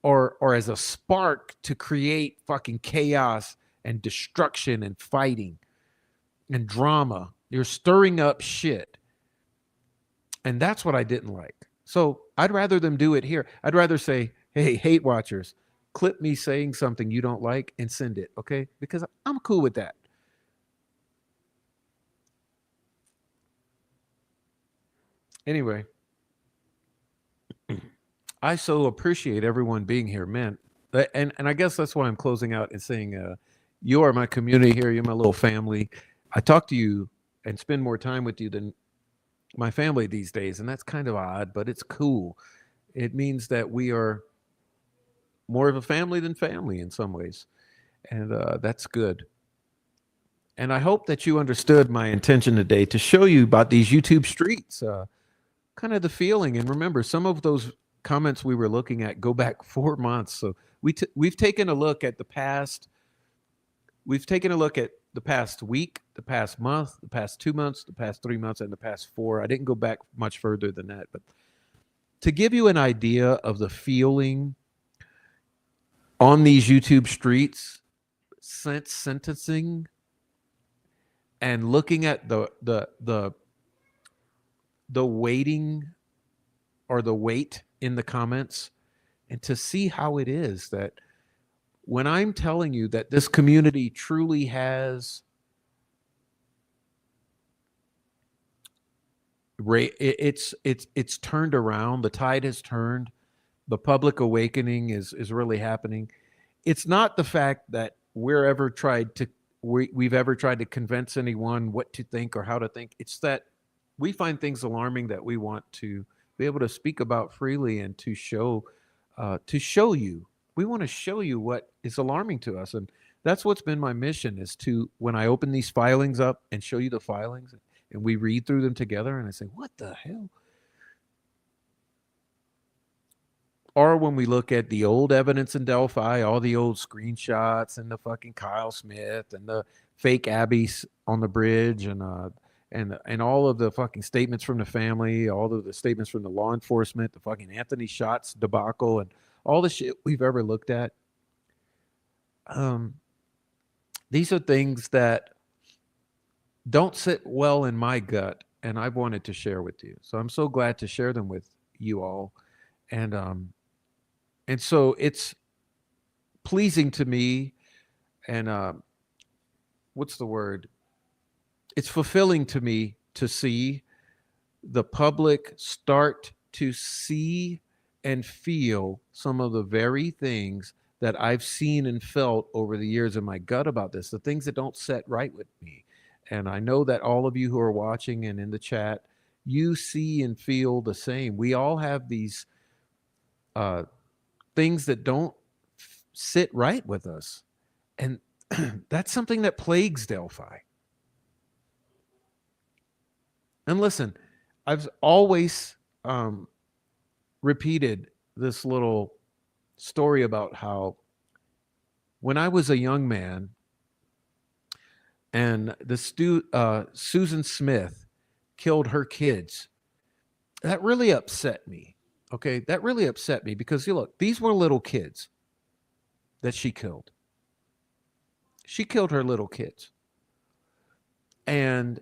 or as a spark to create fucking chaos and destruction and fighting and drama. You're stirring up shit. And that's what I didn't like. So I'd rather them do it here. I'd rather say, hey, hate watchers, clip me saying something you don't like and send it, okay? Because I'm cool with that. Anyway, I so appreciate everyone being here, man. And I guess that's why I'm closing out and saying, you are my community here. You're my little family. I talk to you and spend more time with you than my family these days. And that's kind of odd, but it's cool. It means that we are more of a family than family in some ways. And that's good. And I hope that you understood my intention today to show you about these YouTube streets, kind of the feeling. And remember, some of those comments we were looking at go back 4 months. So we've taken a look at the past. We've taken a look at the past week, the past month, the past 2 months, the past 3 months, and the past 4. I didn't go back much further than that. But to give you an idea of the feeling on these YouTube streets since sentencing, and looking at the waiting or the weight in the comments, and to see how it is that when I'm telling you that this community truly has it's turned around, the tide has turned, the public awakening is really happening. It's not the fact that we've ever tried to convince anyone what to think or how to think. It's that we find things alarming that we want to be able to speak about freely and to show you. We want to show you what is alarming to us, and that's what's been my mission is to when I open these filings up and show you the filings, and we read through them together, and I say, "What the hell?" Or when we look at the old evidence in Delphi, all the old screenshots and the fucking Kyle Smith and the fake Abby's on the bridge and all of the fucking statements from the family, all of the statements from the law enforcement, the fucking Anthony Shots debacle, and all the shit we've ever looked at. Um, these are things that don't sit well in my gut, and I've wanted to share with you. So I'm so glad to share them with you all, and so it's pleasing to me, and what's the word? It's fulfilling to me to see the public start to see and feel some of the very things that I've seen and felt over the years in my gut about this, the things that don't set right with me. And I know that all of you who are watching and in the chat, you see and feel the same. We all have these uh, things that don't sit right with us. And that's something that plagues Delphi. And listen, I've always repeated this little story about how when I was a young man and Susan Smith killed her kids, that really upset me. Okay, that really upset me because you look, these were little kids that she killed. She killed her little kids. And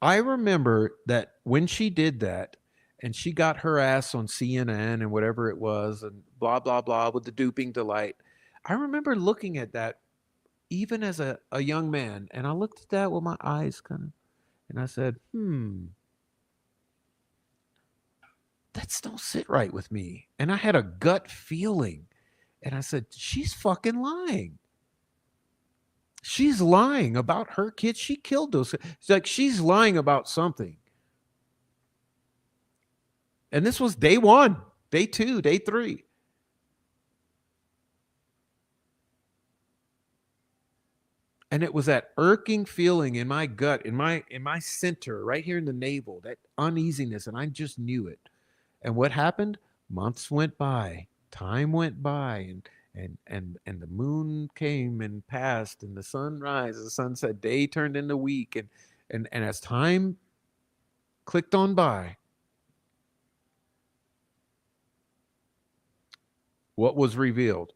I remember that when she did that and she got her ass on CNN and whatever it was and blah, blah, blah with the duping delight, I remember looking at that even as a young man. And I looked at that with my eyes kind of, and I said, that don't sit right with me. And I had a gut feeling. And I said, she's fucking lying. She's lying about her kids. She killed those. It's like she's lying about something. And this was day 1, day 2, day 3. And it was that irking feeling in my gut, in my center, right here in the navel, that uneasiness, and I just knew it. And what happened? Months went by, time went by, and the moon came and passed, and the sun rised, the sunset, day turned into week, and as time clicked on by, what was revealed?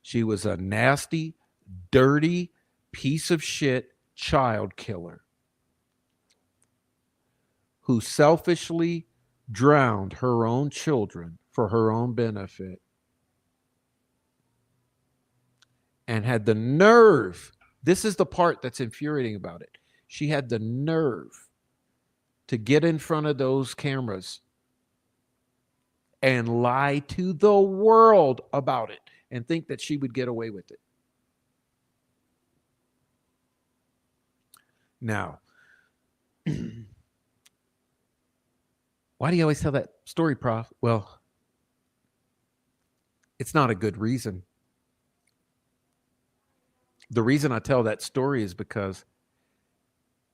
She was a nasty, dirty piece of shit child killer who selfishly drowned her own children for her own benefit and had the nerve. This is the part that's infuriating about it. She had the nerve to get in front of those cameras and lie to the world about it and think that she would get away with it. Now, why do you always tell that story, Prof? Well, it's not a good reason. The reason I tell that story is because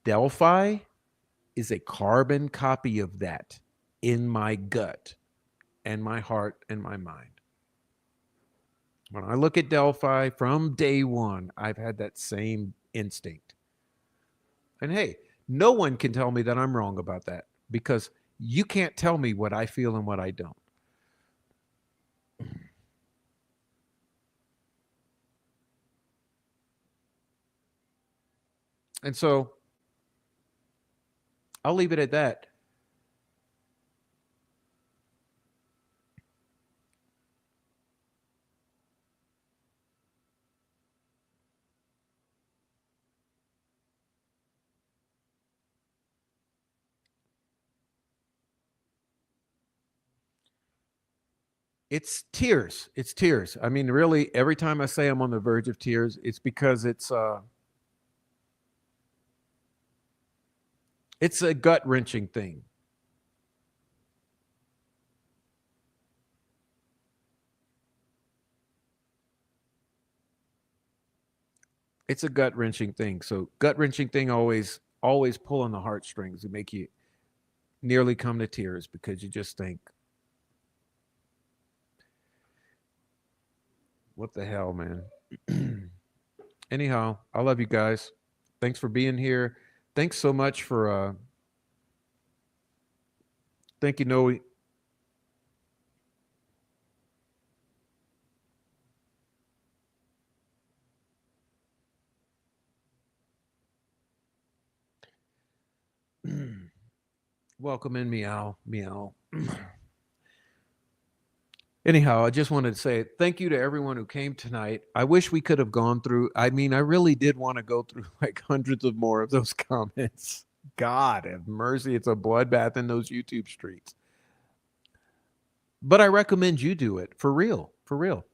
Delphi is a carbon copy of that in my gut and my heart and my mind. When I look at Delphi from day 1, I've had that same instinct. And hey, no one can tell me that I'm wrong about that because you can't tell me what I feel and what I don't. And so I'll leave it at that. It's tears. It's tears. I mean, really, every time I say I'm on the verge of tears, it's because it's It's a gut-wrenching thing. It's a gut-wrenching thing. So gut-wrenching thing always pull on the heartstrings and make you nearly come to tears because you just think, what the hell, man? Anyhow, I love you guys. Thanks for being here. Thanks so much for thank you, Noe. Welcome in, meow, meow. Anyhow, I just wanted to say thank you to everyone who came tonight. I wish we could have gone through. I mean, I really did want to go through like hundreds of more of those comments. God have mercy. It's a bloodbath in those YouTube streets. But I recommend you do it for real. For real.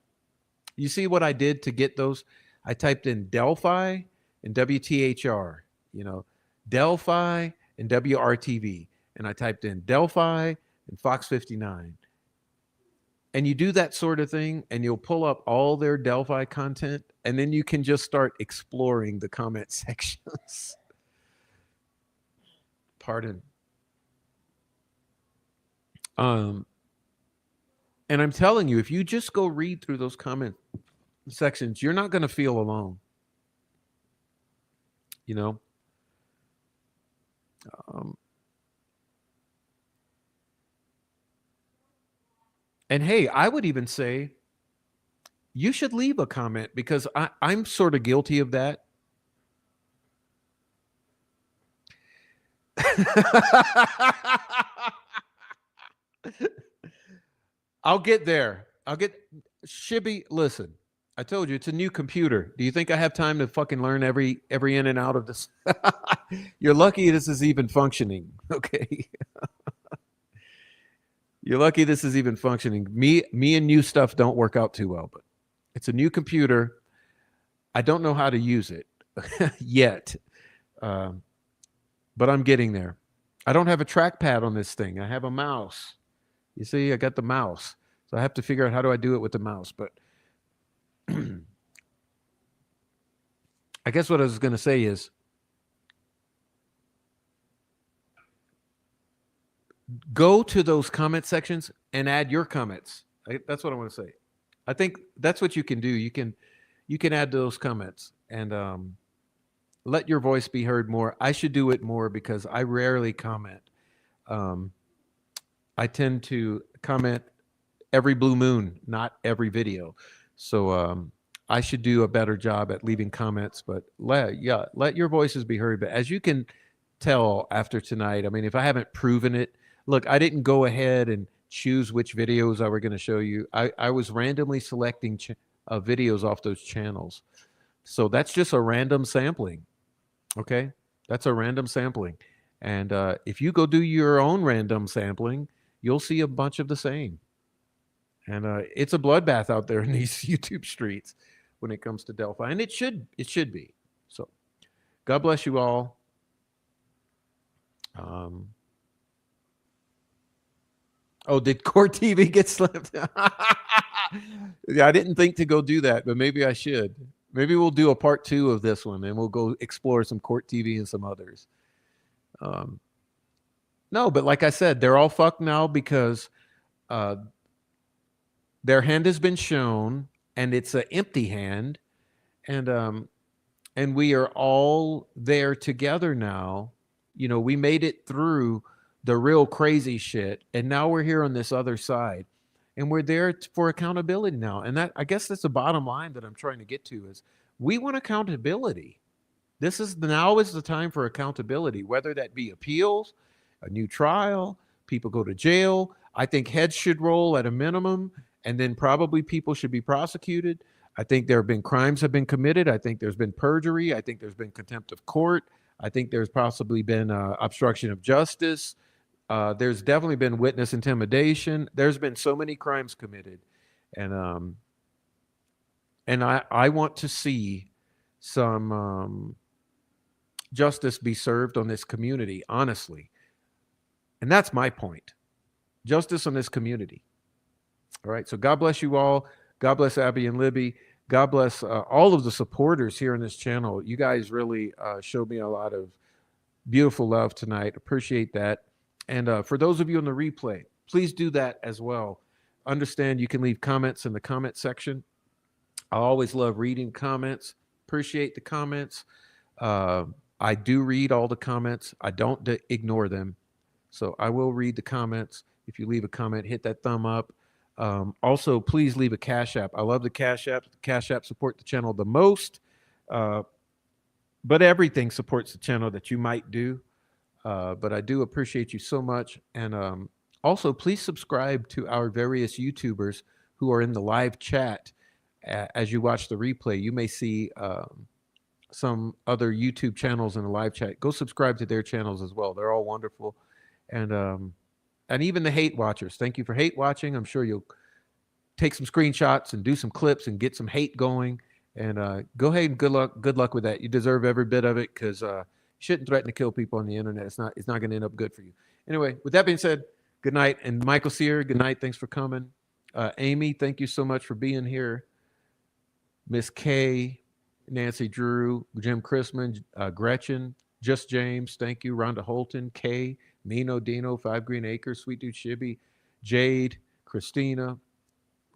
You see what I did to get those? I typed in Delphi and WTHR, you know, Delphi and WRTV. And I typed in Delphi and Fox 59. And you do that sort of thing, and you'll pull up all their Delphi content, and then you can just start exploring the comment sections. Pardon. And I'm telling you, if you just go read through those comment sections, you're not going to feel alone. You know? And hey, I would even say you should leave a comment because I'm sort of guilty of that. I'll get there. I'll get Shibby. Listen, I told you it's a new computer. Do you think I have time to fucking learn every in and out of this? You're lucky this is even functioning. Okay. You're lucky this is even functioning. Me and new stuff don't work out too well, but it's a new computer. I don't know how to use it yet, but I'm getting there. I don't have a trackpad on this thing. I have a mouse. You see, I got the mouse. So I have to figure out how do I do it with the mouse. But I guess what I was going to say is go to those comment sections and add your comments. That's what I want to say. I think that's what you can do. You can add those comments and let your voice be heard more. I should do it more because I rarely comment. I tend to comment every blue moon, not every video. So I should do a better job at leaving comments. But let your voices be heard. But as you can tell after tonight, I mean, if I haven't proven it, look, I didn't go ahead and choose which videos I were going to show you. I was randomly selecting videos off those channels. So that's just a random sampling. Okay, that's a random sampling. And if you go do your own random sampling, you'll see a bunch of the same. And it's a bloodbath out there in these YouTube streets when it comes to Delphi, and it should be. So, God bless you all. Oh, did Court TV get slipped? Yeah, I didn't think to go do that, but maybe I should. Maybe we'll do a part 2 of this one, and we'll go explore some Court TV and some others. No, but like I said, they're all fucked now because their hand has been shown, and it's an empty hand, and we are all there together now. You know, we made it through the real crazy shit, and now we're here on this other side, and we're there for accountability now. And that, I guess, that's the bottom line that I'm trying to get to is we want accountability. Now is the time for accountability, whether that be appeals, a new trial, people go to jail. I think heads should roll at a minimum, and then probably people should be prosecuted. I think there have been crimes have been committed. I think there's been perjury. I think there's been contempt of court. I think there's possibly been obstruction of justice. There's definitely been witness intimidation. There's been so many crimes committed, and I want to see some justice be served on this community, honestly. And that's my point. Justice on this community. All right. So God bless you all. God bless Abby and Libby. God bless all of the supporters here on this channel. You guys really showed me a lot of beautiful love tonight. Appreciate that. And for those of you on the replay, please do that as well. Understand you can leave comments in the comment section. I always love reading comments. Appreciate the comments. I do read all the comments. I don't ignore them. So I will read the comments. If you leave a comment, hit that thumb up. Also, please leave a Cash App. I love the Cash App. The Cash App support the channel the most. But everything supports the channel that you might do. But I do appreciate you so much. And also, please subscribe to our various YouTubers who are in the live chat. As you watch the replay, you may see some other YouTube channels in the live chat. Go subscribe to their channels as well. They're all wonderful. And even the hate watchers. Thank you for hate watching. I'm sure you'll take some screenshots and do some clips and get some hate going. And go ahead and good luck with that. You deserve every bit of it, because you shouldn't threaten to kill people on the internet. It's not going to end up good for you. Anyway, with that being said, good night. And Michael Sear, good night. Thanks for coming. Amy, thank you so much for being here. Miss Kay, Nancy Drew, Jim Chrisman, Gretchen, Just James, thank you. Rhonda Holton, Kay, Nino Dino, 5 Green Acres, Sweet Dude Shibby, Jade, Christina,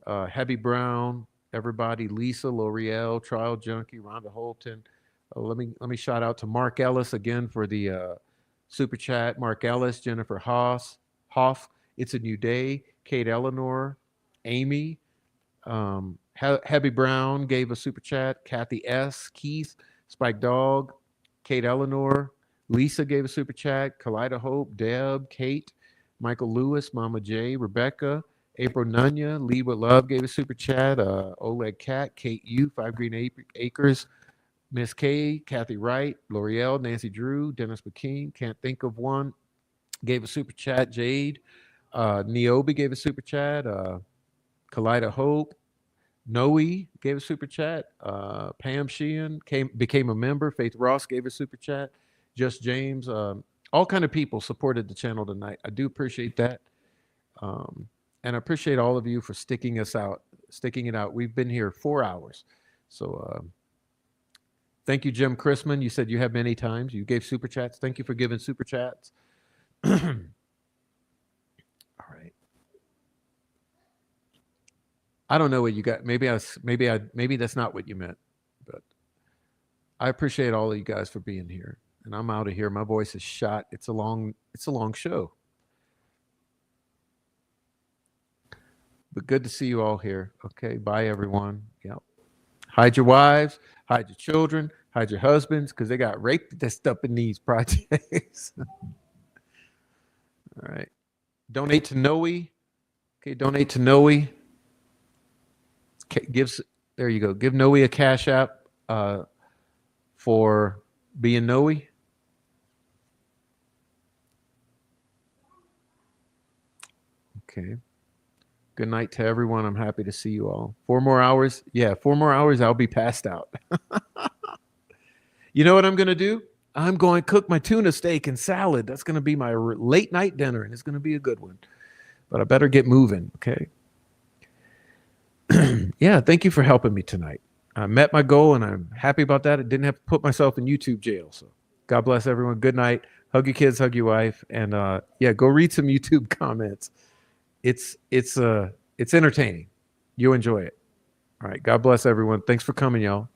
Heavy Brown, everybody, Lisa, L'Oreal, Trial Junkie, Rhonda Holton. Let me shout out to Mark Ellis again for the super chat. Mark Ellis, Jennifer Hoff, It's a New Day, Kate Eleanor, Amy, Heavy Brown gave a super chat, Kathy S, Keith, Spike Dog, Kate Eleanor, Lisa gave a super chat, Kalida Hope, Deb, Kate, Michael Lewis, Mama J, Rebecca, April Nunya, Lee with Love gave a super chat, Oleg Cat, Kate U, 5 Green Acres, Miss K, Kathy Wright, L'Oreal, Nancy Drew, Dennis McKean, Can't Think of One, gave a super chat, Jade, Niobe gave a super chat, Kalida Hope, Noe gave a super chat, Pam Sheehan became a member, Faith Ross gave a super chat, Just James, all kind of people supported the channel tonight. I do appreciate that. And I appreciate all of you for sticking it out. We've been here 4 hours. So thank you, Jim Chrisman. You said you have many times. You gave super chats. Thank you for giving super chats. All right. I don't know what you got. Maybe that's not what you meant, but I appreciate all of you guys for being here. And I'm out of here. My voice is shot. It's a long show. But good to see you all here. Okay, bye everyone. Yep. Hide your wives, hide your children, hide your husbands, because they got raped that's up in these projects. All right. Donate to Noe. Okay, donate to Noe. There you go. Give Noe a Cash App for being Noe. Okay. Good night to everyone. I'm happy to see you all. 4 more hours. Yeah, 4 more hours. I'll be passed out. You know what I'm going to do? I'm going to cook my tuna steak and salad. That's going to be my late night dinner, and it's going to be a good one. But I better get moving, okay? Yeah, thank you for helping me tonight. I met my goal, and I'm happy about that. I didn't have to put myself in YouTube jail. So God bless everyone. Good night. Hug your kids, hug your wife, and yeah, go read some YouTube comments. It's entertaining. You'll enjoy it. All right. God bless everyone. Thanks for coming, y'all.